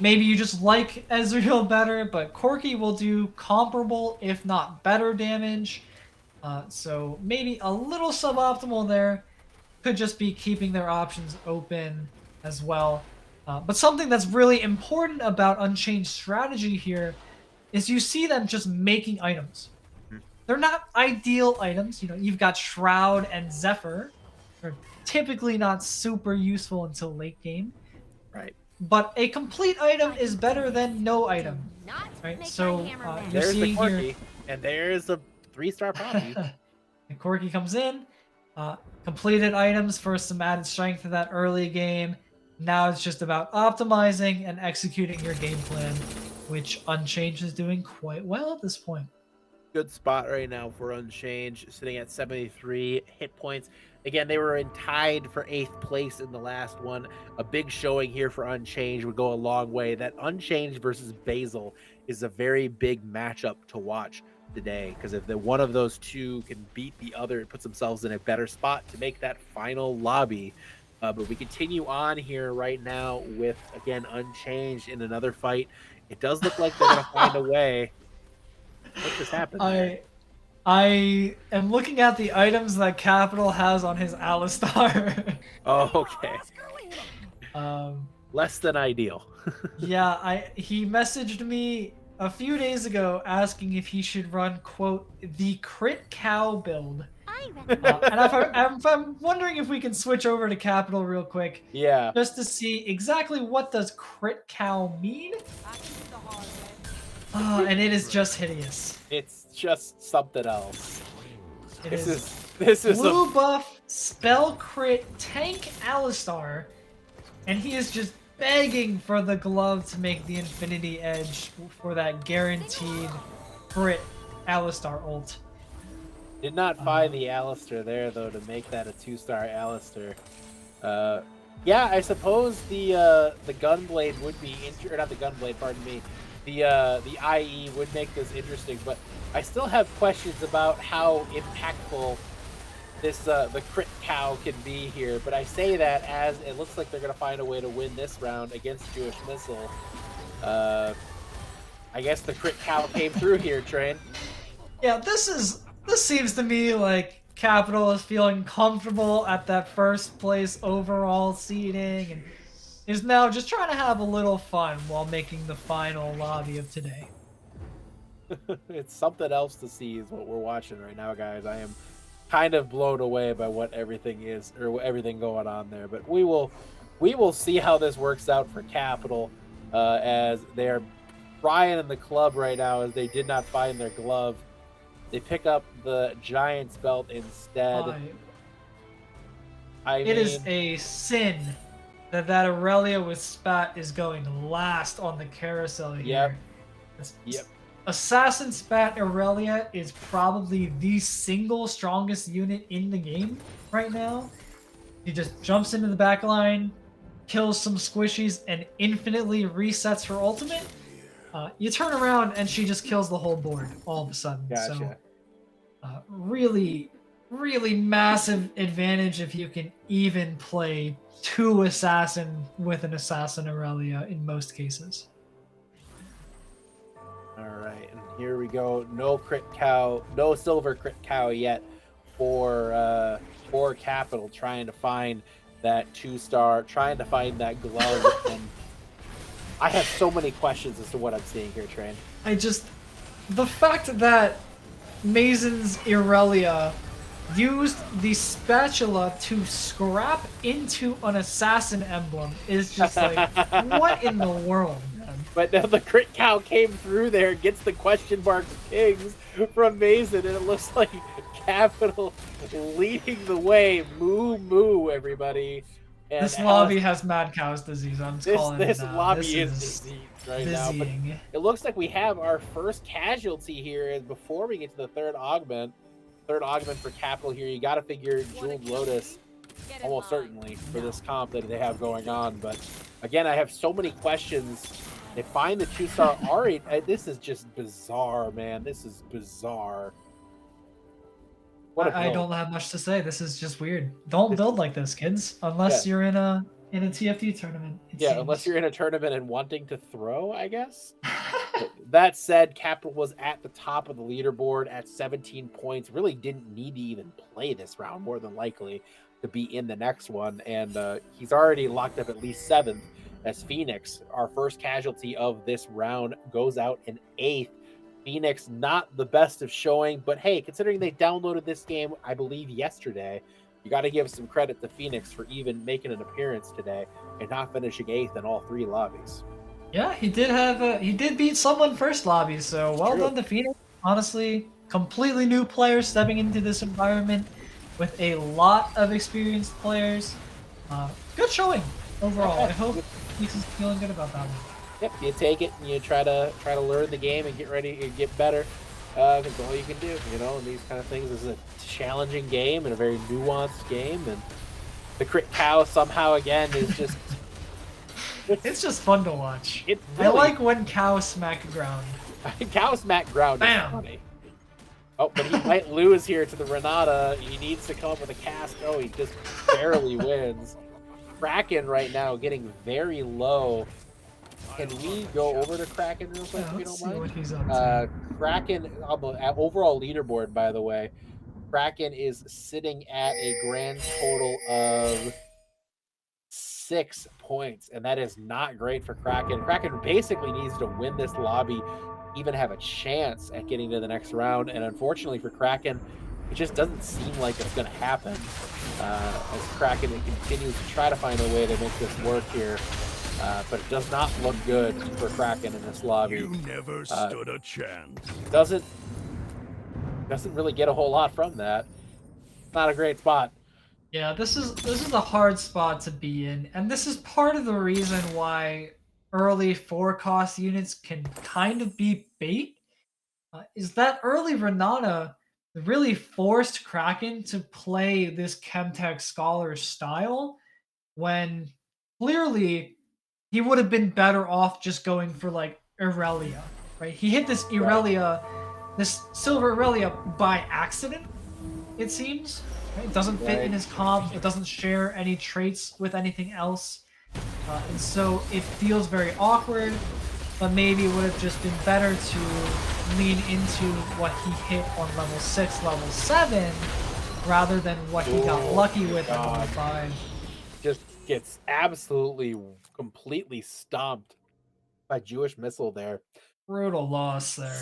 you just like Ezreal better, but Corki will do comparable, if not better damage. So maybe a little suboptimal there. Could just be keeping their options open as well. But something that's really important about Unchanged strategy here is you see them just making items. They're not ideal items. You've got Shroud and Zephyr. They're typically not super useful until late game. Right. But a complete item is better than no item. Right? So there's the Corki, and there's a 3-star Poppy. And Corki comes in. Completed items for some added strength in that early game. Now it's just about optimizing and executing your game plan, which Unchanged is doing quite well at this point. Good spot right now for Unchanged, sitting at 73 hit points. Again, they were tied for 8th place in the last one. A big showing here for Unchanged would go a long way. That Unchanged versus Basil is a very big matchup to watch today, because if one of those two can beat the other, it puts themselves in a better spot to make that final lobby. But we continue on here right now with, again, Unchanged in another fight. It does look like they're going to find a way. What just happened there? I am looking at the items that Capital has on his Alistar. Oh, okay. Less than ideal. Yeah, he messaged me a few days ago asking if he should run, quote, the crit cow build. And I'm wondering if we can switch over to Capital real quick. Yeah. Just to see exactly what does crit cow mean. And it is just hideous. It's just something else. This is blue buff spell crit tank Alistar, and he is just begging for the glove to make the Infinity Edge for that guaranteed crit Alistar ult. Did not find the Alistar there, though, to make that a 2-star Alistar. Yeah, I suppose the Gunblade would be or not the Gunblade, pardon me. The IE would make this interesting, but I still have questions about how impactful this the crit cow can be here. But I say that as it looks like they're going to find a way to win this round against Jewish Missile. I guess the crit cow came through here, Train. Yeah, this seems to me like Capital is feeling comfortable at that first place overall seeding and is now just trying to have a little fun while making the final lobby of today. It's something else to see is what we're watching right now, guys. I am kind of blown away by what everything is, or everything going on there. But we will see how this works out for Capital, as they are Brian in the club right now, as they did not find their glove. They pick up the Giant's belt instead. It is a sin that Aurelia with Spat is going last on the carousel here. Yep. Assassin Spat Aurelia is probably the single strongest unit in the game right now. He just jumps into the back line, kills some squishies, and infinitely resets her ultimate. You turn around and she just kills the whole board all of a sudden. Gotcha. So, really, really massive advantage if you can even play 2 assassin with an assassin Aurelia in most cases. All right, and here we go. No crit cow, no silver crit cow yet for Capital, trying to find that 2-star, trying to find that glove. And I have so many questions as to what I'm seeing here, Train. The fact that Mazen's Irelia used the spatula to scrap into an assassin emblem is just like, what in the world, man? But now the crit cow came through there, gets the question mark pings from Mason, and it looks like Capital leading the way. Moo moo, everybody. And This lobby has mad cow's disease. I'm just calling it this now. lobby This is diseased right now. But dizzying. it looks like we have our first casualty here. And before we get to the third augment for Capital here, you got to figure Jeweled Lotus almost certainly for this comp that they have going on. But again, I have so many questions. They find the 2-star Ari. This is just bizarre, man. This is bizarre. I don't have much to say. This is just weird. Don't build like this, kids, unless you're in a TFT tournament. Unless you're in a tournament and wanting to throw, I guess. That said, Capital was at the top of the leaderboard at 17 points. Really didn't need to even play this round, more than likely, to be in the next one. And he's already locked up at least 7th as Phoenix, our first casualty of this round, goes out in 8th. Phoenix, not the best of showing, but hey, considering they downloaded this game, I believe yesterday, you got to give some credit to Phoenix for even making an appearance today and not finishing 8th in all 3 lobbies. Yeah, he did beat someone first lobby, so well done to Phoenix. Honestly, completely new players stepping into this environment with a lot of experienced players. Good showing overall. I hope Phoenix is feeling good about that one. Yep, you take it and you try to learn the game and get ready and get better. That's all you can do, and these kind of things. This is a challenging game and a very nuanced game, and the crit cow somehow again is just it's just fun to watch. I like when cow smack ground. Cow smack ground is funny. Oh, but he might lose here to the Renata. He needs to come up with a cast. Oh, he just barely wins. Kraken right now getting very low. Can we go over to Kraken real quick if you don't mind? What he's up to. Kraken on the overall leaderboard, by the way, Kraken is sitting at a grand total of 6 points, and that is not great for Kraken. Kraken basically needs to win this lobby, even have a chance at getting to the next round, and unfortunately for Kraken, it just doesn't seem like it's going to happen as Kraken continues to try to find a way to make this work here. But it does not look good for Kraken in this lobby. You never stood a chance. Doesn't really get a whole lot from that. Not a great spot. Yeah, this is a hard spot to be in, and this is part of the reason why early 4-cost units can kind of be bait. Is that early Renata really forced Kraken to play this Chemtech Scholar style when clearly he would have been better off just going for like Irelia, right? He hit this Irelia, this silver Irelia by accident, it seems. Right? It doesn't fit in his comp. It doesn't share any traits with anything else. And so it feels very awkward, but maybe it would have just been better to lean into what he hit on level 6, level 7, rather than what he got lucky with at level 5. Just gets absolutely, completely stomped by Jewish Missile there. Brutal loss there.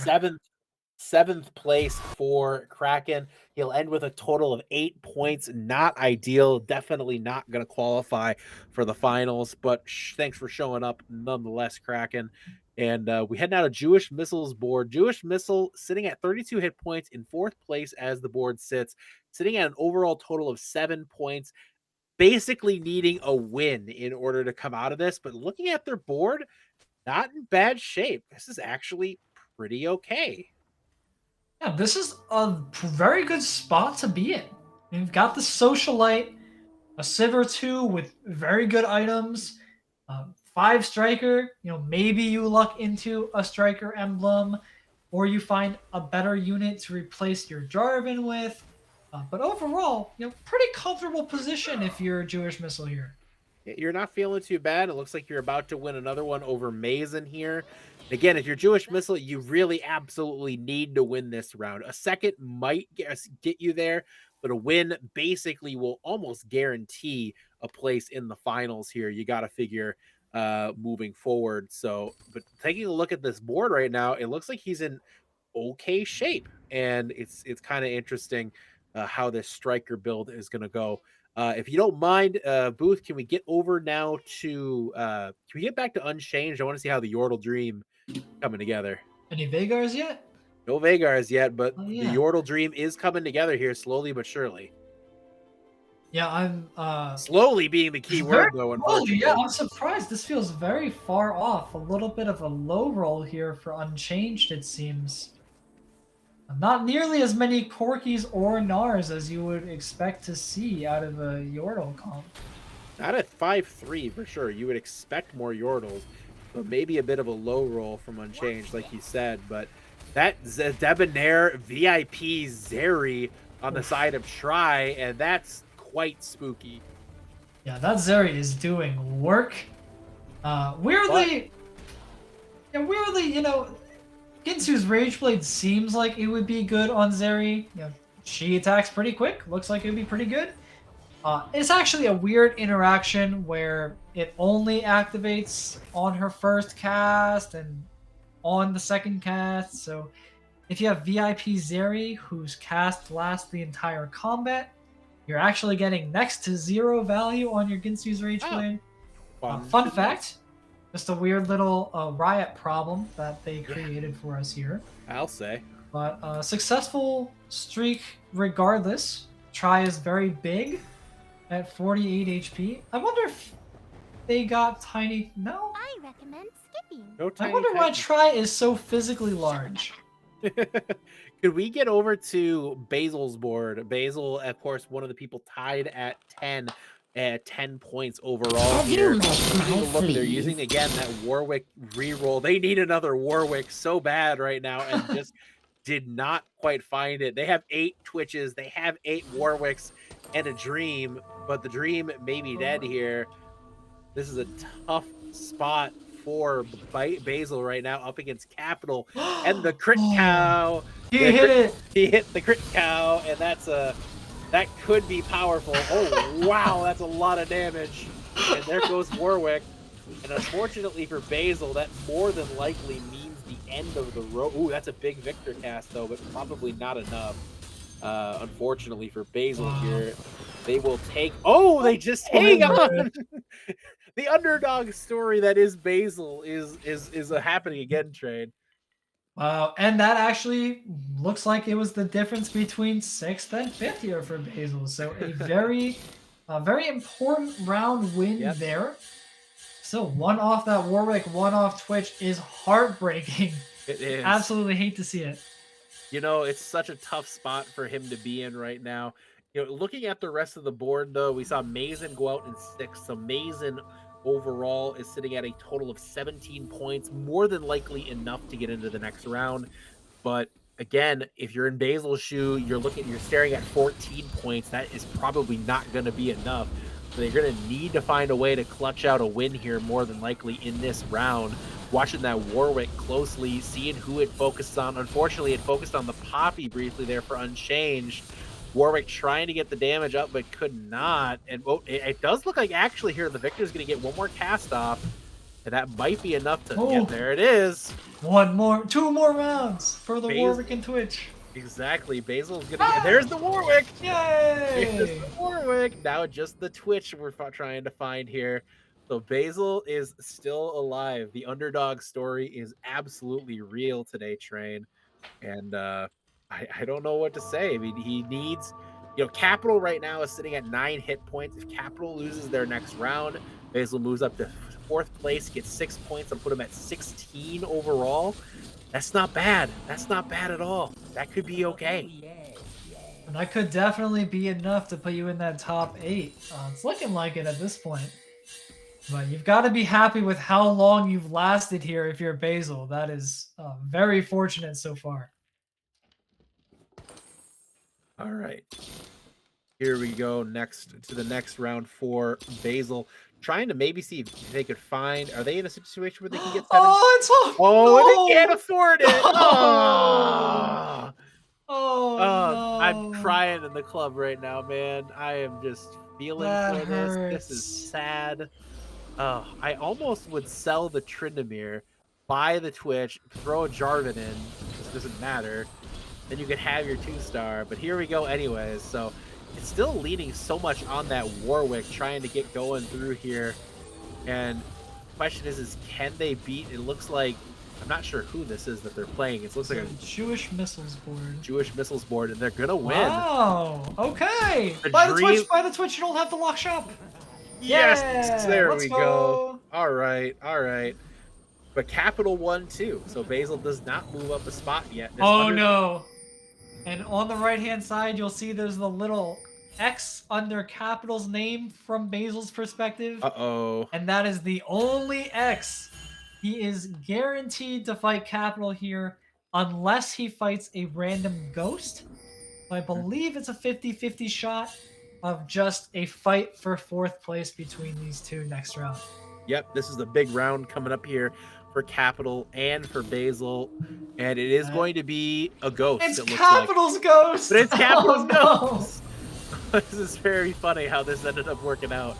Seventh place for Kraken. He'll end with a total of 8 points. Not ideal. Definitely not going to qualify for the finals, but thanks for showing up nonetheless, Kraken. And we head now to Jewish Missile's board. Jewish Missile sitting at 32 hit points in 4th place as the board sits, sitting at an overall total of 7 points, basically needing a win in order to come out of this. But looking at their board, not in bad shape. This is actually pretty okay. Yeah, this is a very good spot to be in. You've got the Socialite, a Civ or 2 with very good items, 5 Striker, maybe you luck into a Striker emblem, or you find a better unit to replace your Jarvan with. But overall, pretty comfortable position if you're a Jewish Missile here. You're not feeling too bad. It looks like you're about to win another one over Mason here. Again, if you're Jewish Missile, you really absolutely need to win this round. A second might get you there, but a win basically will almost guarantee a place in the finals here. You got to figure moving forward. So, but taking a look at this board right now, it looks like he's in okay shape, and it's kind of interesting how this striker build is going to go. If you don't mind, Booth, can we get over now to can we get back to Unchanged? I want to see how the Yordle Dream coming together. Any Vagars yet? No Vagars yet, but yeah. the Yordle Dream is coming together here slowly but surely. Yeah, I'm slowly being the key word though, unfortunately. Yeah, I'm surprised. This feels very far off. A little bit of a low roll here for Unchanged, it seems. Not nearly as many Corkis or Nars as you would expect to see out of a Yordle comp. Not at 5-3 for sure. You would expect more Yordles, but maybe a bit of a low roll from Unchanged, like you said. But that Debonair VIP Zeri on the side of Try, and that's quite spooky. Yeah, that Zeri is doing work. Weirdly, Ginsu's Rage Blade seems like it would be good on Zeri. She attacks pretty quick. Looks like it would be pretty good. It's actually a weird interaction where it only activates on her first cast and on the second cast. So if you have VIP Zeri whose cast lasts the entire combat, you're actually getting next to 0 value on your Ginsu's Rage Blade. Fun fact. Just a weird little riot problem that they created for us here. I'll say. But successful streak regardless. Try is very big at 48 HP. I wonder if they got tiny... No? I recommend skipping. No tiny I wonder why Try is so physically large. Could we get over to Basil's board? Basil, of course, one of the people tied at 10 points overall here. Look, they're using again that Warwick reroll. They need another Warwick so bad right now, and just did not quite find it. They have 8 Twitches, they have 8 Warwicks, and a Dream, but the Dream may be dead here. This is a tough spot for Basil right now, up against Capital and the crit cow. He hit it. He hit the crit cow, and that could be powerful. Oh, wow, that's a lot of damage. And there goes Warwick. And unfortunately for Basil, that more than likely means the end of the road. Ooh, that's a big Victor cast, though, but probably not enough. Unfortunately for Basil here, they will take... Oh, they just hang on! The underdog story that is Basil is a happening again, Train. Wow, and that actually looks like it was the difference between 6th and 5th here for Basil. So a very important round win there. So 1 off that Warwick, 1 off Twitch is heartbreaking. It is. Absolutely hate to see it. It's such a tough spot for him to be in right now. Looking at the rest of the board, though, we saw Mason go out in 6th. So Mason overall is sitting at a total of 17 points, more than likely enough to get into the next round. But again, if you're in Basil's shoe, you're staring at 14 points. That is probably not going to be enough. So they're going to need to find a way to clutch out a win here, more than likely in this round. Watching that Warwick closely, seeing who it focused on. Unfortunately, it focused on the Poppy briefly there for Unchanged. Warwick trying to get the damage up, but could not. And it does look like actually here the Victor's going to get 1 more cast off. And that might be enough to get there. It is. 2 more rounds for the Warwick and Twitch. Exactly. Basil's going to get... There's the Warwick! Yay! There's the Warwick! Now just the Twitch we're trying to find here. So Basil is still alive. The underdog story is absolutely real today, Train. And I don't know what to say. I mean, he needs... Capital right now is sitting at 9 hit points. If Capital loses their next round, Basil moves up to 4th place, gets 6 points, and put him at 16 overall. That's not bad. That's not bad at all. That could be okay. And that could definitely be enough to put you in that top 8. It's looking like it at this point. But you've got to be happy with how long you've lasted here if you're Basil. That is very fortunate so far. All right. Here we go next to the next round for Basil. Trying to maybe see if they could find. Are they in a situation where they can get 7? Oh, it's Oh, and they can't no! afford it. Oh. Oh I'm no! crying in the club right now, man. I am just feeling That for this. This is hurts. sad. Oh, I almost would sell the Tryndamere, buy the Twitch, throw a Jarvan in. This doesn't matter. Then you could have your 2-star. But here we go anyways. So it's still leaning so much on that Warwick trying to get going through here. And the question is can they beat? It looks like, I'm not sure who this is that they're playing. It looks like a Jewish missiles board. Jewish missiles board, and they're gonna win. Wow. Okay. The Buy the dream- Twitch. Buy the Twitch. You don't have to lock shop. Yes, Yeah, there let's we go. All right, all right. But Capital won too, so Basil does not move up a spot yet. This Oh no. And on the right-hand side, you'll see there's the little X under Capital's name from Basil's perspective. Uh-oh. And that is the only X. He is guaranteed to fight Capital here unless he fights a random ghost. So I believe it's a 50-50 shot of just a fight for 4th place between these two next round. Yep, this is the big round coming up here for Capital and for Basil, and it is going to be a ghost. It's it looks Capital's ghost! But it's Capital's Oh, ghost! This is very funny how this ended up working out.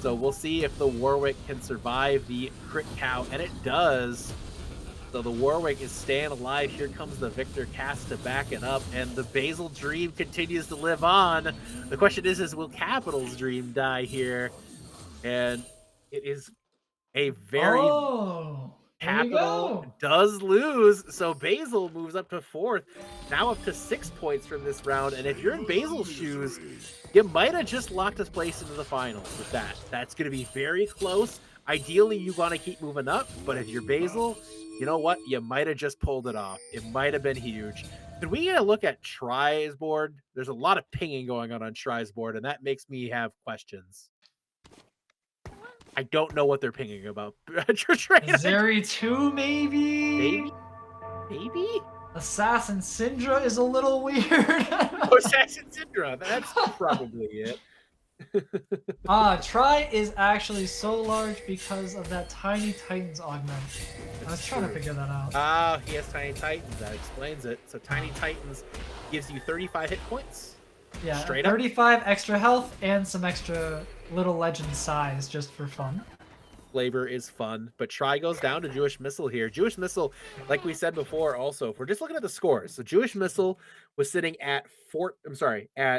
So we'll see if the Warwick can survive the crit cow, and it does. So the Warwick is staying alive. Here comes the Victor cast to back it up, and the Basil dream continues to live on. The question is will Capital's dream die here? And it is a very Capital does lose, so Basil moves up to 4th, now up to 6 points from this round. And if you're in Basil's shoes, you might have just locked his place into the finals with that. That's going to be very close. Ideally, you want to keep moving up, but if you're Basil, you know what? You might have just pulled it off. It might have been huge. Could we get a look at Try's board? There's a lot of pinging going on Try's board, and that makes me have questions. I don't know what they're pinging about. Zeri 2, maybe? Maybe? Assassin Syndra is a little weird. Assassin Syndra, that's probably it. Try is actually so large because of that Tiny Titans augment. I was trying to figure that out. He has Tiny Titans. That explains it. So Tiny Titans gives you 35 hit points. Yeah, straight 35 extra health and some extra little legend size just for fun. Flavor is fun, but Try goes down to Jewish Missile here. Jewish Missile, like we said before, also, if we're just looking at the scores, so Jewish Missile was sitting at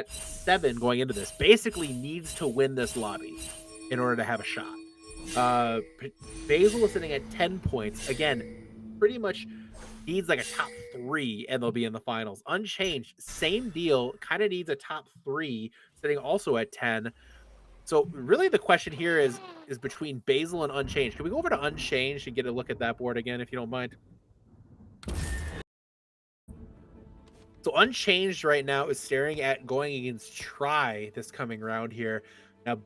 7 going into this. Basically needs to win this lobby in order to have a shot. Basil is sitting at 10 points. Again, pretty much needs like a top 3 and they'll be in the finals. Unchanged, same deal, kind of needs a top 3, sitting also at 10. So really the question here is between Basil and Unchanged. Can we go over to Unchanged and get a look at that board again, if you don't mind? So Unchanged right now is staring at going against Try this coming round here. Now,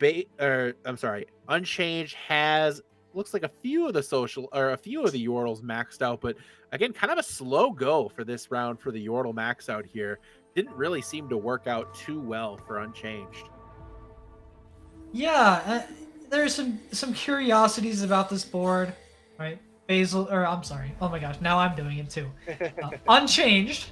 Unchanged has looks like a few of the Yordles maxed out, but again, kind of a slow go for this round for the Yordle max out here. Didn't really seem to work out too well for Unchanged. Yeah, there's some curiosities about this board, right? Oh my gosh, now I'm doing it too. Unchanged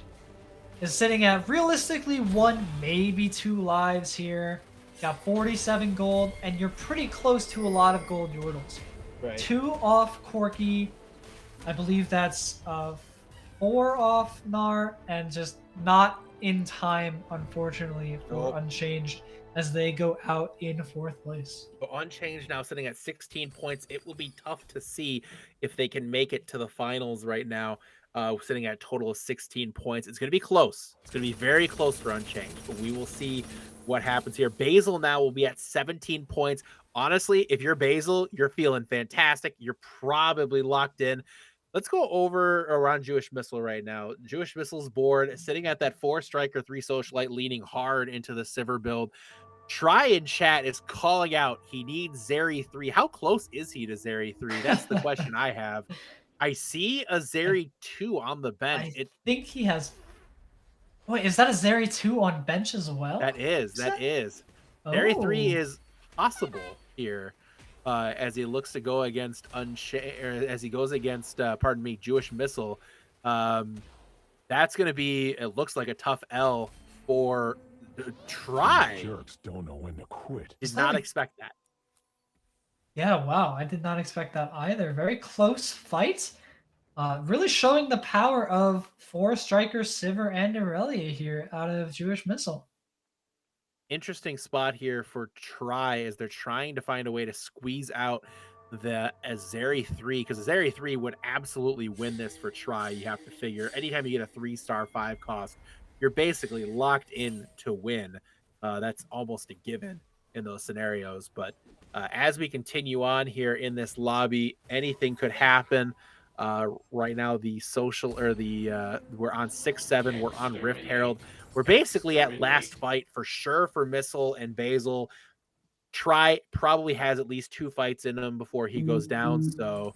is sitting at realistically 1, maybe 2 lives here. Got 47 gold, and you're pretty close to a lot of gold Yordles. Right. 2 off Corki, I believe that's 4 off Gnar, and just not in time, unfortunately, for Unchanged as they go out in 4th place. So Unchanged now sitting at 16 points. It will be tough to see if they can make it to the finals right now, sitting at a total of 16 points. It's going to be close. It's going to be very close for Unchanged, but we will see what happens here. Basil now will be at 17 points. Honestly, if you're Basil, you're feeling fantastic. You're probably locked in. Let's go over around Jewish Missile right now. Jewish Missile's board sitting at that 4 striker, 3 socialite, leaning hard into the Sivir build. Try in chat is calling out he needs Zeri 3. How close is he to Zeri 3? That's the question I have. I see a Zeri 2 on the bench. I think he has Wait, is that a Zeri 2 on bench as well? That is. Zeri 3 is possible here as he looks to go against as he goes against, pardon me, Jewish Missile. That's going to be, it looks like a tough L for Try. Jerks don't know when to quit. Did not expect that. Yeah, wow. I did not expect that either. Very close fight. Really showing the power of 4 strikers, Sivir and Irelia here out of Jewish Missile. Interesting spot here for Try as they're trying to find a way to squeeze out the Azeri 3, because Azeri 3 would absolutely win this for Try. You have to figure anytime you get a 3-star 5 cost, you're basically locked in to win. That's almost a given in those scenarios. But as we continue on here in this lobby, anything could happen. Right now, the social or the we're on 6-7. We're on Rift Herald. We're basically at last fight for sure for Missile and Basil. Try probably has at least 2 fights in him before he goes down. So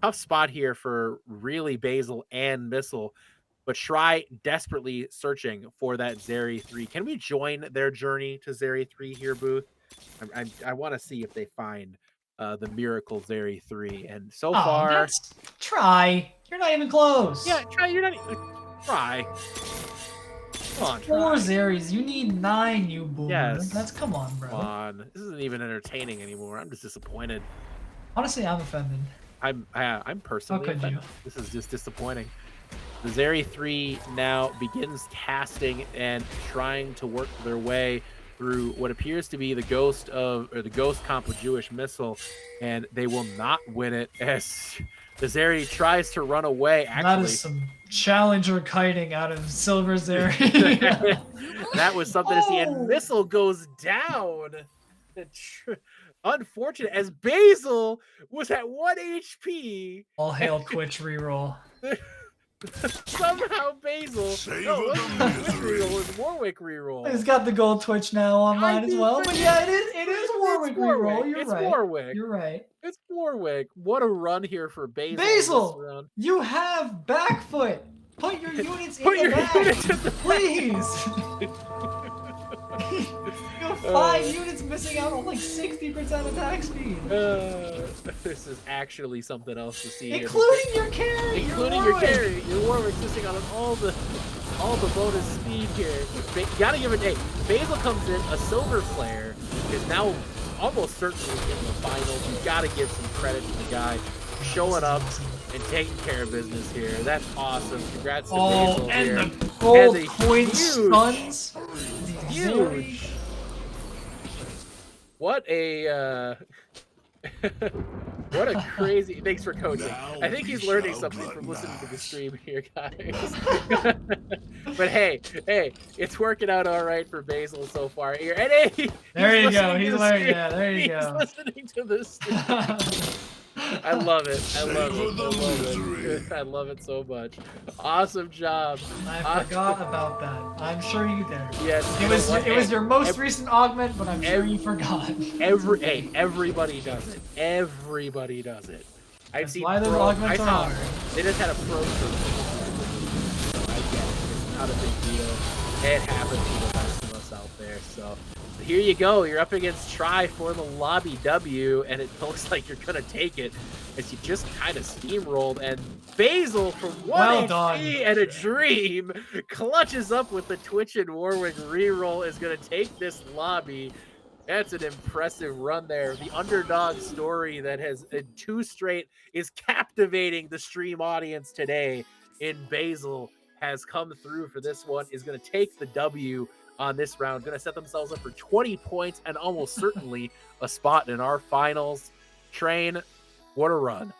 tough spot here for really Basil and Missile. But Try desperately searching for that Zeri 3. Can we join their journey to Zeri 3 here, Booth? I want to see if they find the miracle Zeri 3. And so far, that's Try. You're not even close. Yeah, Try. You're not even Try. Come on, 4 Zeris. You need 9, you boomer. Yes. That's come on, bro. Come on. This isn't even entertaining anymore. I'm just disappointed. Honestly, I'm offended. I'm personally How could offended. This is just disappointing. The Zeri 3 now begins casting and trying to work their way through what appears to be the ghost comp of Jewish Missile, and they will not win it as the Zeri tries to run away. Actually, that is some challenger kiting out of Silver Zeri. that was something to see. And Missile goes down. Unfortunate, as Basil was at 1 HP. All hail Twitch reroll. Somehow Basil. No, it was Warwick reroll. He's got the gold Twitch now online as well. But yeah, it is Warwick reroll. You're right. Warwick. You're right. It's Warwick. What a run here for Basil. Basil, you have back foot. Put your units in the back, please. You have 5 units missing out on like 60% attack speed. This is actually something else to see. Including your carry. Including your carry. Your Warwick's missing out on all the bonus speed here. You gotta give it a Basil comes in, a silver player, is now almost certainly in the finals. You gotta give some credit to the guy showing up and taking care of business here. That's awesome. Congrats to Basil here. And the gold point stuns. Huge. What a what a crazy. Thanks for coaching. I think he's learning something from listening to the stream here, guys. But hey, it's working out all right for Basil so far here. And hey, there you go. He's learning. Yeah, there you go. He's listening to this. I love it. I love it. I love it so much. Awesome job. I forgot about that. I'm sure you did. Yes. It was your most recent augment, but I'm sure you forgot. Everybody does it. Everybody does it. I've seen why the augments are hard. They just had a pro I get it. It's not a big deal. It happens to the rest of us out there. So here you go. You're up against Try for the lobby W, and it looks like you're gonna take it as you just kind of steamrolled. And Basil from 1 HP and a dream clutches up with the Twitch and Warwick reroll. Is gonna take this lobby. That's an impressive run there. The underdog story that has 2 straight is captivating the stream audience today. In Basil has come through for this one. Is going to take the W on this round. Going to set themselves up for 20 points and almost certainly a spot in our finals. Train, what a run.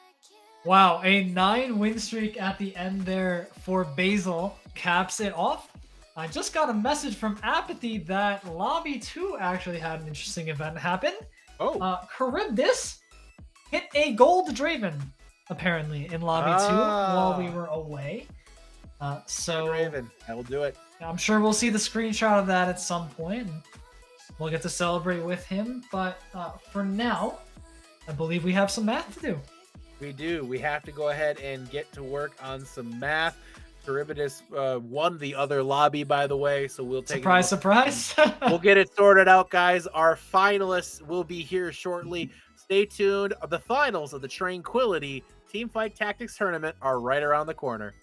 Wow, a 9-win streak at the end there for Basil caps it off. I just got a message from Apathy that Lobby 2 actually had an interesting event happen. Charybdis hit a gold Draven, apparently, in Lobby 2 while we were away. So Draven, I will do it. I'm sure we'll see the screenshot of that at some point. And we'll get to celebrate with him. But for now, I believe we have some math to do. We do. We have to go ahead and get to work on some math. Charybdis won the other lobby, by the way, so we'll take Surprise, surprise. We'll get it sorted out, guys. Our finalists will be here shortly. Stay tuned. The finals of the Train-quility Teamfight Tactics Tournament are right around the corner.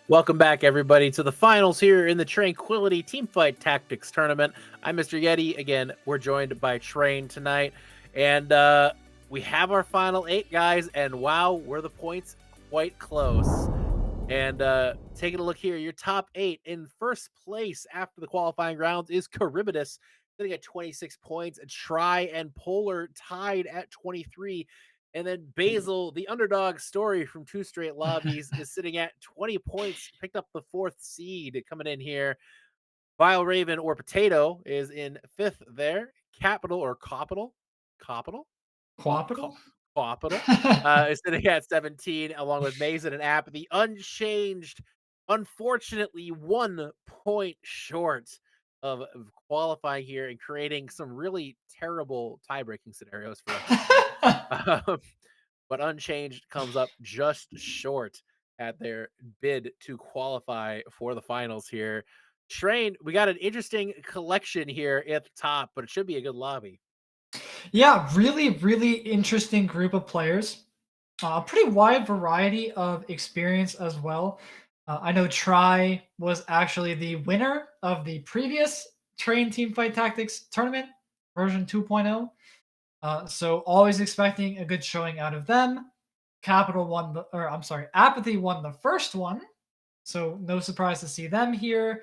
Welcome back, everybody, to the finals here in the Train-quility Teamfight Tactics Tournament. I'm Mr. Yeti. Again, we're joined by Train tonight. And we have our final 8, guys. And wow, were the points quite close. And taking a look here, your top 8 in first place after the qualifying rounds is Charybdis, sitting at 26 points. Try and Polar tied at 23. And then Basil, the underdog story from 2 straight lobbies, is sitting at 20 points, picked up the 4th seed coming in here. Vile Raven or Potato is in 5th there. Capital or Copital? Copital? Cooperative? Copital is sitting at 17, along with Mason and App. The unchanged, unfortunately, 1 point short of qualifying here and creating some really terrible tie-breaking scenarios for us. But Unchanged comes up just short at their bid to qualify for the finals here. Train, we got an interesting collection here at the top, but it should be a good lobby. Yeah, really, really interesting group of players. A pretty wide variety of experience as well. I know Try was actually the winner of the previous Train Teamfight Tactics tournament, version 2.0. So always expecting a good showing out of them. Apathy won the first one. So no surprise to see them here.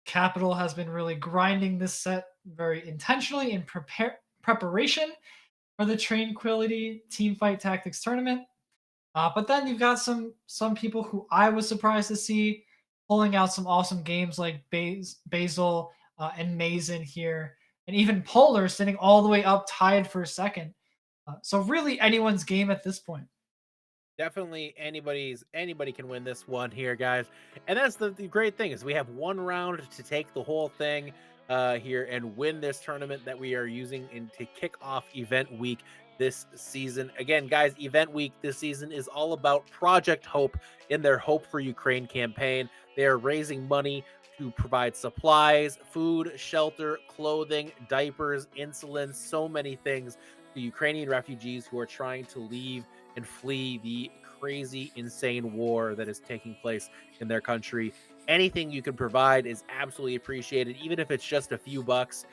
Capital has been really grinding this set very intentionally in preparation for the Train-quility Teamfight Tactics tournament. But then you've got some people who I was surprised to see pulling out some awesome games like Basil and Mason here, and even Polar sitting all the way up tied for second. So really anyone's game at this point. Definitely anybody can win this one here, guys. And that's the great thing is we have 1 round to take the whole thing here and win this tournament that we are using to kick off event week this season. Again, guys, event week this season is all about Project Hope in their Hope for Ukraine campaign. They are raising money to provide supplies, food, shelter, clothing, diapers, insulin, so many things to Ukrainian refugees who are trying to leave and flee the crazy, insane war that is taking place in their country. Anything you can provide is absolutely appreciated, even if it's just a few bucks.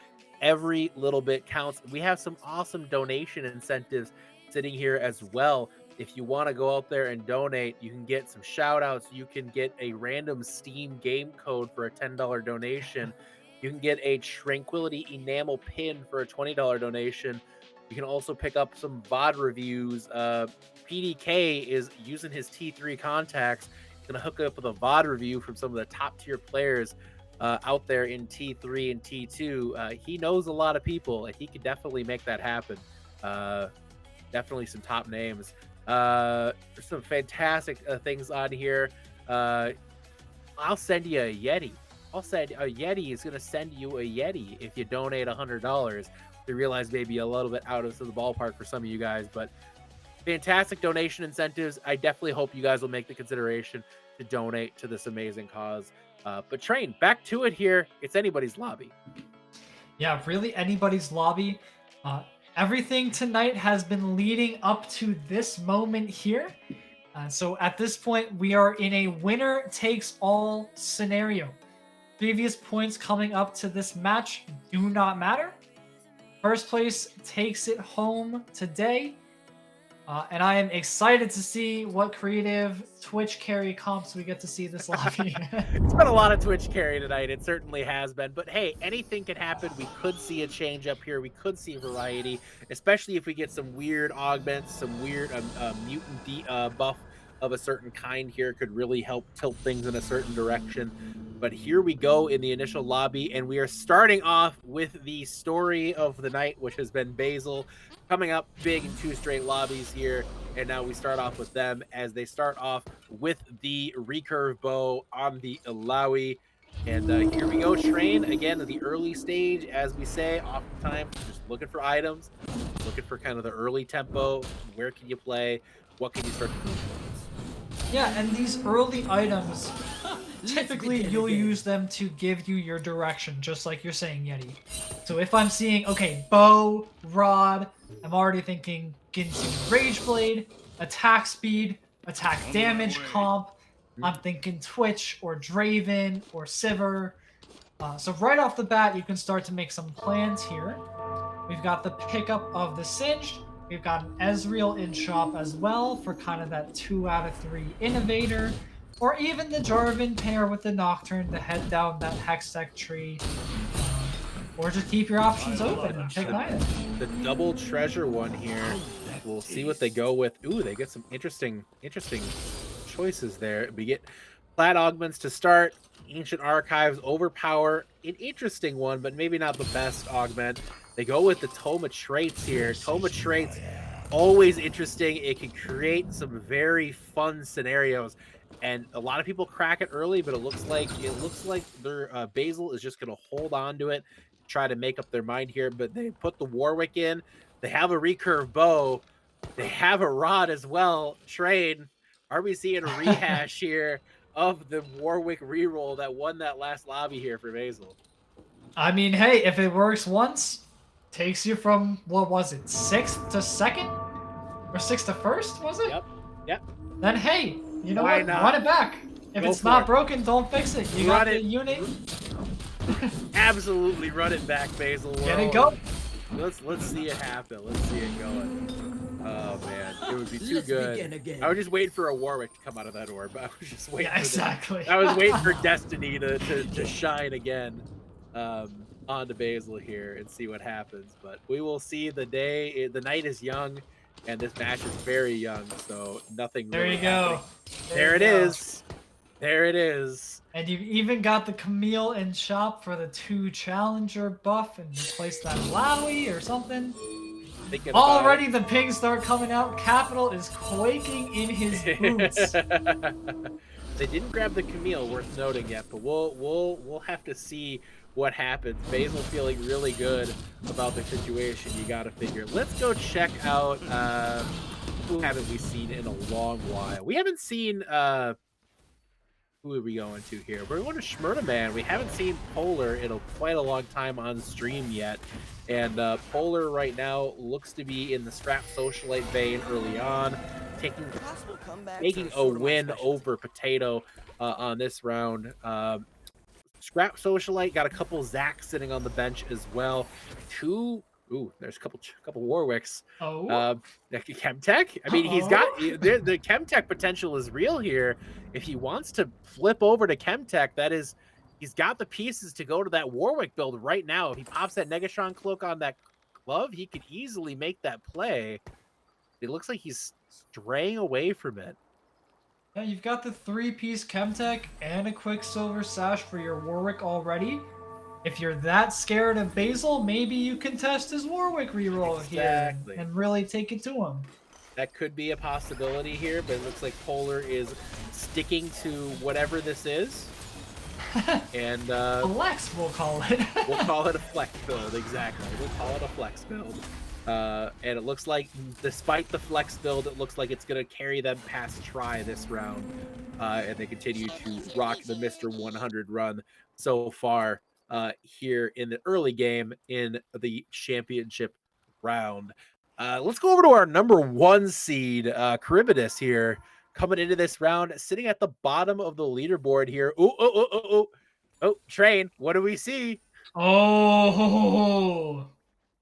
Every little bit counts. We have some awesome donation incentives sitting here as well. If you want to go out there and donate, you can get some shout outs. You can get a random Steam game code for a $10 donation. You can get a Train-quility enamel pin for a $20 donation. You can also pick up some VOD reviews. PDK is using his T3 contacts. He's going to hook up with a VOD review from some of the top tier players out there in T3 and T2. He knows a lot of people, and he could definitely make that happen. Definitely some top names. There's some fantastic things on here. I'll send you a Yeti. A Yeti is going to send you a Yeti if you donate $100. To realize maybe a little bit out of the ballpark for some of you guys, but fantastic donation incentives. I definitely hope you guys will make the consideration to donate to this amazing cause. But Train, back to it here. It's anybody's lobby. Yeah, really anybody's lobby. Everything tonight has been leading up to this moment here. So at this point, we are in a winner takes all scenario. Previous points coming up to this match do not matter. First place takes it home today. And I am excited to see what creative Twitch carry comps we get to see this lobby. It's been a lot of Twitch carry tonight. It certainly has been. But hey, anything can happen. We could see a change up here. We could see variety, especially if we get some weird augments, some weird mutant buff of a certain kind here could really help tilt things in a certain direction. But here we go in the initial lobby, and we are starting off with the story of the night, which has been Basil coming up big in 2 straight lobbies here. And now we start off with them as they start off with the recurve bow on the Ilawi. And here we go, Train again at the early stage, as we say, oftentimes just looking for items, looking for kind of the early tempo. Where can you play? What can you start to do? Yeah, and these early items, typically you'll use them to give you your direction, just like you're saying, Yeti. So if I'm seeing, okay, bow, rod, I'm already thinking Ginsu Rage Blade, attack speed, attack damage comp, I'm thinking Twitch or Draven or Sivir. So right off the bat, you can start to make some plans here. We've got the pickup of the Singed. We've got an Ezreal in shop as well for kind of that 2 out of 3 innovator. Or even the Jarvan pair with the Nocturne to head down that Hextech tree. Or just keep your options open and pick either. The double treasure one here. We'll see what they go with. Ooh, they get some interesting choices there. We get Plat Augments to start. Ancient Archives, Overpower, an interesting one, but maybe not the best augment. They go with the Toma traits here. Toma traits, always interesting. It can create some very fun scenarios, and a lot of people crack it early, but it looks like their Basil is just going to hold on to it, try to make up their mind here. But they put the Warwick in. They have a recurve bow. They have a rod as well. Train. Are we seeing a rehash here of the Warwick reroll that won that last lobby here for Basil? I mean, hey, if it works once, takes you from, what was it, 6th to 2nd? Or 6th to 1st, was it? Yep. Then hey, you know Why what? not? Run it back. If Go it's for not it. broken, don't fix it. You Run got the it. unit. Absolutely run it back, Basil. Get it going. Let's see it happen. Let's see it going. Oh man, it would be too good. I was just waiting for a Warwick to come out of that orb. I was just waiting. Yeah, exactly. I was waiting for Destiny to shine again onto Basil here and see what happens. But we will see. The night is young, and this match is very young. So nothing. There really you go. happening. There it is. There it is. And you've even got the Camille in shop for the 2 challenger buff and replace that Lowy or something. Thinking about Already the pings start coming out. Capital is quaking in his boots. They didn't grab the Camille, worth noting yet, but we'll have to see what happens. Basil feeling really good about the situation. You got to figure. Let's go check out who haven't we seen in a long while. We haven't seen who are we going to here? We're going to Shmurda Man. We haven't seen Polar in quite a long time on stream yet. And Polar right now looks to be in the Scrap Socialite vein early on, making a win over Potato on this round. Scrap Socialite got a couple Zacks sitting on the bench as well. There's a couple Warwicks. Chemtech. I mean, he's got the Chemtech potential is real here. If he wants to flip over to Chemtech, he's got the pieces to go to that Warwick build right now. If he pops that Negatron cloak on that glove, he could easily make that play. It looks like he's straying away from it. Yeah, you've got the 3-piece Chemtech and a Quicksilver Sash for your Warwick already. If you're that scared of Basil, maybe you can test his Warwick reroll here and really take it to him. That could be a possibility here, but it looks like Polar is sticking to whatever this is. And flex, we'll call it. We'll call it a flex build, exactly. We'll call it a flex build. And it looks like, despite the flex build, it looks like it's going to carry them past try this round. And they continue to rock the Mr. 100 run so far here in the early game in the championship round. Let's go over to our number 1 seed, Charybdis here, coming into this round, sitting at the bottom of the leaderboard here. Oh, Train, what do we see? Oh,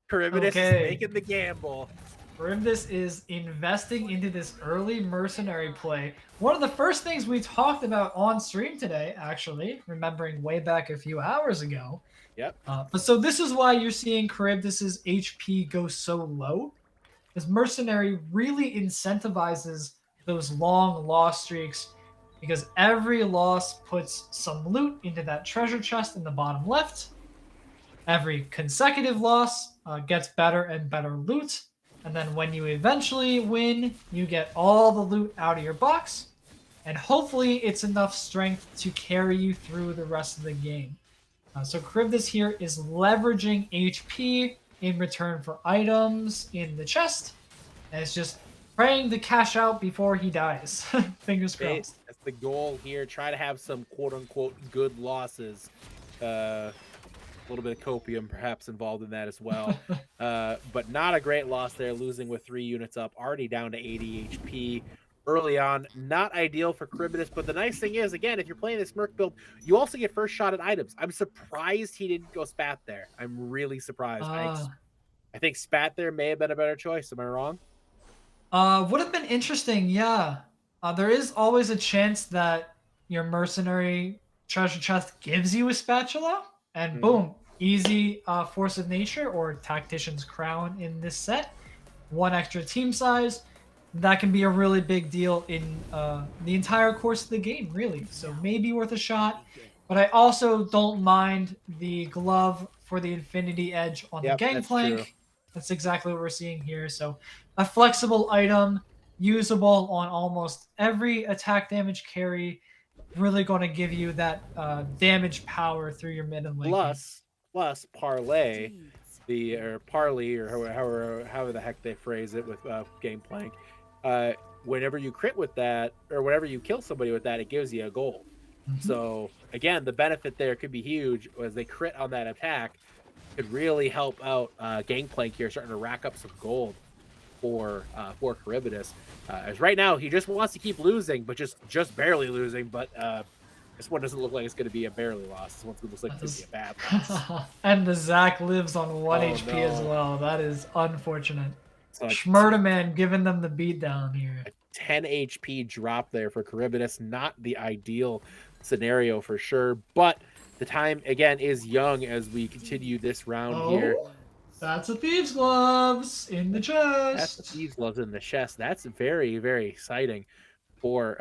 Charybdis is making the gamble. Charybdis is investing into this early mercenary play. One of the first things we talked about on stream today, actually, remembering way back a few hours ago. Yep. But so this is why you're seeing Charybdis's HP go so low. This mercenary really incentivizes those long loss streaks because every loss puts some loot into that treasure chest in the bottom left. Every consecutive loss gets better and better loot. And then when you eventually win, you get all the loot out of your box. And hopefully it's enough strength to carry you through the rest of the game. So Charybdis here is leveraging HP in return for items in the chest. And it's just praying to cash out before he dies. Fingers crossed. That's the goal here. Try to have some quote-unquote good losses. A little bit of copium perhaps involved in that as well. But not a great loss there, losing with 3 units up, already down to 80 HP. early on. Not ideal for Charybdis, but the nice thing is, again, if you're playing this Merc build, you also get first shot at items. I'm surprised he didn't go Spat there. I'm really surprised. I think Spat there may have been a better choice. Am I wrong? Would have been interesting, yeah. There is always a chance that your mercenary treasure chest gives you a spatula, and boom, easy force of nature or tactician's crown in this set. One extra team size. That can be a really big deal in the entire course of the game, really. So maybe worth a shot. But I also don't mind the glove for the infinity edge on the gangplank. That's exactly what we're seeing here. So a flexible item, usable on almost every attack damage carry, really going to give you that damage power through your mid and late game. Plus parlay, or parley, or however the heck they phrase it with Gameplank. Whenever you crit with that, or whenever you kill somebody with that, it gives you a gold. So again, the benefit there could be huge as they crit on that attack. Could really help out Gangplank here, starting to rack up some gold for Charybdis. As right now, he just wants to keep losing, but just barely losing. But this one doesn't look like it's going to be a barely loss. This one looks like it's going to be a bad loss. And the Zac lives on 1 HP as well. That is unfortunate. So Schmurderman giving them the beatdown here. A 10 HP drop there for Charybdis. Not the ideal scenario for sure, but the time again is young as we continue this round here. That's a Thieves' Gloves in the chest. That's the Thieves' Gloves in the chest. That's very, very exciting for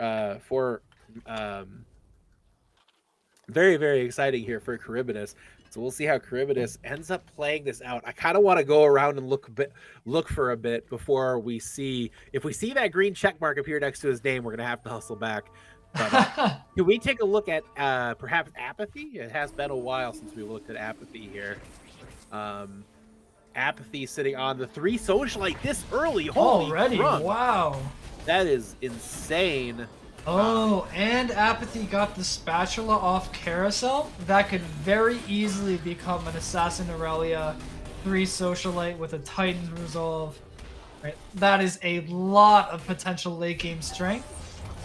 very, very exciting here for Charybdis. So we'll see how Charybdis ends up playing this out. I kind of want to go around and look for a bit before we see. If we see that green check mark appear next to his name, we're gonna have to hustle back. But can we take a look at perhaps Apathy? It has been a while since we looked at Apathy here. Apathy sitting on the 3 socialite this early. Holy already, crud. Wow. That is insane. Oh, and Apathy got the spatula off Carousel. That could very easily become an Assassin Aurelia 3 socialite with a Titan's Resolve. Right, that is a lot of potential late game strength.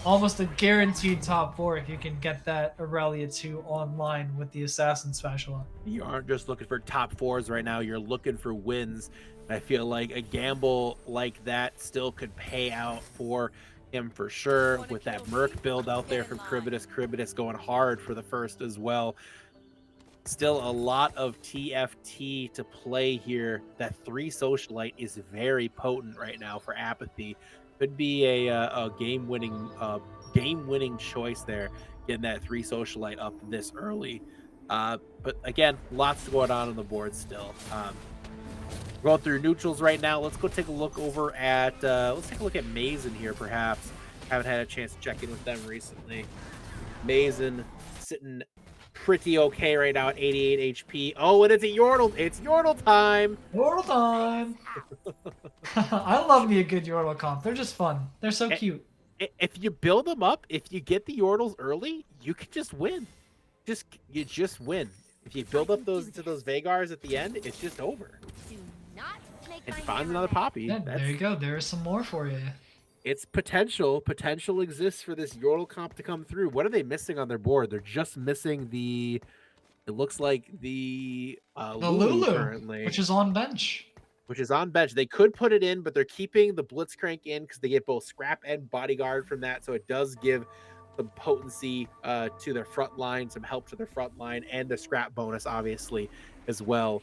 Almost a guaranteed top 4 if you can get that Aurelia 2 online with the Assassin Spatula. You aren't just looking for top 4s right now, you're looking for wins. I feel like a gamble like that still could pay out for him for sure. With that Merc build out there from Charybdis going hard for the first as well. Still a lot of TFT to play here. That 3 socialite is very potent right now for Apathy. Could be a game-winning choice there, getting that 3 socialite up this early. But again, lots going on the board still. Going through neutrals right now. Let's go take a look over at Mazen here. Perhaps haven't had a chance to check in with them recently. Mazen sitting pretty okay right now at 88 HP. Oh, and it's a Yordle. It's Yordle time. Yordle time. I love me a good Yordle comp. They're just fun. They're so cute. If you build them up, if you get the Yordles early, you can just win. You just win. If you build up those Vagars at the end, it's just over. And find another Poppy. Yeah, there you go. There's some more for you. It's potential exists for this Yordle comp to come through. What are they missing on their board? They're just missing it looks like the Lulu currently, which is on bench. They could put it in, but they're keeping the Blitzcrank in because they get both scrap and bodyguard from that. So it does give some potency to their front line, some help to their front line, and the scrap bonus obviously as well,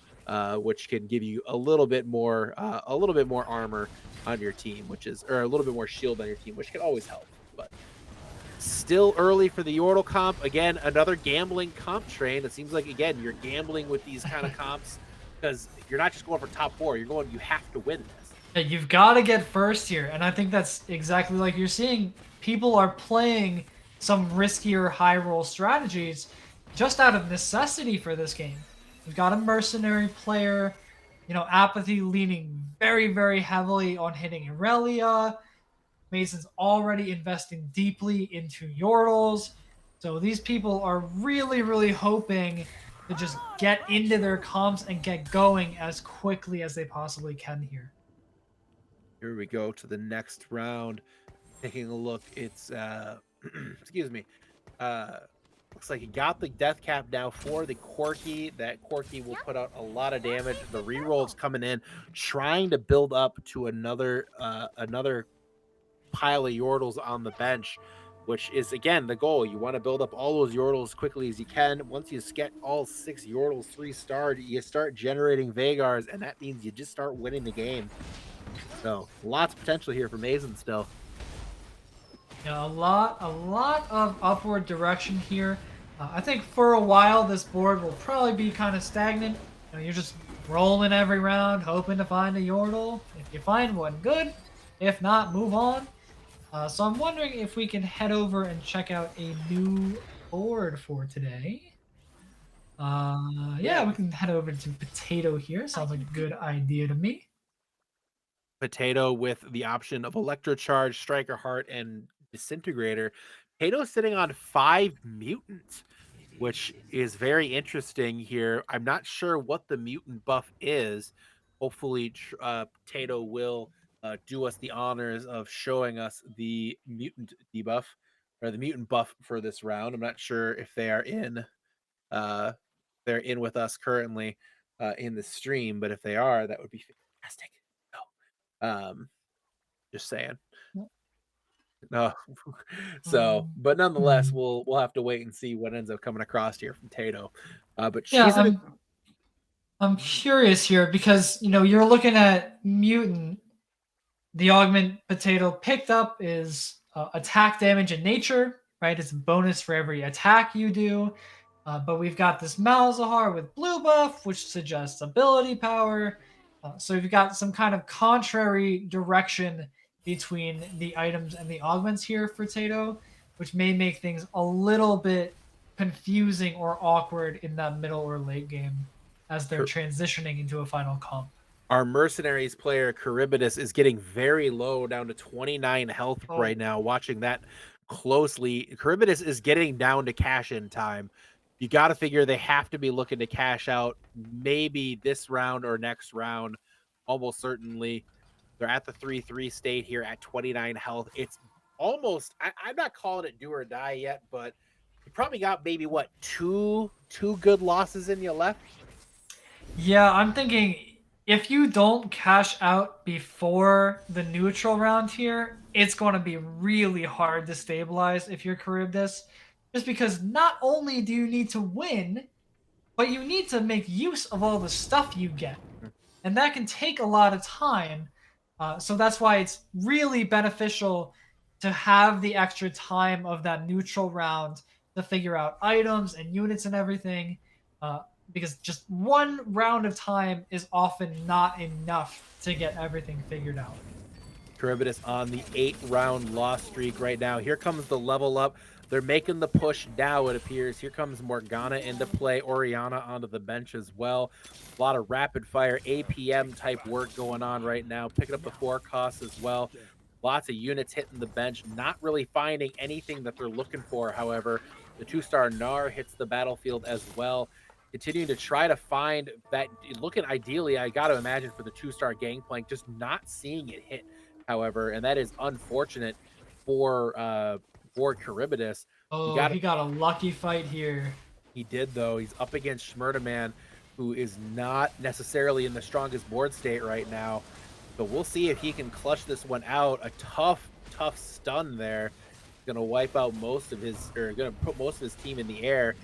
which can give you a little bit more armor on your team, or a little bit more shield on your team, which can always help. But still early for the Yordle comp. Again, another gambling comp train. It seems like, again, you're gambling with these kind of comps because you're not just going for top 4. You have to win this. Yeah, you've got to get first here. And I think that's exactly like you're seeing. People are playing some riskier high roll strategies just out of necessity for this game. You've got a mercenary player, Apathy leaning very, very heavily on hitting Aurelia. Mason's already investing deeply into Yordles. So these people are really, really hoping to just get into their comps and get going as quickly as they possibly can here. Here we go to the next round. Taking a look, it's excuse me. Looks like he got the death cap now for the Corky. That Corky will put out a lot of damage. The rerolls coming in, trying to build up to another pile of Yordles on the bench, which is again the goal. You want to build up all those Yordles as quickly as you can. Once you get all 6 Yordles 3-starred, you start generating Vagars, and that means you just start winning the game. So lots of potential here for Mason still. Yeah, a lot of upward direction here. I think for a while this board will probably be kind of stagnant. You're just rolling every round, hoping to find a Yordle. If you find one, good. If not, move on. So I'm wondering if we can head over and check out a new board for today. Yeah, we can head over to Potato here. Sounds like a good idea to me. Potato with the option of Electrocharge, Striker Heart, and Disintegrator. Potato's sitting on 5 mutants, which is very interesting here. I'm not sure what the mutant buff is. Hopefully, Potato will do us the honors of showing us the mutant debuff or the mutant buff for this round. I'm not sure if they are in. They're in with us currently in the stream, but if they are, that would be fantastic. Just saying. No. So, but nonetheless, we'll have to wait and see what ends up coming across here from Tato. But yeah, I'm curious here because you're looking at mutant. The augment Potato picked up is attack damage in nature, right? It's a bonus for every attack you do. But we've got this Malzahar with blue buff, which suggests ability power. So you've got some kind of contrary direction between the items and the augments here for Tato, which may make things a little bit confusing or awkward in that middle or late game as they're transitioning into a final comp. Our Mercenaries player, Charybdis, is getting very low, down to 29 health right now. Watching that closely, Charybdis is getting down to cash-in time. You got to figure they have to be looking to cash out maybe this round or next round. Almost certainly. They're at the 3-3 state here at 29 health. It's almost, I'm not calling it do or die yet, but you probably got maybe, what, two good losses in you left? Yeah, I'm thinking if you don't cash out before the neutral round here, it's going to be really hard to stabilize if you're Charybdis. Just because not only do you need to win, but you need to make use of all the stuff you get. And that can take a lot of time. So that's why it's really beneficial to have the extra time of that neutral round to figure out items and units and everything. Because just one round of time is often not enough to get everything figured out. Charybdis on the 8-round loss streak right now. Here comes the level up. They're making the push now, it appears. Here comes Morgana into play, Oriana onto the bench as well. A lot of rapid-fire APM type work going on right now, picking up the 4 costs as well. Lots of units hitting the bench, not really finding anything that they're looking for, however. The 2-star Gnar hits the battlefield as well. Continuing to try to find that, looking ideally, I got to imagine, for the 2-star Gangplank, just not seeing it hit, however, and that is unfortunate for Charybdis. He got a lucky fight here. He did, though. He's up against Schmurdaman, who is not necessarily in the strongest board state right now. But we'll see if he can clutch this one out. A tough stun there. Going to wipe out most of his, or going to put most of his team in the air.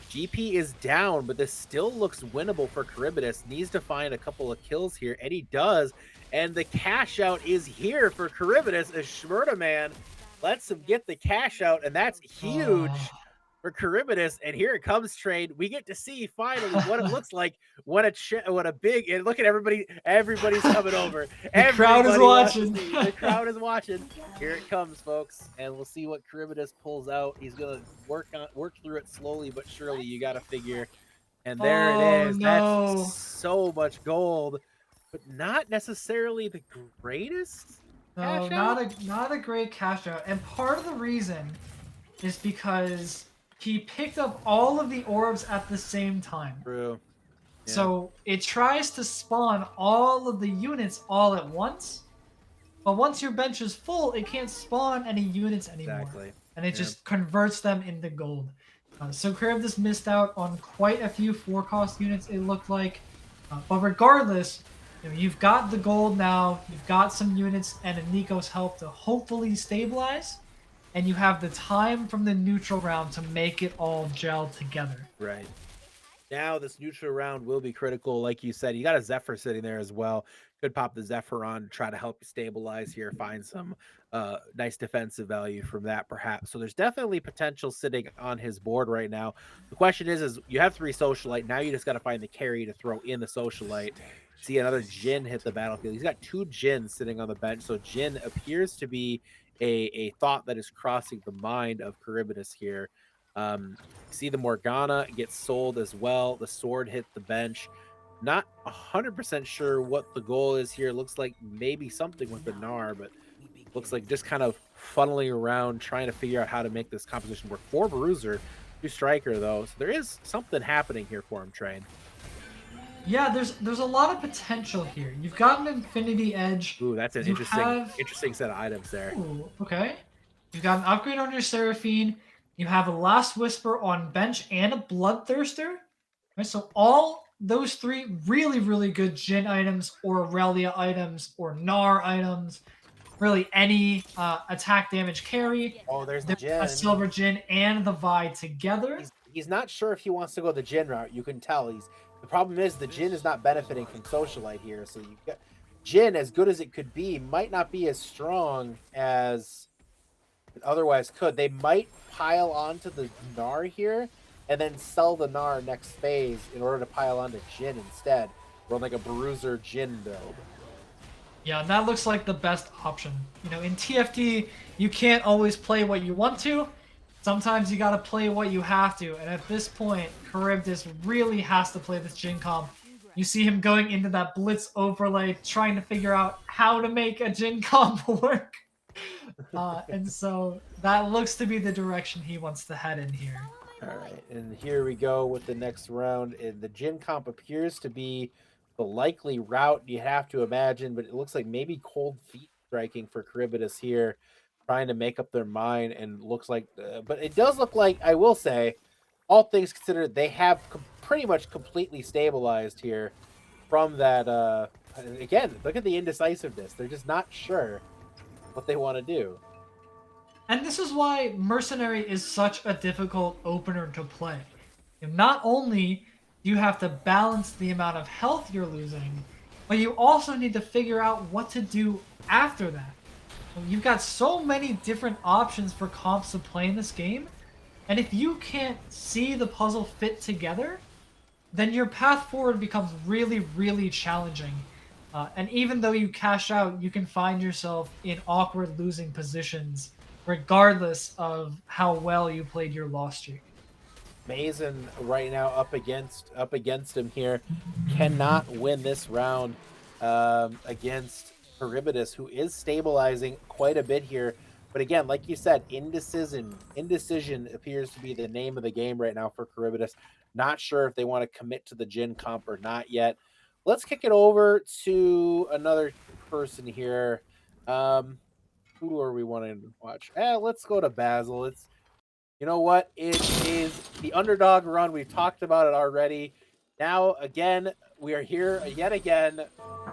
GP is down, but this still looks winnable for Charybdis. Needs to find a couple of kills here, and he does. And the cash out is here for Charybdis as Schmurdaman lets him get the cash out, and that's huge for Charybdis. And here it comes, Train. We get to see finally what it looks like when a big, and look at everybody's coming over. The crowd is watching. The crowd is watching. Here it comes, folks, and we'll see what Charybdis pulls out. He's gonna work through it slowly but surely. You got to figure, and there it is. No. That's so much gold, but not necessarily the greatest. No, not a great cash out. And part of the reason is because he picked up all of the orbs at the same time. True. Yeah. So it tries to spawn all of the units all at once. But once your bench is full, it can't spawn any units anymore. Exactly. And it Yeah. just converts them into gold. So Charybdis missed out on quite a few 4-cost units, it looked like. But regardless, you've got the gold now, you've got some units and a Nico's help to hopefully stabilize, and you have the time from the neutral round to make it all gel together. Right. Now this neutral round will be critical. Like you said, you got a Zephyr sitting there as well. Could pop the Zephyr on, try to help you stabilize here, find some nice defensive value from that perhaps. So there's definitely potential sitting on his board right now. The question is you have 3 Socialite. Now you just got to find the carry to throw in the Socialite. See another Jin hit the battlefield. He's got 2 Jins sitting on the bench. So Jin appears to be a thought that is crossing the mind of Charybdis here. See the Morgana gets sold as well. The sword hit the bench. Not 100% sure what the goal is here. Looks like maybe something with the Gnar, but looks like just kind of funneling around, trying to figure out how to make this composition work. 4 Bruiser, 2 Striker, though. So there is something happening here for him, Train. Yeah, there's a lot of potential here. You've got an Infinity Edge. Ooh, that's an interesting set of items there. Ooh, okay. You've got an upgrade on your Seraphine. You have a Last Whisper on bench and a Bloodthirster. Right, so all those 3 really, really good Jin items or Aurelia items or Gnar items. Really any attack damage carry. Oh, there's the Jin. A Silver Jin and the Vi together. He's not sure if he wants to go the Jin route. You can tell the problem is the Jin is not benefiting from Socialite here. So you got Jin, as good as it could be, might not be as strong as it otherwise could. They might pile onto the Gnar here and then sell the Gnar next phase in order to pile onto Jin instead. Run like a Bruiser Jin build. Yeah, that looks like the best option. In TFT, you can't always play what you want to. Sometimes you gotta play what you have to. And at this point, Charybdis really has to play this Jin comp. You see him going into that Blitz overlay, trying to figure out how to make a Jin comp work. And so that looks to be the direction he wants to head in here. All right, and here we go with the next round. And the Jin comp appears to be the likely route you have to imagine, but it looks like maybe Cold Feet striking for Charybdis here, trying to make up their mind. And looks like, but it does look like, I will say, all things considered, they have pretty much completely stabilized here from that. Again, look at the indecisiveness. They're just not sure what they want to do. And this is why Mercenary is such a difficult opener to play. Not only do you have to balance the amount of health you're losing, but you also need to figure out what to do after that. You've got so many different options for comps to play in this game, and if you can't see the puzzle fit together, then your path forward becomes really, really challenging. And even though you cash out, you can find yourself in awkward losing positions, regardless of how well you played your loss streak. Mason right now up against him here, cannot win this round against Charybdis, who is stabilizing quite a bit here. But again, like you said, indecision appears to be the name of the game right now for Charybdis. Not sure if they want to commit to the Jin comp or not yet. Let's kick it over to another person here. Who are we wanting to watch? Let's go to Basil. You know what? It is the underdog run. We've talked about it already. Now, again, we are here yet again,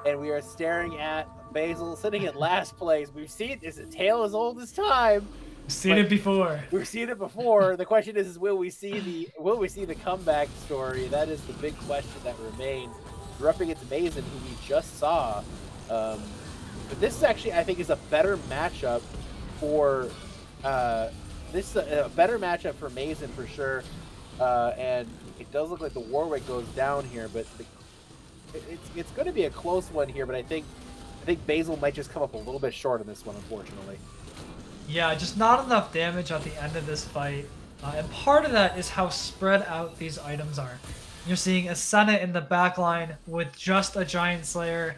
and we are staring at Basil sitting in last place. We've seen this a tale as old as time. We've seen it before. We've seen it before. The question is will we see the comeback story? That is the big question that remains. We're up against Mason, who we just saw. But this is actually, I think, is a better matchup for this is a better matchup for Mason for sure. And it does look like the Warwick goes down here, but it's going to be a close one here. But I think Basil might just come up a little bit short in this one, unfortunately. Yeah, just not enough damage at the end of this fight. And part of that is how spread out these items are. You're seeing a Senna in the back line with just a Giant Slayer,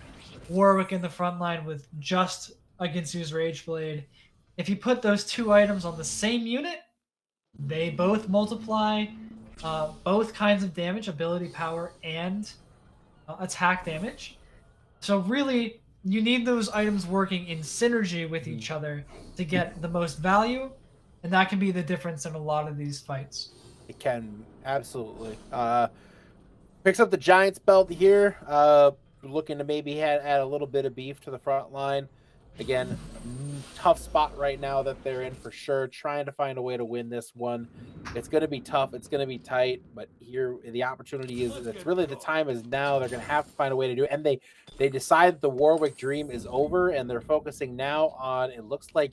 Warwick in the front line with just a Ginsu's Rage Blade. If you put those 2 items on the same unit, they both multiply both kinds of damage, ability power and attack damage. So really, you need those items working in synergy with each other to get the most value, and that can be the difference in a lot of these fights. It can, absolutely. Picks up the Giants belt here. Looking to maybe add a little bit of beef to the front line. Again, tough spot right now that they're in for sure. Trying to find a way to win this one. It's going to be tough. It's going to be tight. But here, the opportunity is. It's really the time is now. They're going to have to find a way to do it. And they decide that the Warwick dream is over, and they're focusing now on. It looks like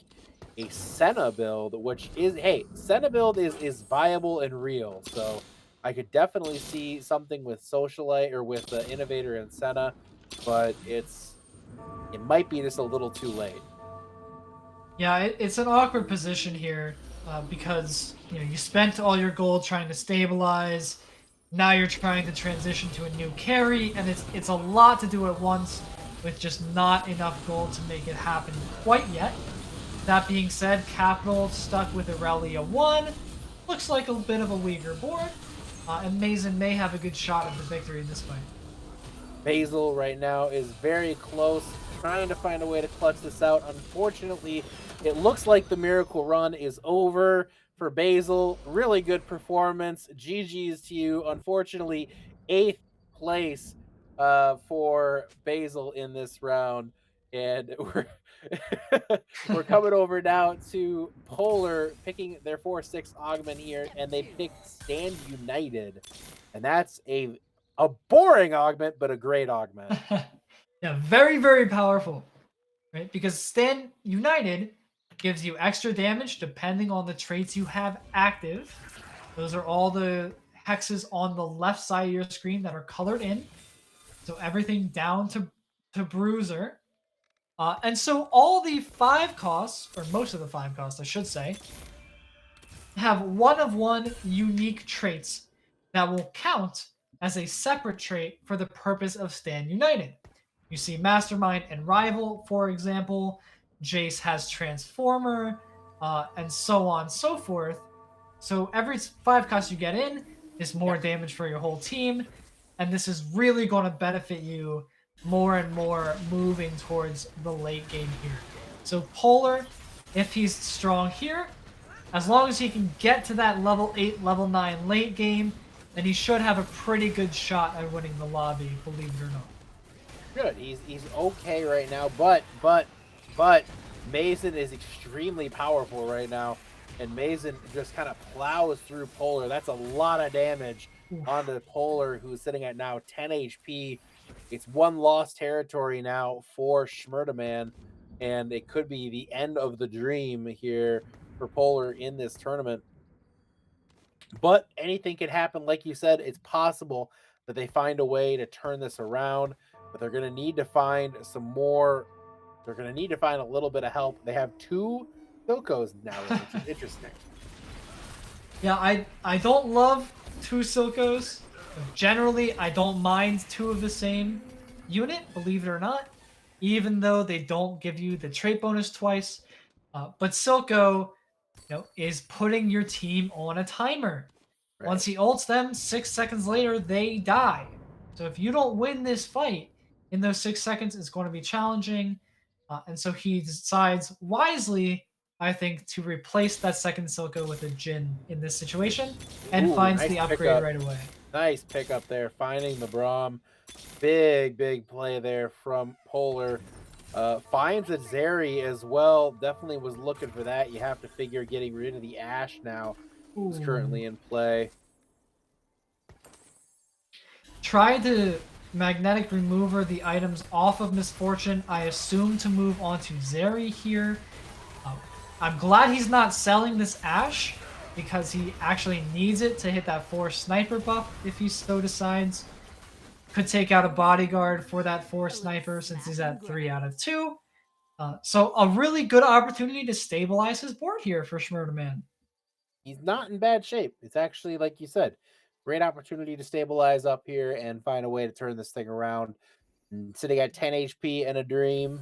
a Senna build, which is Senna build is viable and real. So I could definitely see something with Socialite or with the Innovator and Senna, but it might be just a little too late. Yeah, it's an awkward position here because you spent all your gold trying to stabilize. Now you're trying to transition to a new carry, and it's a lot to do at once with just not enough gold to make it happen quite yet. That being said, Capital stuck with Aurelia 1. Looks like a bit of a weaker board. And Mason may have a good shot at the victory in this fight. Basil right now is very close, trying to find a way to clutch this out. Unfortunately, it looks like the miracle run is over for Basil. Really good performance. GG's to you. Unfortunately, 8th place for Basil in this round. And we're coming over now to Polar picking their 4-6 augment here, and they picked Stand United. And that's a boring augment, but a great augment. Yeah, very, very powerful, right? Because Stand United gives you extra damage depending on the traits you have active. Those are all the hexes on the left side of your screen that are colored in. So everything down to Bruiser. And so all the 5 costs, or most of the 5 costs, I should say, have one of one unique traits that will count as a separate trait for the purpose of Stand United. You see Mastermind and Rival, for example. Jace has Transformer, and so on and so forth. So every 5 cost you get in is more damage for your whole team, and this is really going to benefit you more and more moving towards the late game here. So Polar, if he's strong here, as long as he can get to that level 8, level 9 late game, then he should have a pretty good shot at winning the lobby, believe it or not. Good. He's okay right now, but Mason is extremely powerful right now, and Mason just kind of plows through Polar. That's a lot of damage onto Polar, who's sitting at now 10 HP. It's one lost territory now for Schmurdaman, and it could be the end of the dream here for Polar in this tournament. But anything could happen. Like you said, it's possible that they find a way to turn this around, but they're going to need to find some more. They're going to need to find a little bit of help. They have 2 Silcos now, which is interesting. Yeah, I don't love 2 Silcos. Generally, I don't mind 2 of the same unit, believe it or not, even though they don't give you the trait bonus twice. But Silco, is putting your team on a timer. Right. Once he ults them, 6 seconds later, they die. So if you don't win this fight in those 6 seconds, it's going to be challenging. And so he decides wisely, I think, to replace that second Silco with a Jhin in this situation, and finds the upgrade right away. Nice pickup there, finding the Braum. Big play there from Polar. Finds a Zeri as well. Definitely was looking for that. You have to figure getting rid of the Ashe now is currently in play. Try to magnetic remover the items off of Misfortune. I assume to move on to Zeri here. I'm glad he's not selling this Ashe, because he actually needs it to hit that 4 sniper buff if he so decides. Could take out a bodyguard for that 4 sniper since he's at 3 out of 2. So a really good opportunity to stabilize his board here for Schmurdaman. He's not in bad shape. It's actually, like you said, great opportunity to stabilize up here and find a way to turn this thing around. And sitting at 10 HP and a dream.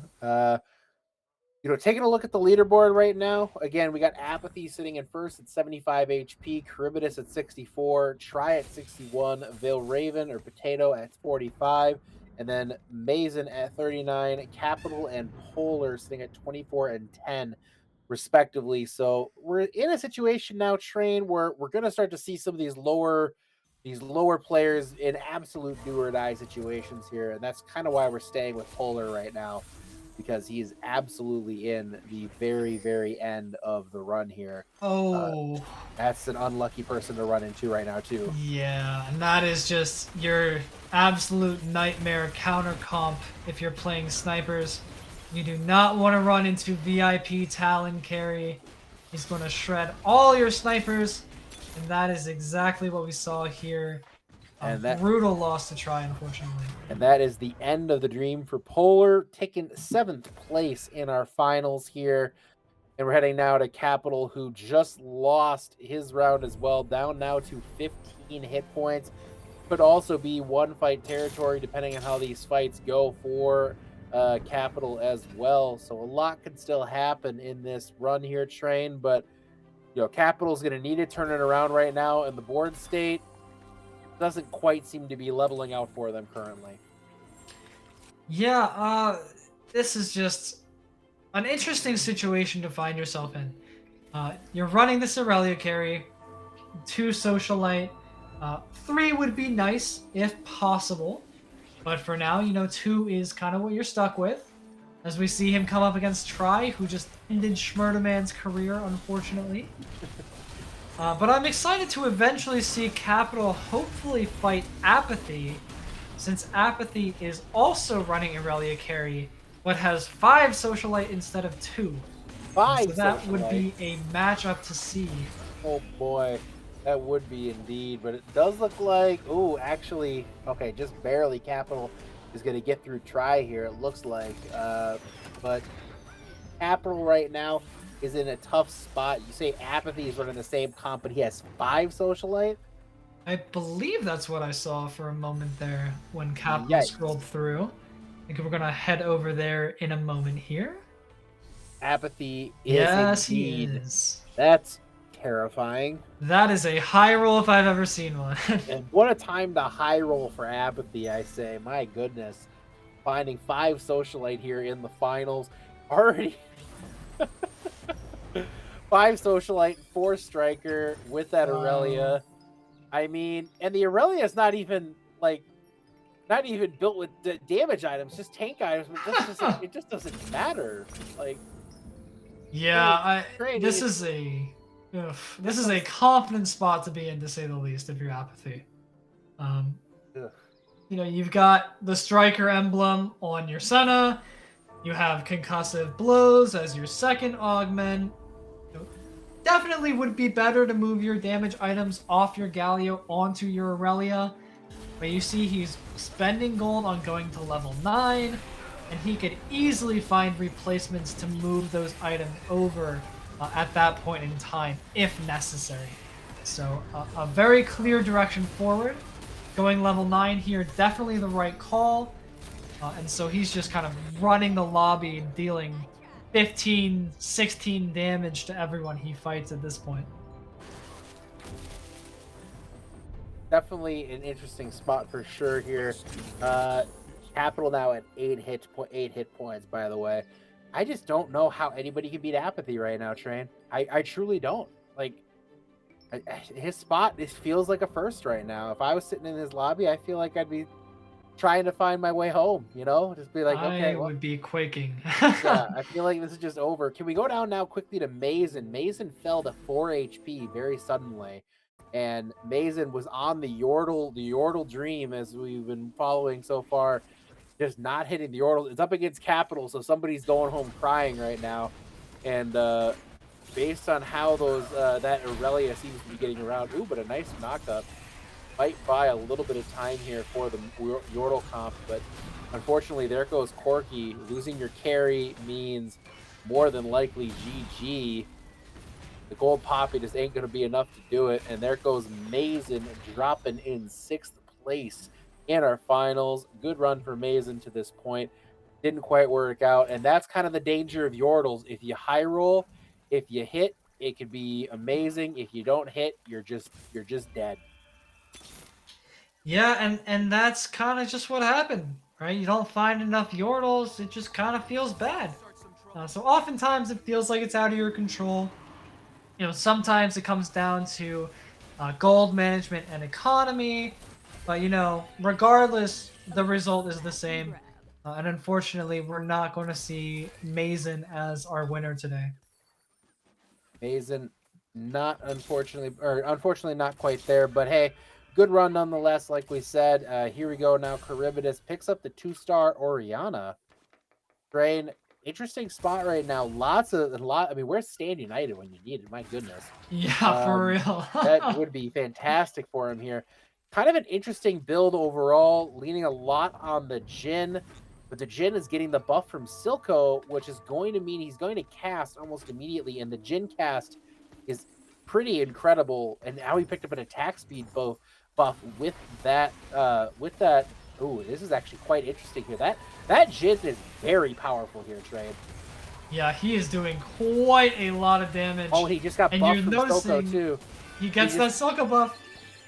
Taking a look at the leaderboard right now, again, we got Apathy sitting in first at 75 HP, Charybdis at 64, Try at 61, Veil Raven or Potato at 45, And then Mason at 39, Capital and Polar sitting at 24 and 10, respectively. So we're in a situation now, Train, where we're going to start to see some of these lower players in absolute do or die situations here, and that's kind of why we're staying with Polar right now, because he's absolutely in the very, very end of the run here. Oh, That's an unlucky person to run into right now, too. yeah, and that is just your absolute nightmare counter comp if you're playing snipers. You do not want to run into VIP Talon carry. He's going to shred all your snipers, and that is exactly what we saw here. A brutal loss to try, unfortunately. And that is the end of the dream for Polar, taking 7th place in our finals here. And we're heading now to Capital, who just lost his round as well, down now to 15 hit points. Could also be one fight territory, depending on how these fights go for Capital as well. So a lot can still happen in this run here, Train. But, Capital's going to need to turn it around right now. And the board state doesn't quite seem to be leveling out for them currently. Yeah, this is just an interesting situation to find yourself in. You're running this Aurelia carry, 2 Socialite, 3 would be nice if possible, but for now, 2 is kind of what you're stuck with. As we see him come up against Try, who just ended Schmurderman's career, unfortunately. But I'm excited to eventually see Capital hopefully fight Apathy, since Apathy is also running Aurelia carry, but has 5 Socialite instead of 2. 5 so that Socialite would be a matchup to see. Oh boy, that would be indeed. But it does look like, actually, okay, just barely Capital is going to get through Try here, it looks like. But Capital right now is in a tough spot. You say Apathy is running the same comp, but he has 5 Socialite? I believe that's what I saw for a moment there when Capital scrolled through. I think we're going to head over there in a moment here. Apathy is yes, indeed. He is. That's terrifying. That is a high roll if I've ever seen one. And what a time to high roll for Apathy, I say. My goodness. Finding 5 Socialite here in the finals. Already 5 Socialite, 4 Striker with that Aurelia. I mean, and the Aurelia is not even built with damage items, just tank items. But it just doesn't matter. Like, yeah, this is a confident spot to be in, to say the least, if you're Apathy. You've got the Striker emblem on your Senna. You have Concussive Blows as your second augment. Definitely would be better to move your damage items off your Galio onto your Aurelia. But you see he's spending gold on going to level 9, and he could easily find replacements to move those items over at that point in time, if necessary. So a very clear direction forward. Going level 9 here, definitely the right call. And so he's just kind of running the lobby, dealing 15, 16 damage to everyone he fights at this point. Definitely an interesting spot for sure here. Capital now at 8 hit points, by the way. I just don't know how anybody can beat Apathy right now, Train. I truly don't. Like, his spot, this feels like a first right now. If I was sitting in his lobby, I feel like I'd be trying to find my way home, just be like, okay, I would be quaking. Yeah, I feel like this is just over. Can we go down now quickly to Mason? Mason fell to 4 HP very suddenly, and Mason was on the Yordle dream, as we've been following so far, just not hitting the Yordle. It's up against Capital, so somebody's going home crying right now, and based on how that Aurelia seems to be getting around, but a nice knockup. Might buy a little bit of time here for the Yordle comp, but unfortunately there goes Corky. Losing your carry means more than likely GG. The gold poppy just ain't going to be enough to do it, and there goes Mason dropping in 6th place in our finals. Good run for Mason to this point. Didn't quite work out, and that's kind of the danger of Yordles. If you high roll, if you hit, it could be amazing. If you don't hit, you're just dead. Yeah, and that's kind of just what happened. right? You don't find enough Yordles, it just kind of feels bad. So oftentimes it feels like it's out of your control. Sometimes it comes down to gold management and economy, but regardless, the result is the same. And unfortunately, we're not going to see Mazen as our winner today. Mason, not unfortunately not quite there, but hey, good run nonetheless. Like we said, here we go now. Charybdis picks up the 2-star Oriana. Train, interesting spot right now. I mean, where's Stand United when you need it? My goodness. Yeah, for real. That would be fantastic for him here. Kind of an interesting build overall, leaning a lot on the Jhin, but the Jhin is getting the buff from Silco, which is going to mean he's going to cast almost immediately, and the Jhin cast is pretty incredible. And now he picked up an attack speed buff with that. Oh, this is actually quite interesting here. That Jhin is very powerful here, Trey. Yeah, he is doing quite a lot of damage. Oh, and he just got and buffed you're from Silco too. He gets that Silco buff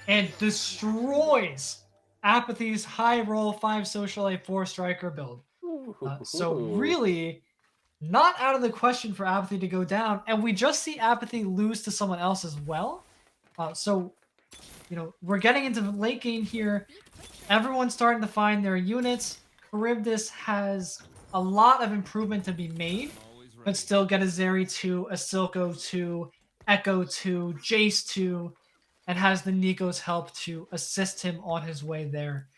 and destroys Apathy's high roll 5 social 4 striker build. So really, not out of the question for Apathy to go down. And we just see Apathy lose to someone else as well. So, we're getting into the late game here. Everyone's starting to find their units. Charybdis has a lot of improvement to be made, but still get a Zeri 2, a Silco 2, Echo 2, Jace 2, and has the Nico's help to assist him on his way there.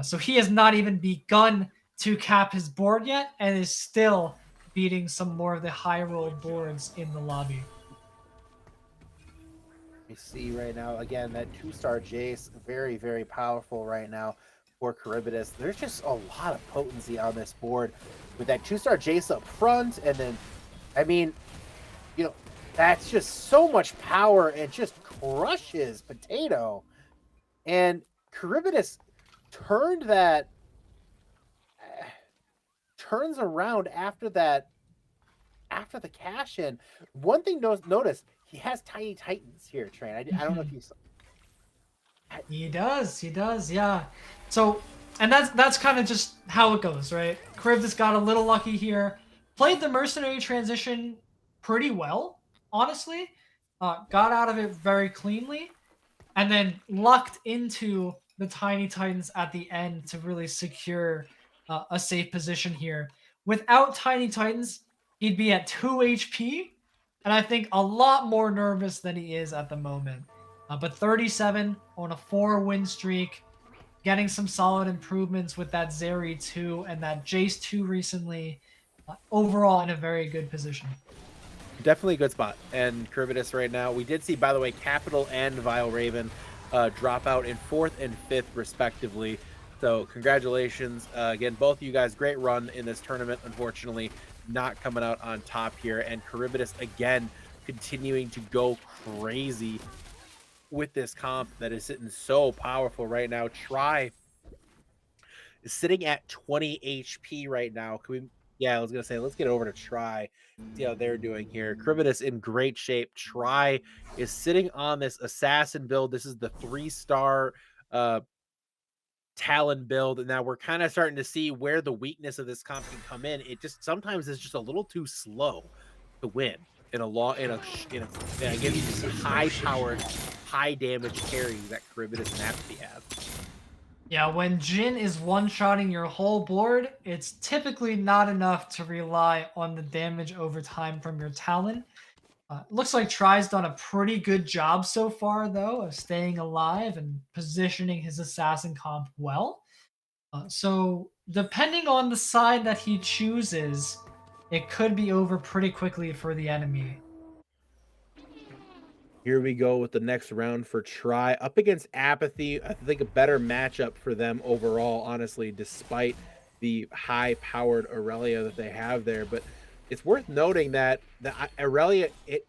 So he has not even begun to cap his board yet, and is still beating some more of the high roll boards in the lobby. You see right now, again, that 2-star Jace, very, very powerful right now for Charybdis. There's just a lot of potency on this board with that 2-star Jace up front. And then, I mean, that's just so much power and just crushes Potato. And Charybdis turns around after the cash in. One thing notice, he has Tiny Titans here, Train. I don't know if you saw. He does, yeah. So, and that's kind of just how it goes, right? Charybdis got a little lucky here. Played the mercenary transition pretty well, honestly. Got out of it very cleanly. And then lucked into the Tiny Titans at the end to really secure a safe position here. Without Tiny Titans, he'd be at 2 HP, and I think a lot more nervous than he is at the moment. But 37 on a 4-win streak, getting some solid improvements with that Zeri 2 and that Jace 2 recently. Overall, in a very good position. Definitely a good spot. And Charybdis right now, we did see, by the way, Capital and Vile Raven drop out in 4th and 5th, respectively. So congratulations. Again, both of you guys, great run in this tournament. Unfortunately, not coming out on top here. And Charybdis, again, continuing to go crazy with this comp that is sitting so powerful right now. Try is sitting at 20 HP right now. Can we? Yeah, I was gonna say, let's get over to Try, see how they're doing here. Charybdis in great shape. Try is sitting on this assassin build. This is the 3-star Talon build, and now we're kind of starting to see where the weakness of this comp can come in. It just sometimes is just a little too slow to win against these high-powered, high-damage carries that Charybdis and Apathy have. Yeah, when Jhin is one-shotting your whole board, it's typically not enough to rely on the damage over time from your Talon. Looks like Try's done a pretty good job so far, though, of staying alive and positioning his assassin comp well. So, depending on the side that he chooses, it could be over pretty quickly for the enemy. Here we go with the next round for Try up against Apathy. I think a better matchup for them overall, honestly, despite the high-powered Aurelia that they have there. But it's worth noting that the Aurelia, it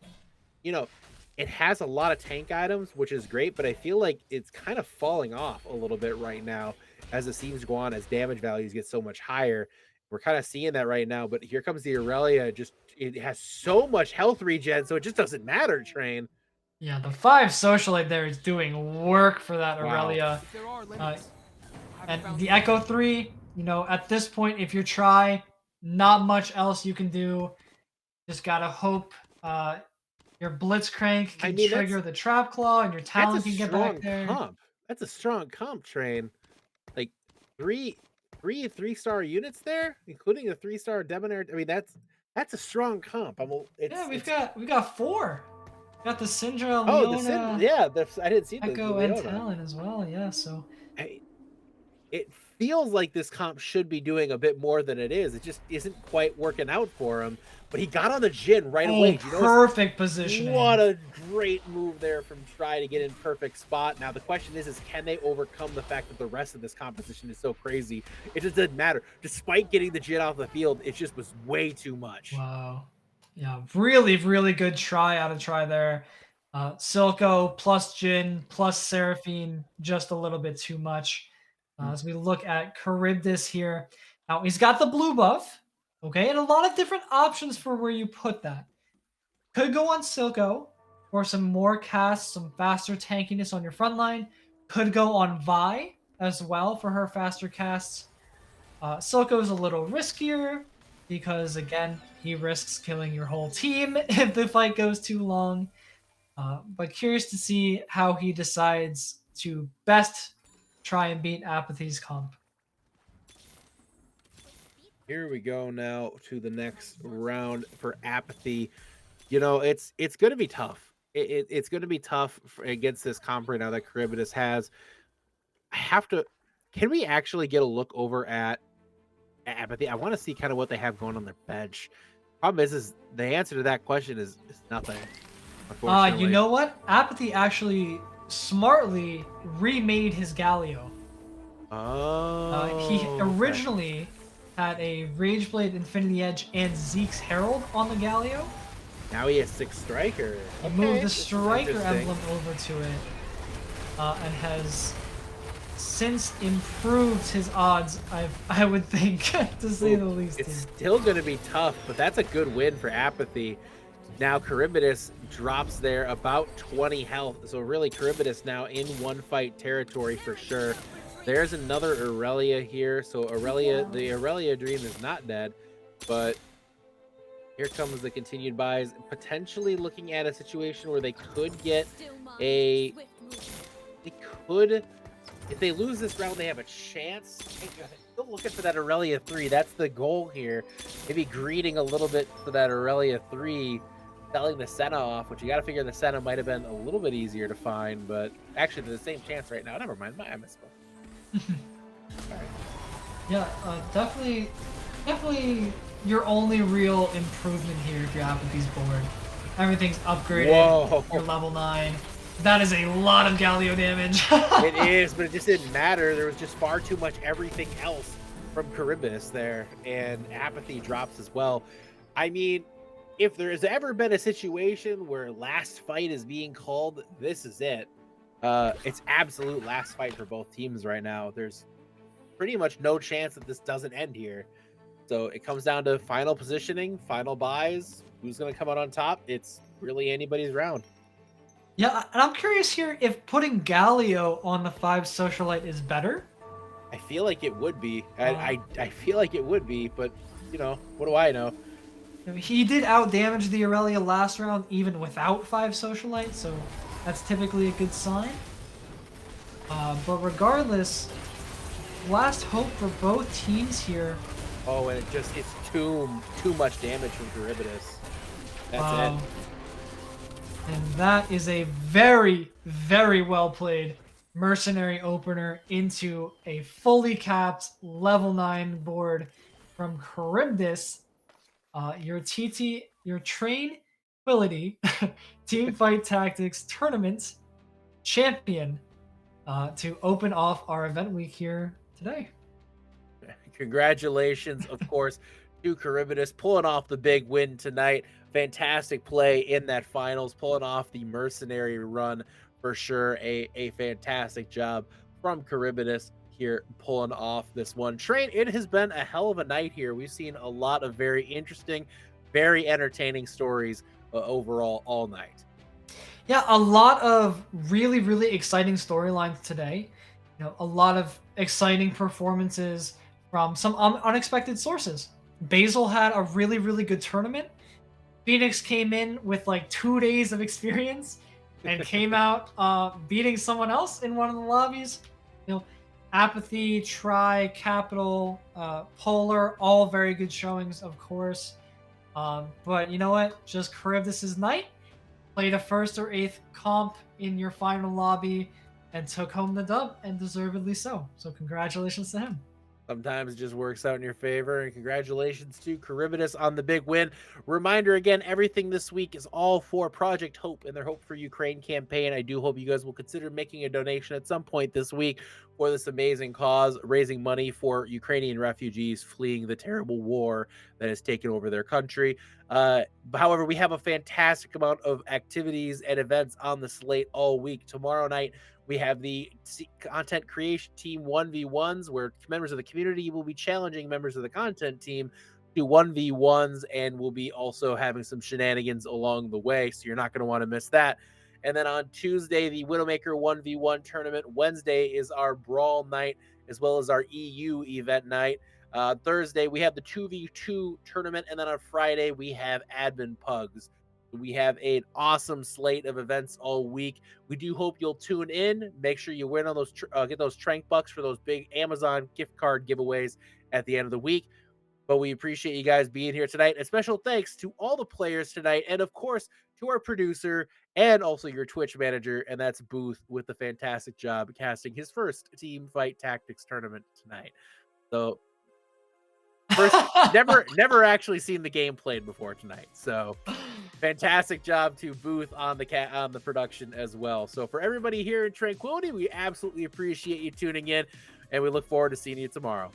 has a lot of tank items, which is great, but I feel like it's kind of falling off a little bit right now as the seasons go on, as damage values get so much higher. We're kind of seeing that right now, but here comes the Aurelia. It has so much health regen, so it just doesn't matter, Train. Yeah, the 5 socialite there is doing work for that Aurelia. And the Echo 3, You know, at this point, if you try, not much else you can do. Just gotta hope your Blitzcrank I can mean, trigger the Trap Claw and your that's a Talon can get back strong there. comp. That's a strong comp, Train. Like three 3-star units there, including a 3-star Debonair. I mean, that's a strong comp. Yeah, we've got 4. Got the Syndra, Oh, the Sin. Leona, Yeah, I didn't see the Echo, and Leona. Talon as well. Yeah, so I, it feels like this comp should be doing a bit more than it is. It just isn't quite working out for him. But he got on the Jin right away. oh, perfect positioning. What a great move there from Try to get in perfect spot. Now the question is can they overcome the fact that the rest of this composition is so crazy? It just doesn't matter. Despite getting the Jin off the field, it just was way too much. Wow. Yeah, really, really good try out of Try there. Silco plus Jin plus Seraphine, just a little bit too much. As we look at Charybdis here. Now, he's got the blue buff, okay, and a lot of different options for where you put that. Could go on Silco for some more casts, some faster tankiness on your front line. Could go on Vi as well for her faster casts. Silco is a little riskier because, again, he risks killing your whole team if the fight goes too long. But curious to see how he decides to best try and beat Apathy's comp. Here we go now to the next round for Apathy. You know, it's going to be tough. It's going to be tough against this comp right now that Charybdis has. Can we actually get a look over at Apathy? I want to see kind of what they have going on their bench. Problem is the answer to that question is nothing. Unfortunately. You know what? Apathy actually smartly remade his Galio. Oh. He originally had a Rageblade Infinity Edge and Zeke's Herald on the Galio. Now he has 6 Striker. He moved the Striker emblem over to it and has since improved his odds, I would think, to say the least. It's still going to be tough, but that's a good win for Apathy. Now Charybdis drops there about 20 health, so really Charybdis now in one fight territory for sure. There's another Aurelia here, so the Aurelia dream is not dead, but here comes the continued buys, potentially looking at a situation where they could get if they lose this round, they have a chance. Still looking for that Aurelia 3. That's the goal here. Maybe greeting a little bit for that Aurelia 3, selling the Senna off, which you got to figure the Senna might have been a little bit easier to find, but actually there's the same chance right now. Never mind, I misspoke. All right. Yeah, definitely your only real improvement here if you're Apathy's board. Everything's upgraded. Whoa. You're level 9. That is a lot of Galio damage. It is, but it just didn't matter. There was just far too much everything else from Charybdis there, and Apathy drops as well. I mean, if there has ever been a situation where last fight is being called, this is it. It's absolute last fight for both teams right now. There's pretty much no chance that this doesn't end here. So it comes down to final positioning, final buys, who's going to come out on top. It's really anybody's round. Yeah, and I'm curious here if putting Galio on the 5 Socialite is better. I feel like it would be. I feel like it would be, but, you know, what do I know? He did outdamage the Aurelia last round even without 5 Socialite, so that's typically a good sign. But regardless, last hope for both teams here. Oh, and it's too much damage from Charybdis. That's it. And that is a very, very well played mercenary opener into a fully capped level 9 board from Charybdis. Your Train-quility Teamfight Tactics tournament champion to open off our event week here today. Congratulations, of course, to Charybdis pulling off the big win tonight. Fantastic play in that finals, pulling off the mercenary run for sure. A fantastic job from Charybdis here, pulling off this one. Train, it has been a hell of a night here. We've seen a lot of very interesting, very entertaining stories overall all night. Yeah, a lot of really, really exciting storylines today. You know, a lot of exciting performances from some unexpected sources. Basil had a really, really good tournament. Phoenix came in with like 2 days of experience and came out beating someone else in one of the lobbies. You know, Apathy, Tri, Capital, Polar, all very good showings, of course. But you know what? Just Charybdis' night. Played a 1st or 8th comp in your final lobby and took home the dub, and deservedly so. So congratulations to him. Sometimes it just works out in your favor. And congratulations to Charybdis on the big win. Reminder again, everything this week is all for Project Hope and their Hope for Ukraine campaign. I do hope you guys will consider making a donation at some point this week for this amazing cause, raising money for Ukrainian refugees fleeing the terrible war that has taken over their country. However, we have a fantastic amount of activities and events on the slate all week. Tomorrow night, we have the content creation team 1v1s, where members of the community will be challenging members of the content team to 1v1s, and we'll be also having some shenanigans along the way, so you're not going to want to miss that. And then on Tuesday, the Widowmaker 1v1 tournament. Wednesday is our Brawl night, as well as our EU event night. Thursday, we have the 2v2 tournament, and then on Friday, we have Admin Pugs. We have an awesome slate of events all week. We do hope you'll tune in. Make sure you win on those, get those Trank bucks for those big Amazon gift card giveaways at the end of the week. But we appreciate you guys being here tonight. A special thanks to all the players tonight, and of course to our producer and also your Twitch manager, and that's Booth, with the fantastic job casting his first Teamfight Tactics tournament tonight. So first, never actually seen the game played before tonight. So fantastic job to Booth on the production as well. So for everybody here in Train-quility, we absolutely appreciate you tuning in, and we look forward to seeing you tomorrow.